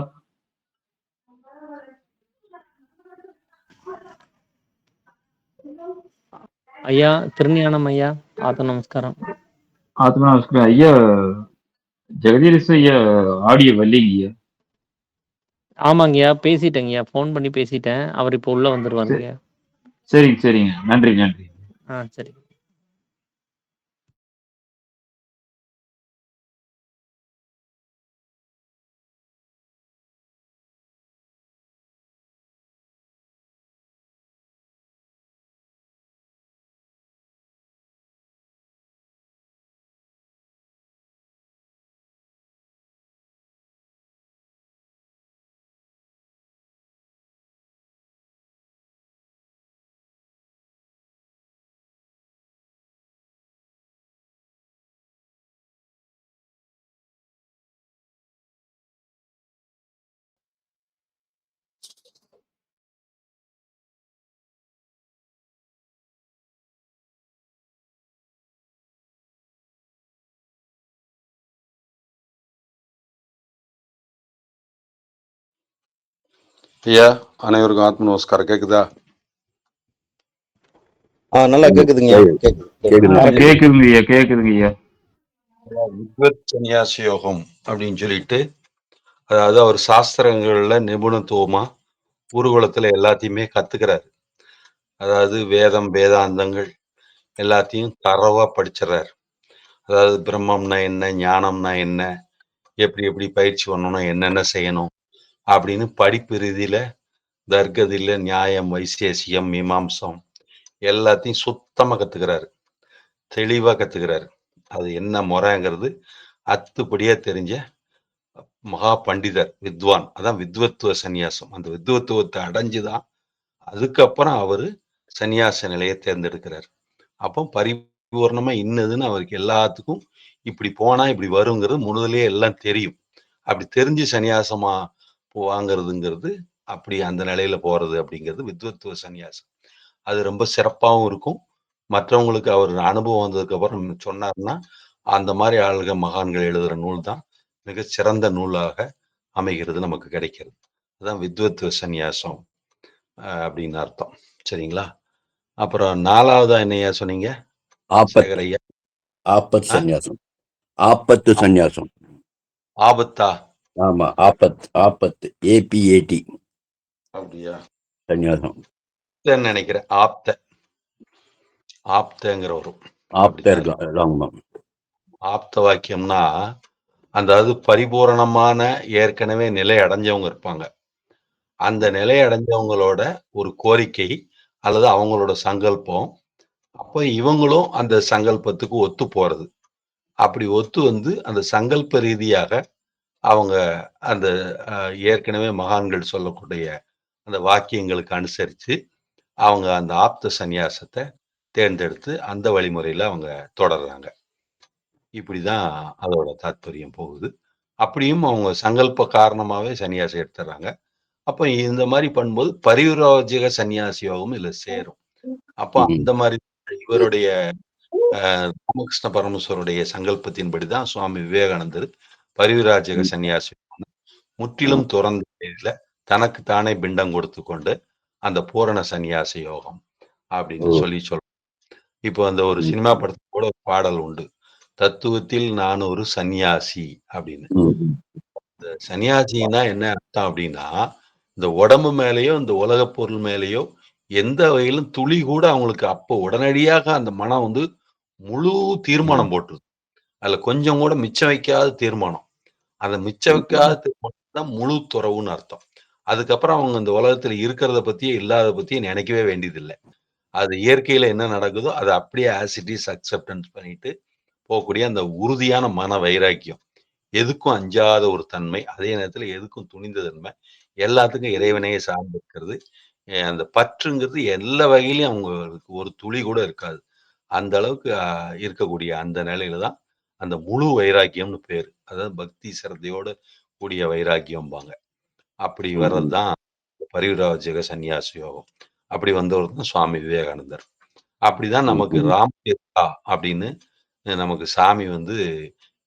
ஐயா திருஞானம் ஐயா, ஆத்த நமஸ்காரம். ஆத்மா நமஸ்காரம் ஐயா. ஜெகதீஷ் ஐயா ஆடியோ வரலீங்கய்யா. ஆமாங்கய்யா, பேசிட்டேங்கய்யா, ஃபோன் பண்ணி பேசிட்டேன். அவர் இப்போ உள்ள வந்துருவாருங்கய்யா. சரிங்க. நன்றி. சரி. ஐயா அனைவருக்கும் ஆத்ம நமஸ்காரம். கேக்குதா? நல்லா கேக்குதுங்க. கேக்குதுங்கய்யா. வித்வத் சன்னியாசி யோகம் அப்படின்னு சொல்லிட்டு, அதாவது அவர் சாஸ்திரங்கள்ல நிபுணத்துவமா ஊர்வலத்துல எல்லாத்தையுமே கத்துக்கிறாரு. அதாவது வேதம் வேதாந்தங்கள் எல்லாத்தையும் தரவா படிச்சிடறாரு. அதாவது பிரம்மம்னா என்ன, ஞானம்னா என்ன, எப்படி பயிற்சி பண்ணணும், என்னென்ன செய்யணும் அப்படின்னு படிப்பு ரீதியில தர்க்கதில நியாயம், வைசேசியம், மீமாம்சம் எல்லாத்தையும் சுத்தமா கத்துக்கிறாரு. தெளிவா கத்துக்கிறாரு. அது என்ன முறைங்கிறது அத்துப்படியா தெரிஞ்ச மகா பண்டிதர், வித்வான். அதான் வித்வத்துவ சந்நியாசம். அந்த வித்வத்துவத்தை அடைஞ்சுதான் அதுக்கப்புறம் அவரு சந்நியாச நிலையை தேர்ந்தெடுக்கிறார். அப்போ பரிபூர்ணமா இன்னதுன்னு அவருக்கு எல்லாத்துக்கும் இப்படி போனா இப்படி வருங்கிறது முதல்லயே எல்லாம் தெரியும். அப்படி தெரிஞ்சு சந்நியாசமா வாங்கிறதுங்கிறது, அப்படி அந்த நிலையில போறது அப்படிங்கிறது வித்வத்துவ சந்நியாசம். அது ரொம்ப சிறப்பாகவும் இருக்கும். மற்றவங்களுக்கு அவர் அனுபவம் வந்ததுக்கு அப்புறம் சொன்னார்னா, அந்த மாதிரி ஆளுக மகான்கள் எழுதுற நூல் தான் மிக சிறந்த நூலாக அமைகிறது, நமக்கு கிடைக்கிறது. அதுதான் வித்வத்துவ சந்நியாசம் அப்படின்னு அர்த்தம். சரிங்களா? அப்புறம் 4வதா என்னையா சொன்னீங்க சேகர் ஐயா? ஆப்பத்து சந்நியாசம். ஆபத்தா? ஆமா, ஆப்பத் ஏபிஏடி அப்படியா? சந்நியாசம். இல்லைன்னு நினைக்கிறேன். ஆப்தங்கிற வரும். ஆப்த அப்படித்தான் இருக்கும் இருக்கும். ஆமா. ஆப்த வாக்கியம்னா அதாவது பரிபூரணமான ஏற்கனவே நிலை அடைஞ்சவங்க இருப்பாங்க. அந்த நிலை அடைஞ்சவங்களோட ஒரு கோரிக்கை அல்லது அவங்களோட சங்கல்பம், அப்ப இவங்களும் அந்த சங்கல்பத்துக்கு ஒத்து போறது. அப்படி ஒத்து வந்து அந்த சங்கல்ப ரீதியாக அவங்க அந்த ஏற்கனவே மகான்கள் சொல்லக்கூடிய அந்த வாக்கியங்களுக்கு அனுசரித்து அவங்க அந்த ஆப்த சந்நியாசத்தை தேர்ந்தெடுத்து அந்த வழிமுறையில அவங்க தொடர்றாங்க. இப்படிதான் அதோட தாத்பரியம் போகுது. அப்படியும் அவங்க சங்கல்ப காரணமாவே சன்னியாசம் எடுத்துறாங்க. அப்ப இந்த மாதிரி பண்ணும்போது பரிவிராஜக சன்னியாசி யோகம் இதுல சேரும். அப்போ அந்த மாதிரி இவருடைய ராமகிருஷ்ண பரமேஸ்வருடைய சங்கல்பத்தின்படிதான் சுவாமி விவேகானந்தர் பரிவிராஜக சன்னியாசி முற்றிலும் துறந்த நிலையில தனக்கு தானே பிண்டம் கொடுத்து கொண்டு அந்த பூரண சன்னியாச யோகம் அப்படின்னு சொல்லி சொல்றோம். இப்போ அந்த ஒரு சினிமா படத்துல கூட ஒரு பாடல் உண்டு, தத்துவத்தில் நான் ஒரு சன்னியாசி அப்படின்னு. இந்த சன்னியாசின்னா என்ன அர்த்தம் அப்படின்னா, இந்த உடம்பு மேலேயோ இந்த உலக பொருள் மேலேயோ எந்த வகையிலும் துளி கூட அவங்களுக்கு அப்போ உடனடியாக அந்த மனம் வந்து முழு தீர்மானம் போட்டுருது. அதுல கொஞ்சம் கூட மிச்சம் வைக்காத தீர்மானம். அந்த மிச்சம் வைக்காத தீர்மானம் தான் முழு துறவுன்னு அர்த்தம். அதுக்கப்புறம் அவங்க இந்த உலகத்துல இருக்கிறத பத்தியே இல்லாத பத்தியே நினைக்கவே வேண்டியதில்லை. அது இயற்கையில என்ன நடக்குதோ அதை அப்படியே ஆஸ் இட் இஸ் அக்செப்டன்ஸ் பண்ணிட்டு போகக்கூடிய அந்த உறுதியான மன வைராக்கியம், எதுக்கும் அஞ்சாத ஒரு தன்மை, அதே நேரத்துல எதுக்கும் துணிந்த தன்மை, எல்லாத்துக்கும் இறைவனையே சார்ந்து இருக்கிறது. அந்த பற்றுங்கிறது எல்லா வகையிலையும் அவங்களுக்கு ஒரு துளி கூட இருக்காது. அந்த அளவுக்கு இருக்கக்கூடிய அந்த நிலையில தான் அந்த முழு வைராக்கியம்னு பேரு. அதாவது பக்தி சிரத்தையோட கூடிய வைராக்கியம்பாங்க. அப்படி வர்றது தான் பரிவிராஜக சன்னியாச யோகம். அப்படி வந்தவர் தான் சுவாமி விவேகானந்தர். அப்படிதான் நமக்கு ராமதீர்த்தா அப்படின்னு நமக்கு சாமி வந்து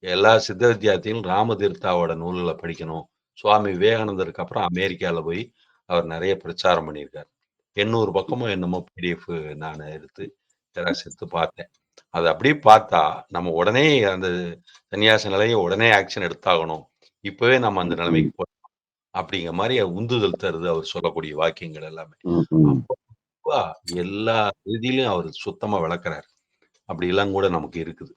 எல்லா சித்த வித்தியார்த்தியும் ராமதீர்த்தாவோட நூல்களை படிக்கணும். சுவாமி விவேகானந்தருக்கு அப்புறம் அமெரிக்கால போய் அவர் நிறைய பிரச்சாரம் பண்ணியிருக்காரு. 800 பக்கமோ என்னமோ பிடிஎஃப் நான் எடுத்து ஜெராக்ஸ் எடுத்து பார்த்தேன். அது அப்படியே பார்த்தா நம்ம உடனே அந்த சன்னியாச நிலையை உடனே ஆக்ஷன் எடுத்தாகணும். இப்பவே நம்ம அந்த நிலைமைக்கு போறோம் அப்படிங்கிற மாதிரி உந்துதல் தருது அவர் சொல்லக்கூடிய வாக்கியங்கள் எல்லாமே. அப்போ எல்லா ரீதியிலும் அவர் சுத்தமா விளக்குறாரு. அப்படி எல்லாம் கூட நமக்கு இருக்குது.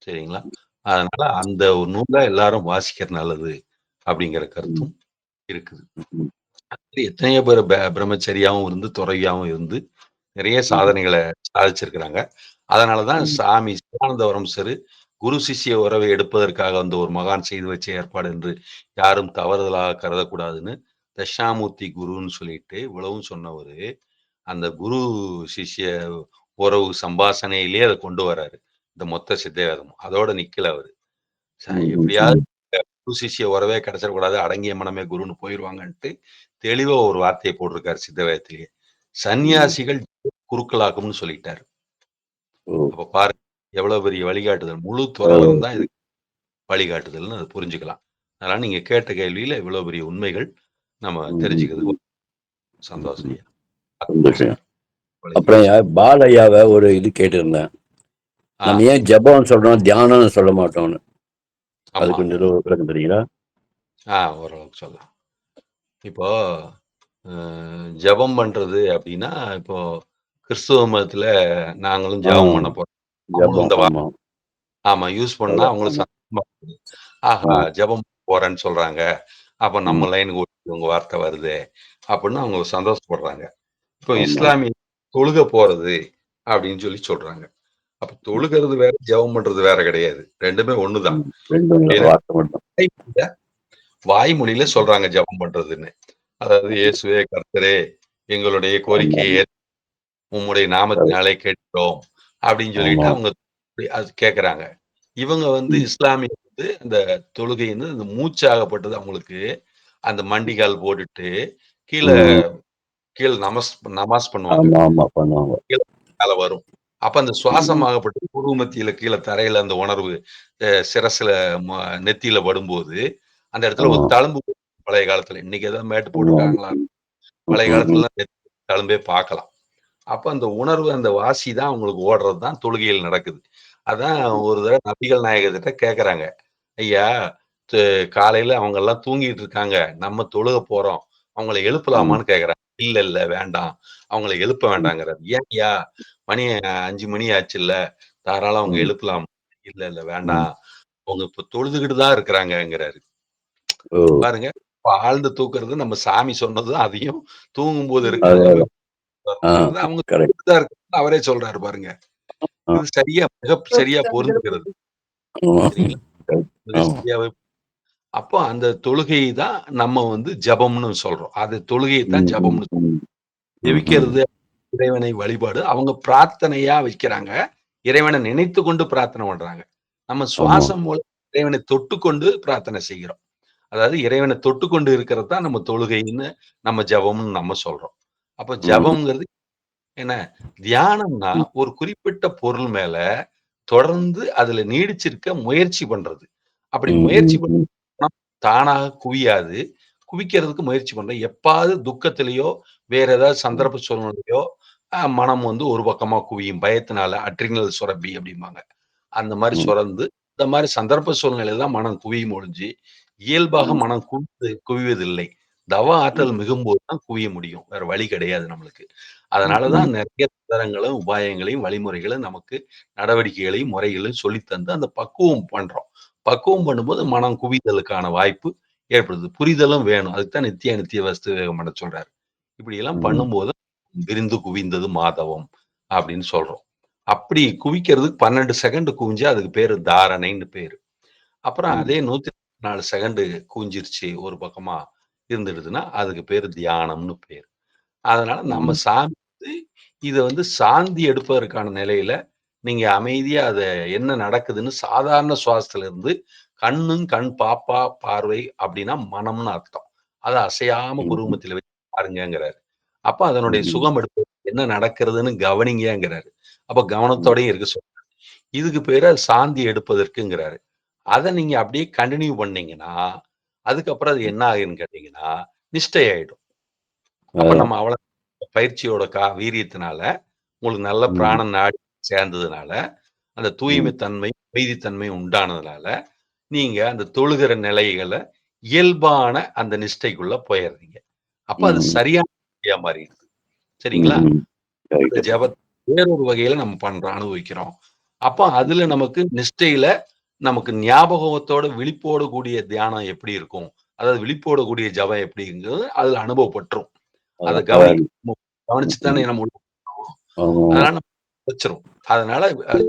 சரிங்களா? அதனால அந்த ஒரு நூலை எல்லாரும் வாசிக்கிறது நல்லது அப்படிங்கிற கருத்தும் இருக்குது. எத்தனையோ பேர் பிரம்மச்சரியாவும் இருந்து துறவியாவும் இருந்து நிறைய சாதனைகளை சாதிச்சிருக்கிறாங்க. அதனாலதான் சாமி சிவானந்தவரம் சரு குரு சிஷ்ய உறவை எடுப்பதற்காக வந்து ஒரு மகான் செய்து வச்ச ஏற்பாடு என்று யாரும் தவறுதலாக கருதக்கூடாதுன்னு தட்சாமூர்த்தி குருன்னு சொல்லிட்டு இவ்வளவும் சொன்னவரு அந்த குரு சிஷ்ய உறவு சம்பாஷணையிலேயே அதை கொண்டு வர்றாரு. இந்த மொத்த சித்தவேதம் அதோட நிக்கல அவரு. எப்படியாவது குரு சிஷ்ய உறவே கிடைச்சிடக்கூடாது, அடங்கிய மனமே குருன்னு போயிருவாங்கன்ட்டு தெளிவா ஒரு வார்த்தையை போட்டிருக்காரு சித்தவேதத்திலேயே. சன்னியாசிகள் குருக்களாக்கும்னு சொல்லிட்டாரு. அப்ப பாருங்க எவ்வளவு பெரிய வழிகாட்டுதல். முழு துறவரம் தான் இதுக்கு வழிகாட்டுதல்னு அதை புரிஞ்சுக்கலாம். அதனால நீங்க கேட்ட கேள்வியில இவ்வளவு பெரிய உண்மைகள் நம்ம தெரிஞ்சுக்கிறது சந்தோஷம். சந்தோஷம். அப்புறம் பாலையாவை ஒரு இது கேட்டிருந்தேன், நம்ம ஏன் ஜபம் சொல்றோம் தியானம் சொல்ல மாட்டோம்னு. அது கொஞ்சம் விளக்கம் தெரியுங்களா? ஓரளவுக்கு சொல்லலாம். இப்போ ஜபம் பண்றது அப்படின்னா, இப்போ கிறிஸ்துவ மதத்துல நாங்களும் ஜபம் பண்ண போறோம். ஆமா யூஸ் பண்ணா அவங்களுக்கு சந்தோஷமா இருக்குது. ஆஹா ஜபம் போறேன்னு சொல்றாங்க, அப்ப நம்ம லைனுக்கு உங்க வார்த்தை வருது அப்படின்னு அவங்க சந்தோஷப்படுறாங்க. இப்போ இஸ்லாமிய தொழுக போறது அப்படின்னு சொல்லி சொல்றாங்க. அப்ப தொழுகிறது வேற ஜெபம் பண்றது வேற கிடையாது. ரெண்டுமே ஒண்ணுதான். வாய்மொழியில சொல்றாங்க ஜெபம் பண்றதுன்னு. அதாவது இயேசுவே கர்த்தரே எங்களுடைய கோரிக்கையை உம்முடைய நாமத்தினாலே கேட்கிறோம் அப்படின்னு சொல்லிட்டு அவங்க அது கேட்கறாங்க. இவங்க வந்து இஸ்லாமிய வந்து அந்த தொழுகை வந்து இந்த மூச்சாகப்பட்டது அவங்களுக்கு அந்த மண்டிகால் போட்டுட்டு கீழே நமாஸ் பண்ணுவாங்க. கீழே வரும். அப்ப அந்த சுவாசமாகப்பட்டது புருவ மத்தியில கீழே தரையில அந்த உணர்வு சிரசுல நெத்தியில படும்போது அந்த இடத்துல ஒரு தழும்பு பழைய காலத்துல. இன்னைக்கு ஏதாவது மேட்டு போட்டிருக்காங்களா? பழைய காலத்துல தழும்பே பார்க்கலாம். அப்ப அந்த உணர்வு அந்த வாசி தான் அவங்களுக்கு ஓடுறது தான் தொழுகையில் நடக்குது. அதான் ஒரு தடவை நபிகள் நாயகத்திட்ட கேட்கறாங்க, ஐயா காலையில அவங்க எல்லாம் தூங்கிட்டு இருக்காங்க, நம்ம தொழுக போறோம், அவங்கள எழுப்பலாமான்னு கேக்குறாங்க. இல்ல இல்ல வேண்டாம், அவங்கள எழுப்ப வேண்டாங்கிறாரு. ஏன்யா மணி 5 மணி ஆச்சுல்ல, தாராளம் அவங்க எழுப்பலாம். இல்ல இல்ல வேண்டாம், அவங்க இப்ப தொழுதுகிட்டு தான் இருக்கிறாங்கங்கிறாரு. பாருங்க, இப்ப ஆழ்ந்து தூக்குறது நம்ம சாமி சொன்னது, அதையும் தூங்கும்போது இருக்கிறத அவங்க தூங்கிட்டு தான் இருக்காங்கன்னு அவரே சொல்றாரு பாருங்க. இது சரியா மிக சரியா பொருந்துகிறது. சரிங்களா? மிக சரியாவே அப்போ அந்த தொழுகை தான் நம்ம வந்து ஜெபம்னு சொல்றோம். அது தொழுகையை தான் ஜெபம்னு சொல்றோம். ஜெபிக்கிறது இறைவனை வழிபாடு. அவங்க பிரார்த்தனையா வைக்கிறாங்க. இறைவனை நினைத்துக் கொண்டு பிரார்த்தனை பண்றாங்க. நம்ம சுவாசம் மூலம் இறைவனை தொட்டுக்கொண்டு பிரார்த்தனை செய்கிறோம். அதாவது இறைவனை தொட்டுக்கொண்டு இருக்கிறது தான் நம்ம தொழுகைன்னு, நம்ம ஜெபம்னு நம்ம சொல்றோம். அப்ப ஜெபம்ங்கிறது என்ன? தியானம்னா ஒரு குறிப்பிட்ட பொருள் மேல தொடர்ந்து அதுல நீடிச்சிருக்க முயற்சி பண்றது. அப்படி முயற்சி பண்ணா தானாக குவியாது. குவிக்கிறதுக்கு முயற்சி பண்றேன். எப்பாவது துக்கத்திலயோ, வேற ஏதாவது சந்தர்ப்ப சூழ்நிலையோ, மனம் வந்து ஒரு பக்கமா குவியும். பயத்தினால அட்ரினல் சுரப்பி அப்படிம்பாங்க. அந்த மாரி சுரந்து, இந்த மாரி சந்தர்ப்ப சூழ்நிலையில தான் மனம் குவியும் ஒழிஞ்சு, இயல்பாக மனம் குவிவதில்லை. தவ ஆற்றல் மிகும்போது தான் குவிய முடியும். வேற வழி கிடையாது நம்மளுக்கு. அதனால தான் நெறைய தந்திரங்களும், உபாயங்களையும், வழிமுறைகளும் நமக்கு நடவடிக்கைகளையும், முறைகளையும் சொல்லித் தந்து அந்த பக்குவம் பண்றோம். பக்குவம் பண்ணும்போது மனம் குவிதலுக்கான வாய்ப்பு ஏற்படுது. புரிதலும் வேணும். அதுக்கு தான் நித்திய அநித்திய வஸ்து விவேகம் பண்ண சொல்றாரு. இப்படியெல்லாம் பண்ணும்போது விரிந்து குவிந்தது மாதவம் அப்படின்னு சொல்றோம். அப்படி குவிக்கிறதுக்கு 12 செகண்ட் குவிஞ்சா அதுக்கு பேரு தாரணைன்னு பேரு. அப்புறம் அதே 104 செகண்ட் குவிஞ்சிருச்சு ஒரு பக்கமா இருந்துடுதுன்னா, அதுக்கு பேரு தியானம்னு பேரு. அதனால நம்ம சாமி வந்து இத வந்து சாந்தி எடுப்பதற்கான நிலையில, நீங்க அமைதியா அத என்ன நடக்குதுன்னு சாதாரண சுவாசத்துல இருந்து கண் பாப்பா பார்வை அப்படின்னா மனம்னு அர்த்தம். அத அசையாம புருவமத்தில வச்சு பாருங்கங்கிறாரு. அப்ப அதனுடைய சுகம் எடுப்பது என்ன நடக்கிறதுன்னு கவனிங்கங்கிறாரு. அப்ப கவனத்தோடயும் இருக்க சொல்றாரு. இதுக்கு பேரு சாந்தி எடுப்பதற்குங்கிறாரு. அத நீங்க அப்படியே கன்டின்யூ பண்ணீங்கன்னா, அதுக்கப்புறம் அது என்ன ஆகுதுன்னு கேட்டீங்கன்னா, நிஷ்டை ஆயிடும். அப்ப நம்ம அவ்வளவு பயிற்சியோட வீரியத்தினால, உங்களுக்கு நல்ல பிராணன் நாடி சேர்ந்ததுனால, அந்த தூய்மை தன்மை, அமைதித்தன்மை உண்டானதுனால, நீங்க அந்த தொழுகிற நிலைகள இயல்பான அந்த நிஷ்டைக்குள்ள போயிர்றீங்க. அப்ப அது சரியான நிஷ்டையா மாறிடுது. சரிங்களா? அந்த ஜெபத்த வேறொரு வகையில நம்ம பண்றோம், அனுபவிக்கிறோம். அப்ப அதுல நமக்கு நிஷ்டையில நமக்கு ஞாபகத்தோட விழிப்போடு கூடிய தியானம் எப்படி இருக்கும்? அதாவது விழிப்போடு கூடிய ஜெபம் எப்படிங்கிறது அதுல அனுபவப்பட்டுரும். அத கவனிச்சு தானே நம்ம அதனால நம்ம வச்சிரும். அதனால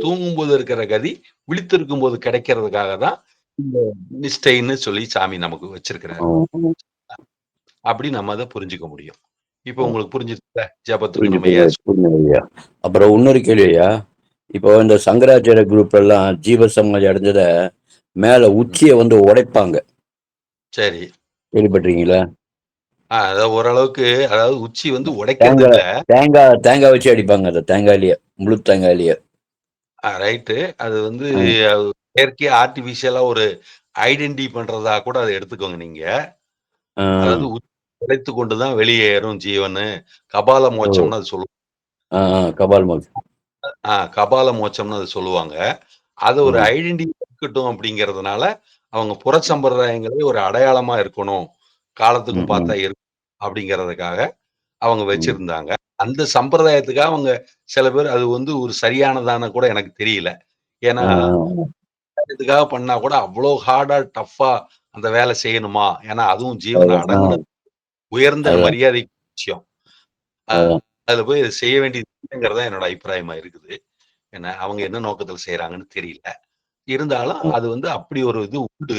தூங்கும்போது இருக்கிற கதி விழித்திருக்கும்போது கிடைக்கிறதுக்காக தான் இந்த நிஷ்டைன்னு சொல்லி சாமி நமக்கு வச்சிருக்கிறாரு. அப்படி நம்ம அத புரிஞ்சுக்க முடியும். இப்ப உங்களுக்கு புரிஞ்சிருச்சுல? ஜெபத்துக்கு நம்ம புரிஞ்சுது. அப்புறம் இன்னொரு கேள்வி ஐயா. இப்போ இந்த சங்கராச்சாரிய குரூப் எல்லாம் ஜீவ சமாதி அடைஞ்சத மேல உச்சியை வந்து உடைப்பாங்க. சரி. கேள்விப்பட்டிருக்கீங்களா? அதாவது ஓரளவுக்கு அதாவது உச்சி வந்து உடைக்கிறது இல்ல. தேங்காய் வச்சு அடிப்பாங்க. அந்த தேங்காயிலேயே, முழு தேங்காயிலேயே. ரைட்டு. அது வந்து செயற்கையா ஆர்டிபிஷியலா ஒரு ஐடென்டி பண்றதா கூட அத எடுத்துக்கோங்க நீங்க. அதாவது உடைத்து கொண்டு தான் வெளியேறும் ஜீவனு. கபால மோட்சம்னு அது சொல்லுவாங்க. கபால் மோட்சம். கபால மோட்சம்னு அது சொல்லுவாங்க. அது ஒரு ஐடென்டி இருக்கட்டும் அப்படிங்கிறதுனால, அவங்க புற சம்பிரதாயங்களே ஒரு அடையாளமா இருக்கணும். காலத்துக்கும் பார்த்தா இருக்கும் அப்படிங்கிறதுக்காக அவங்க வச்சிருந்தாங்க. அந்த சம்பிரதாயத்துக்காக அவங்க சில பேர் அது வந்து ஒரு சரியானதான்னு கூட எனக்கு தெரியல. ஏன்னா, இதுக்காக பண்ணா கூட அவ்ளோ ஹார்டா, டஃப்பா அந்த வேலை செய்யணுமா? ஏன்னா அதுவும் ஜீவன அடங்குனது உயர்ந்த மரியாதை விஷயம். அதுல போய் செய்ய வேண்டியது இல்லைங்கிறது தான் என்னோட அபிப்பிராயமா இருக்குது. ஏன்னா, அவங்க என்ன நோக்கத்துல செய்றாங்கன்னு தெரியல. இருந்தாலும் அது வந்து அப்படி ஒரு இது உண்டு.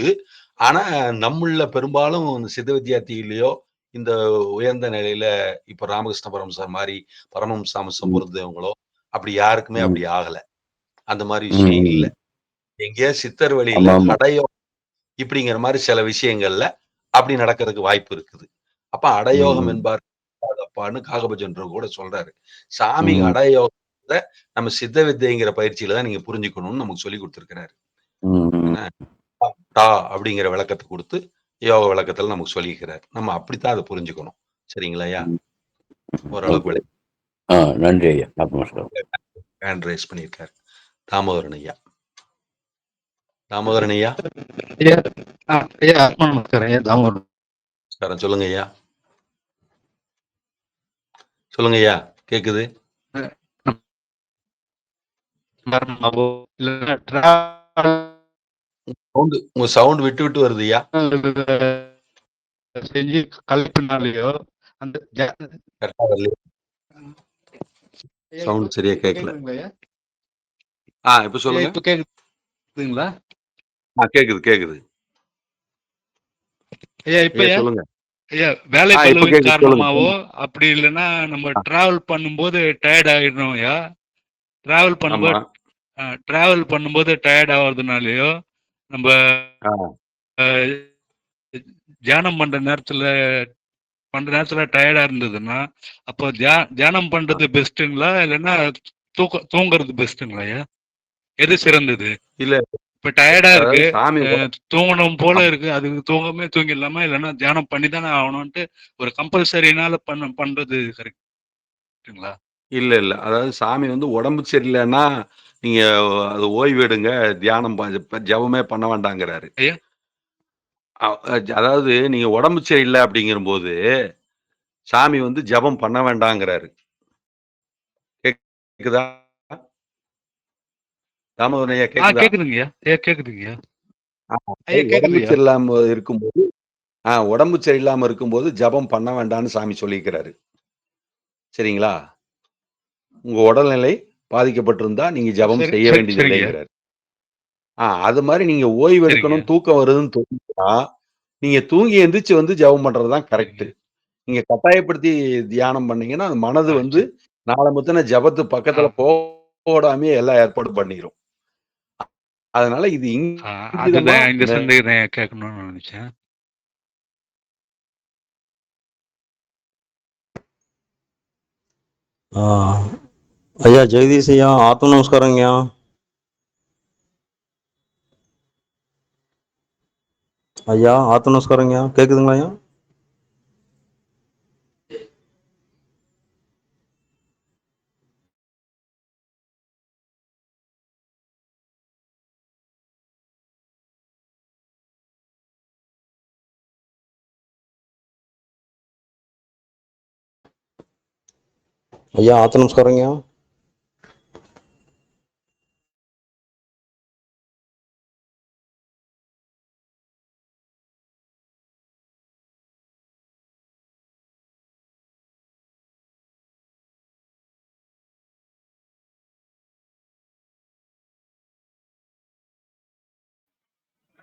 ஆனா, நம்மள்ல பெரும்பாலும் இந்த சித்த வித்யார்த்தியிலயோ, இந்த உயர்ந்த நிலையில இப்ப ராமகிருஷ்ண பரமஹம்சர் மாரி பரமஹம்ச அம்சம் பொருந்தியவங்களோ, அப்படி யாருக்குமே அப்படி ஆகல. அந்த மாரி விஷயம் இல்ல. எங்கேயாவது சித்தர் வழியில ஹடயோகம் இப்படிங்கிற மாரி சில விஷயங்கள்ல அப்படி நடக்கிறதுக்கு வாய்ப்பு இருக்குது. அப்ப அடயோகம் என்பார் அப்பான்னு காகபஜன்ரு கூட சொல்றாரு. சாமி அடயோகத்த நம்ம சித்த வித்தைங்கிற பயிற்சியில தான் நீங்க புரிஞ்சுக்கணும்னு நமக்கு சொல்லிக் குடுத்திருக்கிறாரு. என்ன டா அப்படிங்கிற விளக்கத்த குடுத்து, யோக விளக்கத்துல நமக்கு சொல்லியிருக்கிறார். நம்ம அப்படித்தான் அத புரிஞ்சுக்கணும். சரிங்களாய்யா? ஓரளவுக்கு நன்றி ஐயா. ஹேண்ட் ரைஸ் பண்ணியிருக்காரு. தாமோதரன் ஐயா. தாமோதரன் ஐயா. ஐயா நமஸ்காரம் ஐயா தாமோதர். நமஸ்காரம். சொல்லுங்க ஐயா. சொல்லுங்க ஐயா, கேக்குது. உங்க சவுண்ட் விட்டு விட்டு வருது ஐயா. செஞ்சு கலப்பினாலேயோ அந்த கரெக்டா வரல. சவுண்ட் சரியா கேட்கல. இப்ப சொல்லுங்க. இப்ப கேக்குதுங்களா? கேக்குது கேக்குது ஐயா. இப்ப ஐயா சொல்லுங்க ஐயா வேலை இப்ப பளுவின் கேக்குது. காரணமாவோ அப்படி இல்லைன்னா நம்ம டிராவல் பண்ணும்போது டயர்ட் ஆயிடணும் ஐயா. ஆமா. டிராவல் பண்ணும்போது டயர்ட் ஆகுறதுனாலயோ நம்ம தியானம் பண்ற நேரத்துல டயர்டா இருந்ததுன்னா அப்போ தியானம் பண்றது பெஸ்ட்டுங்களா இல்லைன்னா தூங்குறது பெஸ்ட்டுங்களா ஐயா? எது சிறந்தது? இல்ல இப்ப டயர்டா இருக்கு, சாமி தூங்கணும் போல இருக்கு, அதுக்கு தூங்கிடலாமா இல்லைன்னா தியானம் பண்ணி தானே ஆகணும்ட்டு ஒரு கம்பல்சரினால பண்றது கரெக்டுங்களா? இல்ல இல்ல, அதாவது சாமி வந்து உடம்பு சரியில்லைன்னா நீங்க அது ஓய்வு எடுங்க, தியானம் ஜபமே பண்ண வேண்டாங்கிறாரு. ஐயா அதாவது நீங்க உடம்பு சரியில்லை அப்படிங்கிற போது சாமி வந்து ஜபம் பண்ண வேண்டாங்கிறாரு. கேக்குதா தாமோதரன் ஐயா? கேக்குதா? கேக்குதுங்கய்யா. கேக்குதுங்கய்யா. உடம்பு சரியில்லாம இருக்கும்போது உடம்பு சரியில்லாம இருக்கும்போது ஜபம் பண்ண வேண்டாம்னு சாமி சொல்லிக்கிறாரு. சரிங்களா? உங்க உடல்நிலை பாதிக்கப்பட்டிருந்தா நீங்க ஜபம் செய்ய வேண்டியது இல்லைங்கிறாரு. அது மாதிரி நீங்க ஓய்வு எடுக்கணும், தூக்கம் வருதுன்னு தோணுச்சுன்னா நீங்க தூங்கி எந்திரிச்சு வந்து ஜபம் பண்றதுதான் கரெக்ட். நீங்க கட்டாயப்படுத்தி தியானம் பண்ணீங்கன்னா அது மனது வந்து நாளை முத்தின ஜபத்து பக்கத்துல போடாமே எல்லா ஏற்பாடும் பண்ணிரும். அதனால இது இந்த சந்தேகம் கேட்கணும்னு நினைச்சேன். ஐயா ஜெகதீஷ் ஐயா, ஆத்ம நமஸ்காரங்கய்யா. ஐயா ஆத்ம நமஸ்காரங்கய்யா, கேக்குதுங்களா ஐயா? ஐயா ஆத்ம நமஸ்காரங்கய்யா.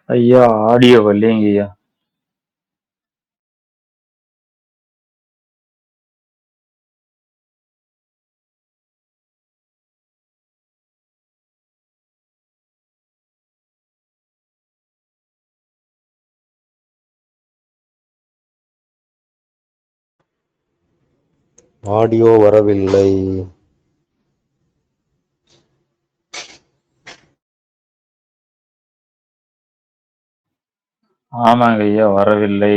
ஐயா ஆடியோ வரலைங்க ஐயா. ஆடியோ வரவில்லை. ஆமாங்க ஐயா, வரவில்லை.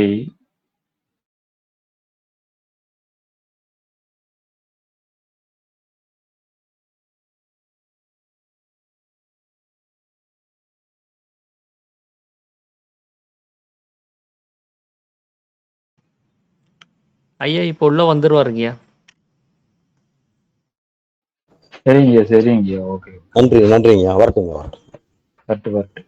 ஐயா இப்போ உள்ள வந்துருவாருங்கய்யா. சரிங்க சரிங்க, ஓகே. நன்றிங்கய்யா, வரட்டுங்க வரட்டும். வரட்டு.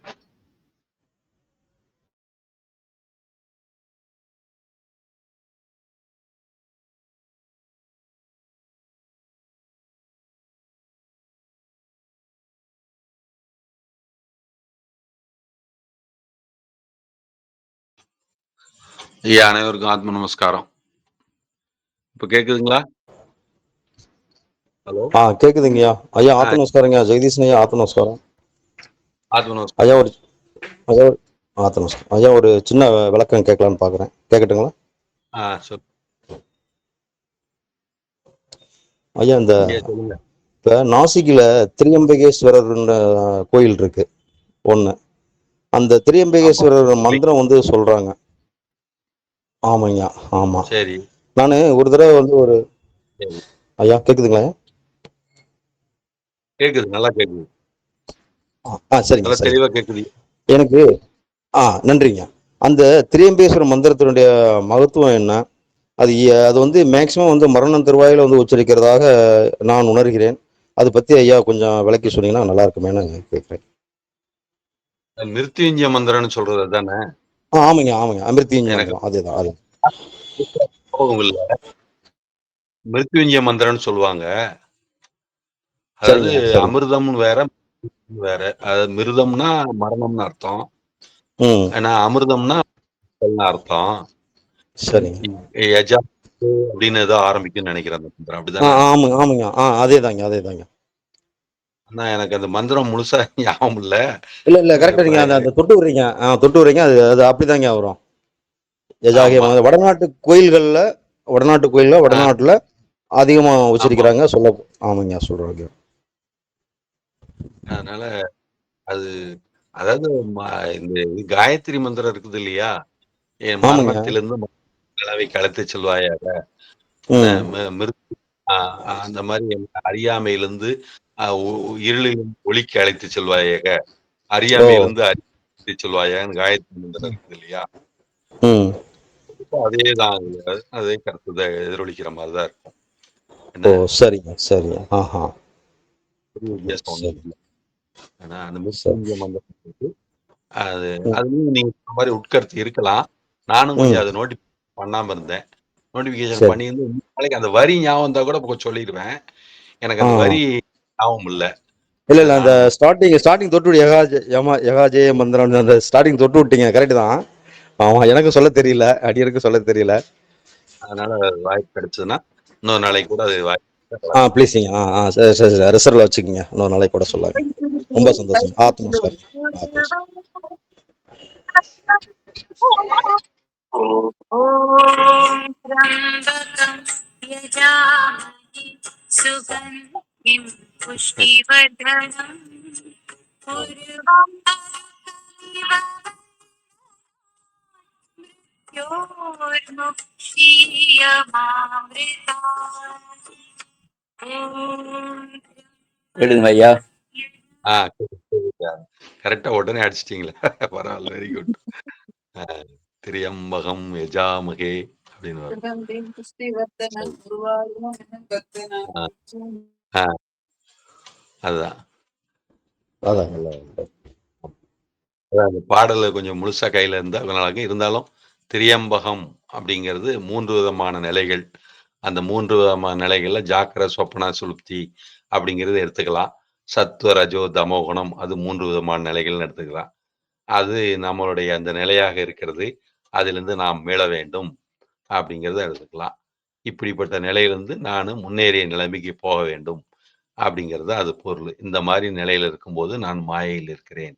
ஐயா அனைவருக்கும் ஆத்ம நமஸ்காரம். இப்ப கேக்குதுங்களா? ஹலோ கேக்குதுங்கய்யா. ஐயா ஆத்ம நமஸ்காரங்கய்யா. ஜெகதீஷ் ஐயா ஆத்ம நமஸ்காரம். ஆத்ம நமஸ்காரம். ஆத்ம நமஸ்காரம் ஐயா. ஒரு சின்ன விளக்கம் கேட்கலான்னு பாக்குறேன், கேட்கட்டுங்களா? சொல் ஐயா இந்த இப்ப நாசிக்ல திரியம்பகேஸ்வரர் கோயில் இருக்கு ஒண்ணு. அந்த திரியம்பகேஸ்வரர் மந்திரம் வந்து சொல்றாங்க. ஆமாங்கய்யா, ஆமா. சரி. நானு ஒரு தடவை வந்து ஒரு ஐயா கேக்குதுங்களா? கேக்குது, நல்லா கேக்குது. சரிங்க, நல்லா தெளிவா கேக்குது. எனக்கு நன்றிங்க. அந்த திரியம்பேஸ்வர மந்திரத்தினுடைய மகத்துவம் என்ன? அது வந்து மேக்சிமம் வந்து மரணம் தருவாயில வந்து உச்சரிக்கிறதாக நான் உணர்கிறேன். அது பத்தி ஐயா கொஞ்சம் விளக்கி சொன்னீங்கன்னா நல்லா இருக்குமேன்னு கேட்கிறேன். மிருத்யுஞ்சய மந்திரம்னு சொல்றது தானே? ஆமாங்க ஆமாங்க. அமிர்தீஞ்ச எனக்கு மந்திரம் அதேதான் அது. ஞாபகம் இல்ல. மிருத்யுஞ்சய மந்திரம்னு சொல்லுவாங்க. அதாவது சரிங்க சரிங்க. அமிர்தம் வேற, வேற. அதாவது மிருதம்னா மரணம்னு அர்த்தம். ம் ஆனா அமிர்தம்னா அர்த்தம். சரிங்க. யஜா அப்படின்னு ஏதோ ஆரம்பிக்கும்னு நினைக்கிறேன் அந்த மந்திரம். அப்படிதானே? ஆமாங்க ஆமாங்க. அதேதாங்க அதேதாங்க. ஆனா எனக்கு அந்த மந்திரம் முழுசா ஞாபகம் இல்ல. இல்ல கரெக்டா இப்ப நீங்க அந்த அந்த தொட்டு விடுறீங்க. தொட்டு விடுறீங்க. அது அது அப்படிதாங்க வரும். யஜாகிய ஆமா. வடநாட்டு கோயில்கள்ல வடநாட்டுல அதிகமா ஆமா. உச்சரிக்கிறாங்க சொல்ல. ஆமாங்க சொல்றாங்க. அதனால அது அதாவது இந்த காயத்ரி மந்திரம் இருக்குது இல்லையா? என் ஆமாங்க. மரணத்திலிருந்து நிலவை கலைத்து செல்வாயாக. ம் அந்த மாதிரி அறியாமையிலிருந்து இருளிலிருந்து ஒளிக்கு அழைத்து செல்வாயாக. ஓ அறியாமையிலிருந்து அறிவித்து செல்வாயான்னு காயத்ரி மந்திரம் இருக்குது இல்லையா? ம் அதேதான். அதே கருத்து எதிரொலிக்கிற மாதிரிதான் இருக்கும். ஓ என்ன சரிங்க சரிங்க. ஆஹா பெரிய வித்தியாசம் ஒண்ணும் சரி இல்லை. ஆனா அந்த சரி. மிருத்யுஞ்சய மந்திரம் அது ம் அதுலயும் நீங்க சொன்ன மாதிரி உட்கருத்து இருக்கலாம். நானும் கொஞ்சம் ம் அதை நோட்டிஃபிகேஷன் பண்ணாம இருந்தேன். நோட்டிஃபிகேஷன் சரி. பண்ணியிருந்து நாளைக்கு அந்த வரி ஞாபகம் இருந்தா கூட கொஞ்சம் சொல்லிடுவேன். எனக்கு அந்த ஆ வரி ஞாபகம் இல்ல. இல்ல அதுதான் அந்த ஸ்டார்டிங் தொட்டு விடு யகாஜே மந்திரம் அந்த ஸ்டார்டிங் தொட்டு விட்டீங்க கரெக்ட் தான். ஆமா எனக்கு சொல்ல தெரியல. அடியருக்கு சொல்ல தெரியல. அதனால வாய்ப்பு கிடைச்சதுன்னா இன்னொரு நாளைக்கு கூட அது வாய்ப்பு. ப்ளீஸிங்க. சரி சரி சரி ரிசர்வ்ல வச்சுக்கோங்க. இன்னொரு நாளைக்கு கூட சொல்லாங்க. ரொம்ப சந்தோஷம். நமஸ்காரம். ஆத்மஸ்காரம். त्र्यम्बकं यजामहे सुगन्धिं पुष्टिवर्धनम् கேளுங்க ஐயா. கரெக்டா உடனே அடிச்சிட்டீங்களா? பரவாயில்ல, வெரி குட். திரியம்பகம் யஜாமகே அப்படின்னு வரும். அதுதான் அதான் அந்த பாடல கொஞ்சம் முழுசா கையில இருந்தா நல்லா இருந்தாலும் திரியம்பகம் அப்படிங்கிறது 3 விதமான நிலைகள். அந்த 3 விதமான நிலைகள்ல ஜாக்கிர, சொப்பன, சுளுப்தி அப்படிங்கிறது எடுத்துக்கலாம். சத்வ, ரஜோ, தமோ குணம் அது 3 விதமான நிலைகள்னு எடுத்துக்கலாம். அது நம்மளுடைய அந்த நிலையாக இருக்கிறது. அதிலிருந்து நாம் மீள வேண்டும் அப்படிங்கிறத எடுத்துக்கலாம். இப்படிப்பட்ட நிலையிலிருந்து நான் முன்னேறிய நிலைமைக்கு போக வேண்டும் அப்படிங்கிறது அது பொருள். இந்த மாதிரி நிலையில இருக்கும்போது நான் மாயையில் இருக்கிறேன்.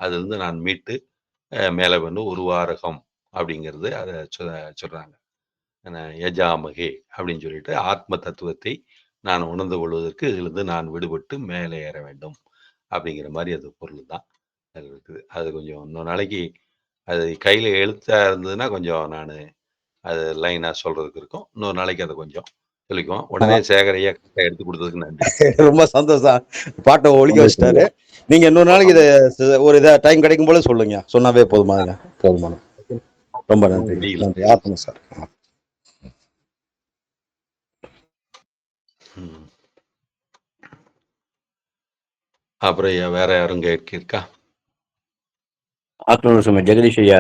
அதிலிருந்து நான் மீட்டு மேல வந்து உருவாரகம் அப்படிங்கிறது அதை சொல்றாங்க. யஜாமகே அப்படின்னு சொல்லிட்டு ஆத்ம தத்துவத்தை நான் உணர்ந்து கொள்வதற்கு இதிலிருந்து நான் விடுபட்டு மேலே ஏற வேண்டும் அப்படிங்கிற மாதிரி அது பொருள் தான் அது இருக்குது. அது கொஞ்சம் இன்னொரு நாளைக்கு அது கையில எழுத்தா இருந்ததுன்னா கொஞ்சம் நான் அது லைனா சொல்றதுக்கு இருக்கும். இன்னொரு நாளைக்கு அதை கொஞ்சம் சொல்லிக்குவோம். உடனே சேகரையா எடுத்து கொடுத்ததுக்கு நன்றி. ரொம்ப சந்தோஷம். பாட்டை ஒழிக்க சந்தோஷம் வச்சுட்டாரு. ஐயா. நீங்க இன்னொரு நாளைக்கு இதை ஒரு டைம் கிடைக்கும் போல சொல்லுங்க. சொன்னாவே போதுமாங்க. போதுமான. ரொம்ப நன்றி. முடியல. நன்றி. ஆத்மஸ்காரம். அப்புறம் வேற யாரும் கேட்கா? ஆத்ம ஜெகதீஷ் ஐயா,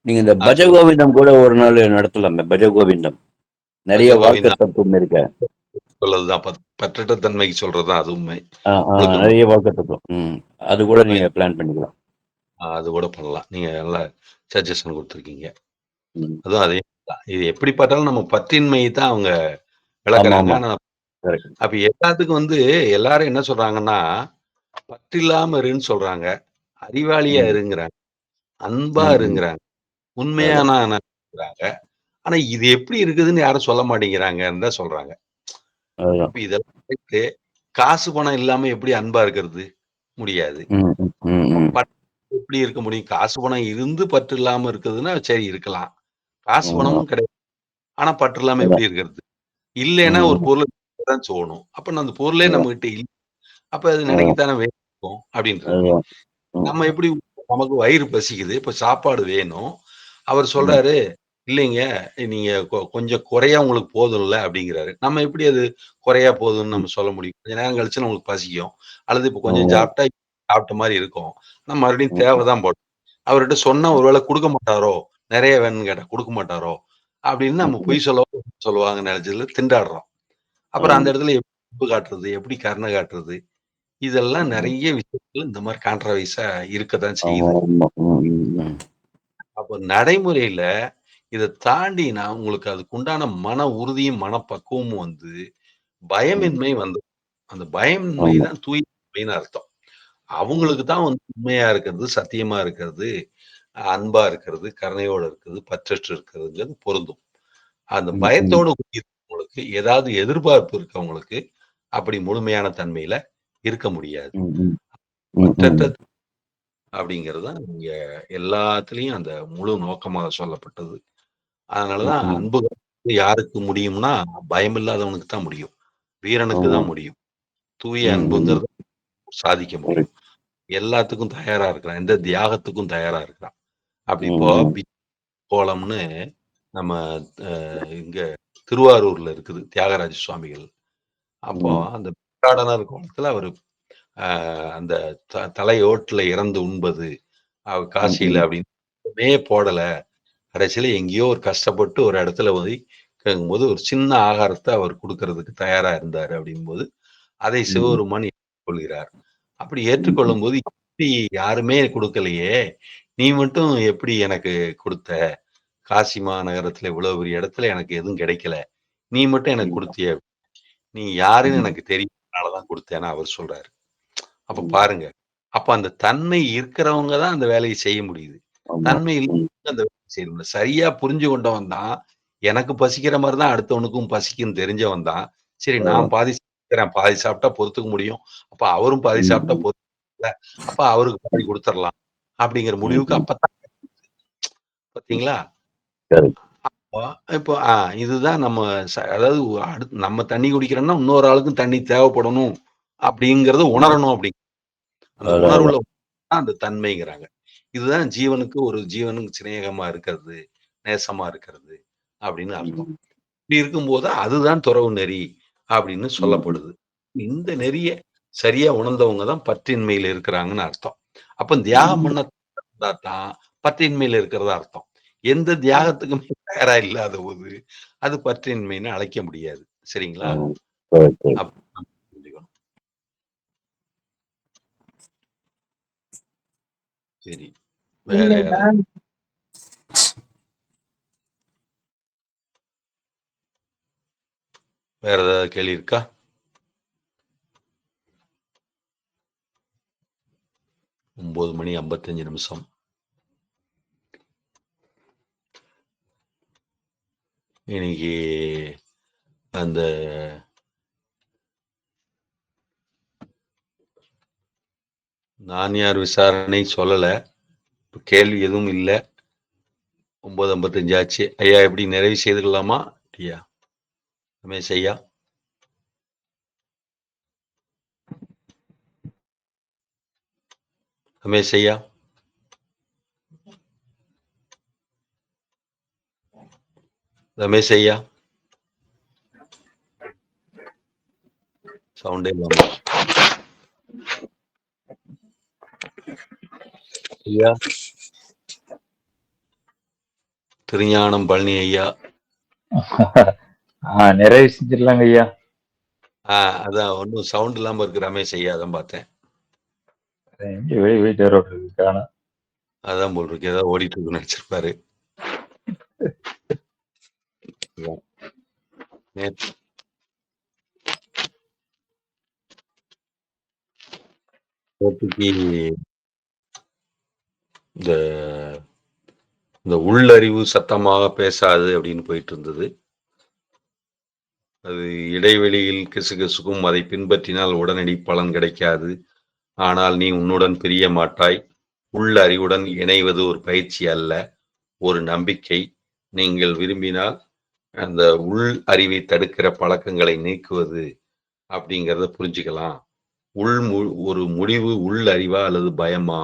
நீங்க இந்த சொல்லுங்க. பஜகோவிந்தம் கூட ஒரு நாள் நடத்தலாமே. பஜகோவிந்தம் நிறைய வாழ்க்கை பஜகோவிந்தம் தத்துவம் இருக்க. சொல்லதுதான் பற்றற்ற தன்மைக்கு சொல்றதுதான் அது உண்மை. நிறைய வாழ்க்கை தத்துவம். அது கூட நீங்க பிளான் பண்ணிக்கலாம். அது கூட பண்ணலாம். நீங்க நல்ல சஜஷன் கொடுத்துருக்கீங்க. அதுவும் அதே இது எப்படி பார்த்தாலும் நம்ம பற்றின்மையை தான் அவங்க விளக்குறாங்க. ஆனா அப்ப எல்லாத்துக்கும் வந்து எல்லாரும் என்ன சொல்றாங்கன்னா பற்றில்லாம இருன்னு சொல்றாங்க, அறிவாளியா இருங்கிறாங்க, அன்பா இருங்கிறாங்க, உண்மையான இருக்கிறாங்க. ஆனா இது எப்படி இருக்குதுன்னு யாரும் சொல்ல மாட்டேங்கிறாங்கன்னு தான் சொல்றாங்க. இப்ப இதெல்லாம் காசு பணம் இல்லாம எப்படி அன்பா இருக்கிறது? முடியாது. எப்படி இருக்க முடியும்? காசு பணம் இருந்து பற்று இல்லாம இருக்குதுன்னா சரி இருக்கலாம். காசு பணமும் கிடையாது. ஆனா பற்று இல்லாம எப்படி இருக்கிறது? இல்லைன்னா ஒரு பொருள் தான் தோணும். அப்ப அந்த பொருளே நம்ம கிட்ட இல்லை. அப்ப அது நினைக்கத்தானே வேணும் அப்படின்றது. நம்ம எப்படி நமக்கு வயிறு பசிக்குது, இப்ப சாப்பாடு வேணும். அவர் சொல்றாரு, இல்லைங்க நீங்க கொஞ்சம் குறையா உங்களுக்கு போதும்ல அப்படிங்கிறாரு. நம்ம எப்படி அது குறையா போதும்னு நம்ம சொல்ல முடியும்? கொஞ்ச நேரம் கழிச்சு நம்மளுக்கு பசிக்கும். அல்லது இப்ப கொஞ்சம் சாப்பிட்டா சாப்பிட்ட மாரி இருக்கும். நம்ம மறுபடியும் தேவைதான் போடும். அவர்கிட்ட சொன்னா ஒருவேளை குடுக்க மாட்டாரோ? நிறைய வேணும்னு கேட்டா குடுக்க மாட்டாரோ? அப்படின்னு நம்ம பொய் சொல்லுவாங்கன்னு நினைச்சதுல திண்டாடுறோம். அப்புறம் அந்த இடத்துல எப்படி அன்பு காட்டுறது? எப்படி கருணை காட்டுறது? இதெல்லாம் நிறைய விஷயங்கள் இந்த மாதிரி கான்ட்ரவர்ஸா இருக்கத்தான் செய்யுது. அப்ப நடைமுறையில இத தாண்டி நான் உங்களுக்கு அதுக்கு உண்டான மன உறுதியும், மனப்பக்குவமும் வந்து பயமின்மை வந்து அந்த பயமின்மை தான் தூய்மைன்னு அர்த்தம். அவங்களுக்கு தான் வந்து உண்மையா இருக்கிறது, சத்தியமா இருக்கிறது, அன்பா இருக்கிறது, கருணையோட இருக்கிறது, பற்றற்று இருக்கிறதுங்கிறது பொருந்தும். அந்த பயத்தோட உங்களுக்கு ஏதாவது எதிர்பார்ப்பு இருக்கவங்களுக்கு அப்படி முழுமையான தன்மையில இருக்க முடியாது. பற்றற்ற அப்படிங்கிறது தான் இங்க எல்லாத்துலயும் அந்த முழு நோக்கமாக சொல்லப்பட்டது. அதனாலதான் அன்பு யாருக்கு முடியும்னா பயம் இல்லாதவனுக்கு தான் முடியும். வீரனுக்கு தான் முடியும். தூய அன்புங்கிறது சாதிக்க முடியும். எல்லாத்துக்கும் தயாரா இருக்கிறான். எந்த தியாகத்துக்கும் தயாரா இருக்கிறான். அப்படி இப்போ கோலம்னு நம்ம இங்க திருவாரூர்ல இருக்குது தியாகராஜ சுவாமிகள். அப்போ அந்த பிராடனர் கோலத்துல அவரு அந்த தலையோட்டுல இறந்து உண்பது காசியில அப்படின்னு போடல. கடைசியில எங்கேயோ ஒரு கஷ்டப்பட்டு ஒரு இடத்துல போய் கேட்கும்போது ஒரு சின்ன ஆகாரத்தை அவர் கொடுக்கறதுக்கு தயாரா இருந்தாரு அப்படிங்கும்போது அதை சிவபெருமான் ஏற்றுக்கொள்கிறார். அப்படி ஏற்றுக்கொள்ளும் போது எப்படி யாருமே கொடுக்கலையே, நீ மட்டும் எப்படி எனக்கு கொடுத்த? காசி மாநகரத்துல இவ்வளவு பெரிய இடத்துல எனக்கு எதுவும் கிடைக்கல, நீ மட்டும் எனக்கு கொடுத்திய? நீ யாருன்னு எனக்கு தெரியும்னாலதான் கொடுத்தேன்னு அவர் சொல்றாரு. அப்ப பாருங்க, அப்ப அந்த தன்மை இருக்கிறவங்க தான் அந்த வேலையை செய்ய முடியுது. தன்மை இல்லாத அந்த வேலையை செய்ய முடியல. சரியா புரிஞ்சு கொண்டவன் தான் எனக்கு பசிக்கிற மாதிரிதான் அடுத்தவனுக்கும் பசிக்குன்னு தெரிஞ்சவன் தான் சரி நான் பாதி சாப்பிடுறேன், பாதி சாப்பிட்டா பொறுத்துக்க முடியும், அப்ப அவரும் பாதி சாப்பிட்டா பொறுத்துக்கல, அப்ப அவருக்கு பாதி கொடுத்துடலாம் அப்படிங்கிற முடிவுக்கு அப்பதான். பாத்தீங்களா? இப்போ இதுதான் நம்ம அதாவது நம்ம தண்ணி குடிக்கிறோம்னா இன்னொரு ஆளுக்கும் தண்ணி தேவைப்படணும் அப்படிங்கறத உணரணும். அப்படி அந்த உணர்வுல அந்த தன்மைங்கிறாங்க. இதுதான் ஜீவனுக்கு ஒரு ஜீவனுக்கு சிநேகமா இருக்கிறது, நேசமா இருக்கிறது அப்படின்னு அர்த்தம். இப்படி இருக்கும்போது அதுதான் துறவு நெறி அப்படின்னு சொல்லப்படுது. இந்த நெறிய சரியா உணர்ந்தவங்க தான் பற்றின்மையில இருக்கிறாங்கன்னு அர்த்தம். அப்ப தியாகம் பண்ண தான் பற்றின்மையில இருக்கிறதா அர்த்தம். எந்த தியாகத்துக்குமே தயாரா இல்லாத போது அது பற்றின்மைன்னு அழைக்க முடியாது. சரிங்களா? சரி, வேற யாராவது வேற ஏதாவது கேள்வி இருக்கா? ஒன்பது மணி 55 நிமிஷம். இன்னைக்கு அந்த நான் யார் விசாரணை சொல்லல, கேள்வி எதுவும் இல்லை. 9:55 ஆச்சு. ஐயா எப்படி நிறைவு செய்துக்கலாமா? ஐயா ரமேஷ் ஐயா, ரமேஷ் ஐயா, ரமேஷ் ஐயா, சவுண்டே இல்லாம ஐயா, திருஞானம் பழனி ஐயா. நிறைய செஞ்சிடலாங்க ஐயா. அதான் ஒன்னும் சவுண்ட் இல்லாம இருக்கு ரமேஷ் ஐயா, அதான் பார்த்தேன். அதான் போல் இருக்கு, ஏதாவது ஓடிட்டு இருக்குன்னு நினைச்சிருப்பாரு. இந்த உள்ளறிவு சத்தமாக பேசாது அப்படின்னு போயிட்டு இருந்தது. அது இடைவெளியில் கிசுகிசுக்கும், அதை பின்பற்றினால் உடனடி பலன் கிடைக்காது, ஆனால் நீ உன்னுடன் பிரிய மாட்டாய். உள்ள அறிவுடன் இணைவது ஒரு பயிற்சி அல்ல, ஒரு நம்பிக்கை. நீங்கள் விரும்பினால் அந்த உள் அறிவை தடுக்கிற பழக்கங்களை நீக்குவது அப்படிங்கிறத புரிஞ்சுக்கலாம். ஒரு முடிவு உள் அறிவா அல்லது பயமா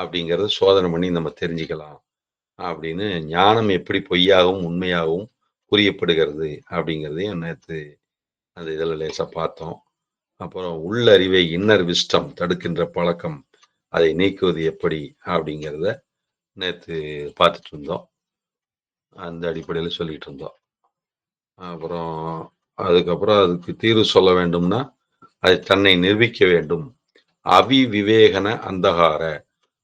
அப்படிங்கிறத சோதனை பண்ணி நம்ம தெரிஞ்சுக்கலாம் அப்படின்னு ஞானம் எப்படி பொய்யாகவும் உண்மையாகவும் புரியப்படுகிறது அப்படிங்கிறதையும் நேற்று அந்த இதில் லேசாக பார்த்தோம். அப்புறம் உள்ளறிவை இன்னர் விஸ்டம் தடுக்கின்ற பழக்கம் அதை நீக்குவது எப்படி அப்படிங்கிறத நேற்று பார்த்துட்டு இருந்தோம். அந்த அடிப்படையில் சொல்லிட்டு இருந்தோம். அப்புறம் அதுக்கப்புறம் அதுக்கு தீர்வு சொல்ல வேண்டும்னா அது தன்னை நிரூபிக்க வேண்டும். அவிவிவேகன அந்தகார,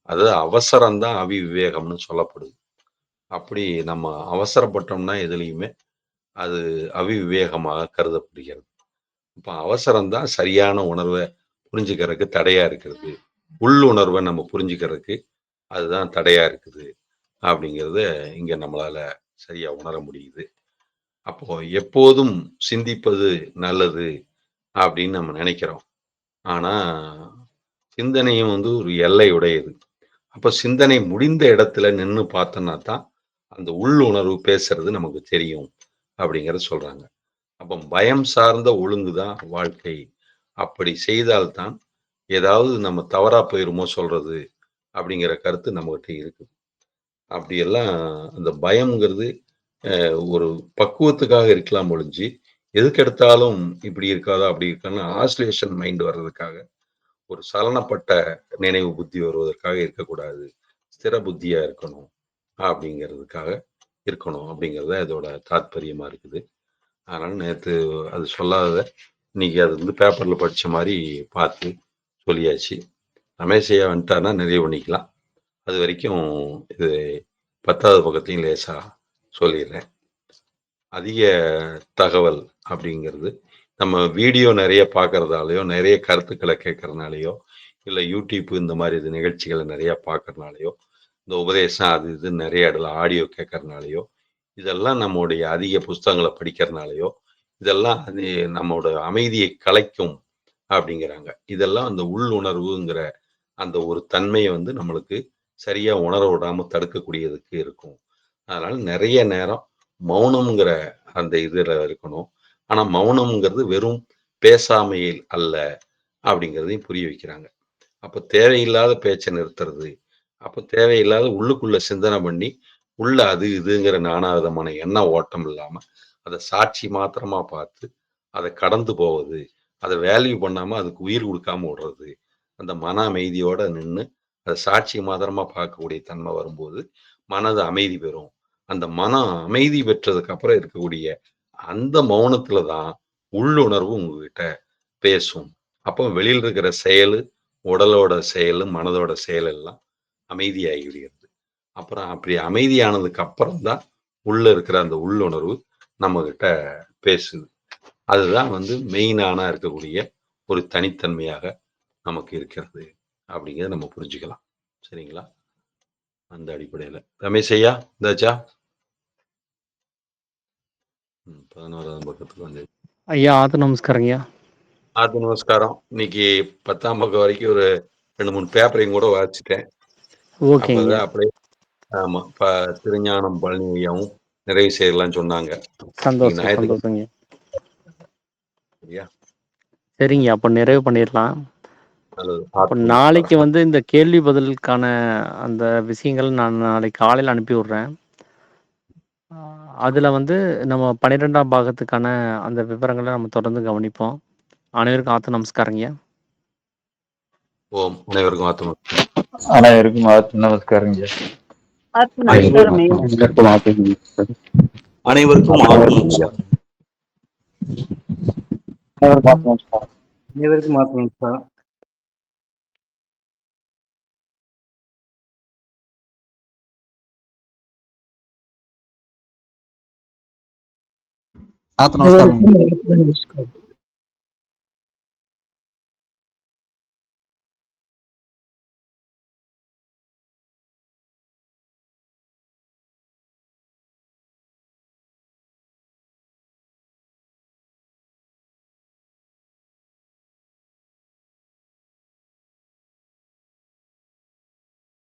அதாவது அவசரம்தான் அவிவிவேகம்னு சொல்லப்படுது. அப்படி நம்ம அவசரப்பட்டோம்னா எதுலையுமே அது அவிவிவேகமாக கருதப்படுகிறது. இப்போ அவசரம்தான் சரியான உணர்வை புரிஞ்சுக்கிறதுக்கு தடையா இருக்கிறது. உள்ளுணர்வை நம்ம புரிஞ்சுக்கிறதுக்கு அதுதான் தடையா இருக்குது அப்படிங்கிறத இங்க நம்மளால சரியா உணர முடியுது. அப்போ எப்போதும் சிந்திப்பது நல்லது அப்படின்னு நம்ம நினைக்கிறோம். ஆனா சிந்தனையும் ஒரு எல்லை உடையது. அப்ப சிந்தனை முடிந்த இடத்துல நின்று பார்த்தோம்னா தான் அந்த உள்ளுணர்வு பேசுறது நமக்கு தெரியும் அப்படிங்கிறத சொல்றாங்க. அப்போ பயம் சார்ந்த ஒழுங்கு தான் வாழ்க்கை. அப்படி செய்தால்தான் ஏதாவது நம்ம தவறா போயிருமோ சொல்றது அப்படிங்கிற கருத்து நம்மகிட்ட இருக்கு. அப்படியெல்லாம் அந்த பயம்ங்கிறது ஒரு பக்குவத்துக்காக இருக்கலாம் ஒழிஞ்சு எதுக்கு எடுத்தாலும் இப்படி இருக்காதா அப்படி இருக்கான்னு ஆசிலேஷன் மைண்ட் வர்றதுக்காக, ஒரு சலனப்பட்ட நினைவு புத்தி வருவதற்காக இருக்கக்கூடாது. ஸ்திர புத்தியா இருக்கணும் அப்படிங்கிறதுக்காக இருக்கணும் அப்படிங்கிறத இதோட தாத்பரியமா இருக்குது. அதனால நேற்று அது சொல்லாத இன்னைக்கு அது பேப்பர்ல படிச்ச மாதிரி பார்த்து சொல்லியாச்சு. ரமேஷையா வந்துட்டாருன்னா நிறைவு பண்ணிக்கலாம். அது வரைக்கும் இது 10வது பக்கத்தையும் லேசா சொல்லிடுறேன். அதிக தகவல் அப்படிங்கிறது நம்ம வீடியோ நிறைய பார்க்கறதாலையோ, நிறைய கருத்துக்களை கேட்கறதுனாலையோ, இல்லை யூடியூப் இந்த மாதிரி இது நிகழ்ச்சிகளை நிறைய பார்க்கறதுனாலையோ, இந்த உபதேசம் அது இது நிறைய இடத்துல ஆடியோ கேட்கறதுனாலையோ, இதெல்லாம் நம்முடைய அதிக புஸ்தகங்களை படிக்கிறதுனாலையோ, இதெல்லாம் அது நம்மளோட அமைதியை கலைக்கும் அப்படிங்கிறாங்க. இதெல்லாம் அந்த உள்ளுணர்வுங்கிற அந்த ஒரு தன்மையை நம்மளுக்கு சரியா உணர விடாம தடுக்கக்கூடியதுக்கு இருக்கும். அதனால நிறைய நேரம் மௌனம்ங்கிற அந்த இதுல இருக்கணும். ஆனா மௌனம்ங்கிறது வெறும் பேசாமையில் அல்ல அப்படிங்கிறதையும் புரிய வைக்கிறாங்க. அப்ப தேவையில்லாத பேச்சை நிறுத்துறது, அப்ப தேவையில்லாத உள்ளுக்குள்ள சிந்தனை பண்ணி உள்ள அது இதுங்கிற நானாவிதமான எண்ண ஓட்டம் இல்லாம அதை சாட்சி மாத்திரமா பார்த்து அதை கடந்து போவது, அதை வேல்யூ பண்ணாம அதுக்கு உயிர் கொடுக்காம விடுறது, அந்த மன அமைதியோட நின்று அதை சாட்சி மாத்திரமா பார்க்கக்கூடிய தன்மை வரும்போது மனது அமைதி பெறும். அந்த மனம் அமைதி பெற்றதுக்கு அப்புறம் இருக்கக்கூடிய அந்த மௌனத்துல தான் உள்ளுணர்வு உங்ககிட்ட பேசும். அப்போ வெளியில் இருக்கிற செயல், உடலோட செயல், மனதோட செயல் எல்லாம் அமைதியாகி விடுகிறது. அப்புறம் அப்படி அமைதியானதுக்கு அப்புறம் தான் உள்ள இருக்கிற அந்த உள்ளுணர்வு நம்ம கிட்ட பேசுது. அதுதான் மெயினான இருக்கக்கூடிய ஒரு தனித்தன்மையாக நமக்கு இருக்கிறது அப்படிங்கிறத நம்ம புரிஞ்சுக்கலாம். சரிங்களா? அந்த அடிப்படையில் ரமேஷ் ஐயா இந்தாச்சா? 11வது பக்கத்துக்கு ஐயா ஆத்து நமஸ்காரங்கய்யா. ஆத்து நமஸ்காரம். இன்னைக்கு 10ஆம் பக்கம் வரைக்கும் ஒரு 2-3 பேப்பரையும் கூட வாசிச்சிட்டேன். ஓகேங்க. அப்பதான் அப்படியே ஆமா திருஞானம் பழனி ஐயாவும் நிறைவு செய்யலாம் சொன்னாங்க. சந்தோஷம் சந்தோஷங்க. சரியா? சரிங்க, அப்போ நிறைவு பண்ணிடலாம். அப்போ நாளைக்கு இந்த கேள்வி பதிலுக்கான அந்த விஷயங்கள் நான் நாளைக்கு காலையில் அனுப்பி விட்றேன். அதில் நம்ம 12ஆம் பாகத்துக்கான அந்த விவரங்களை நம்ம தொடர்ந்து கவனிப்போம். அனைவருக்கும் ஆத்து நமஸ்காரங்கய்யா. ஓம் அனைவருக்கும் ஆத்து நமஸ்காரம். அனைவருக்கும் ஆத்து நமஸ்காரங்க. அனைவருக்கும் ஆத்து நமஸ்காரம். அனைவருக்கும் ஆத்து நமஸ்காரம். ஆத்து நமஸ்காரம்.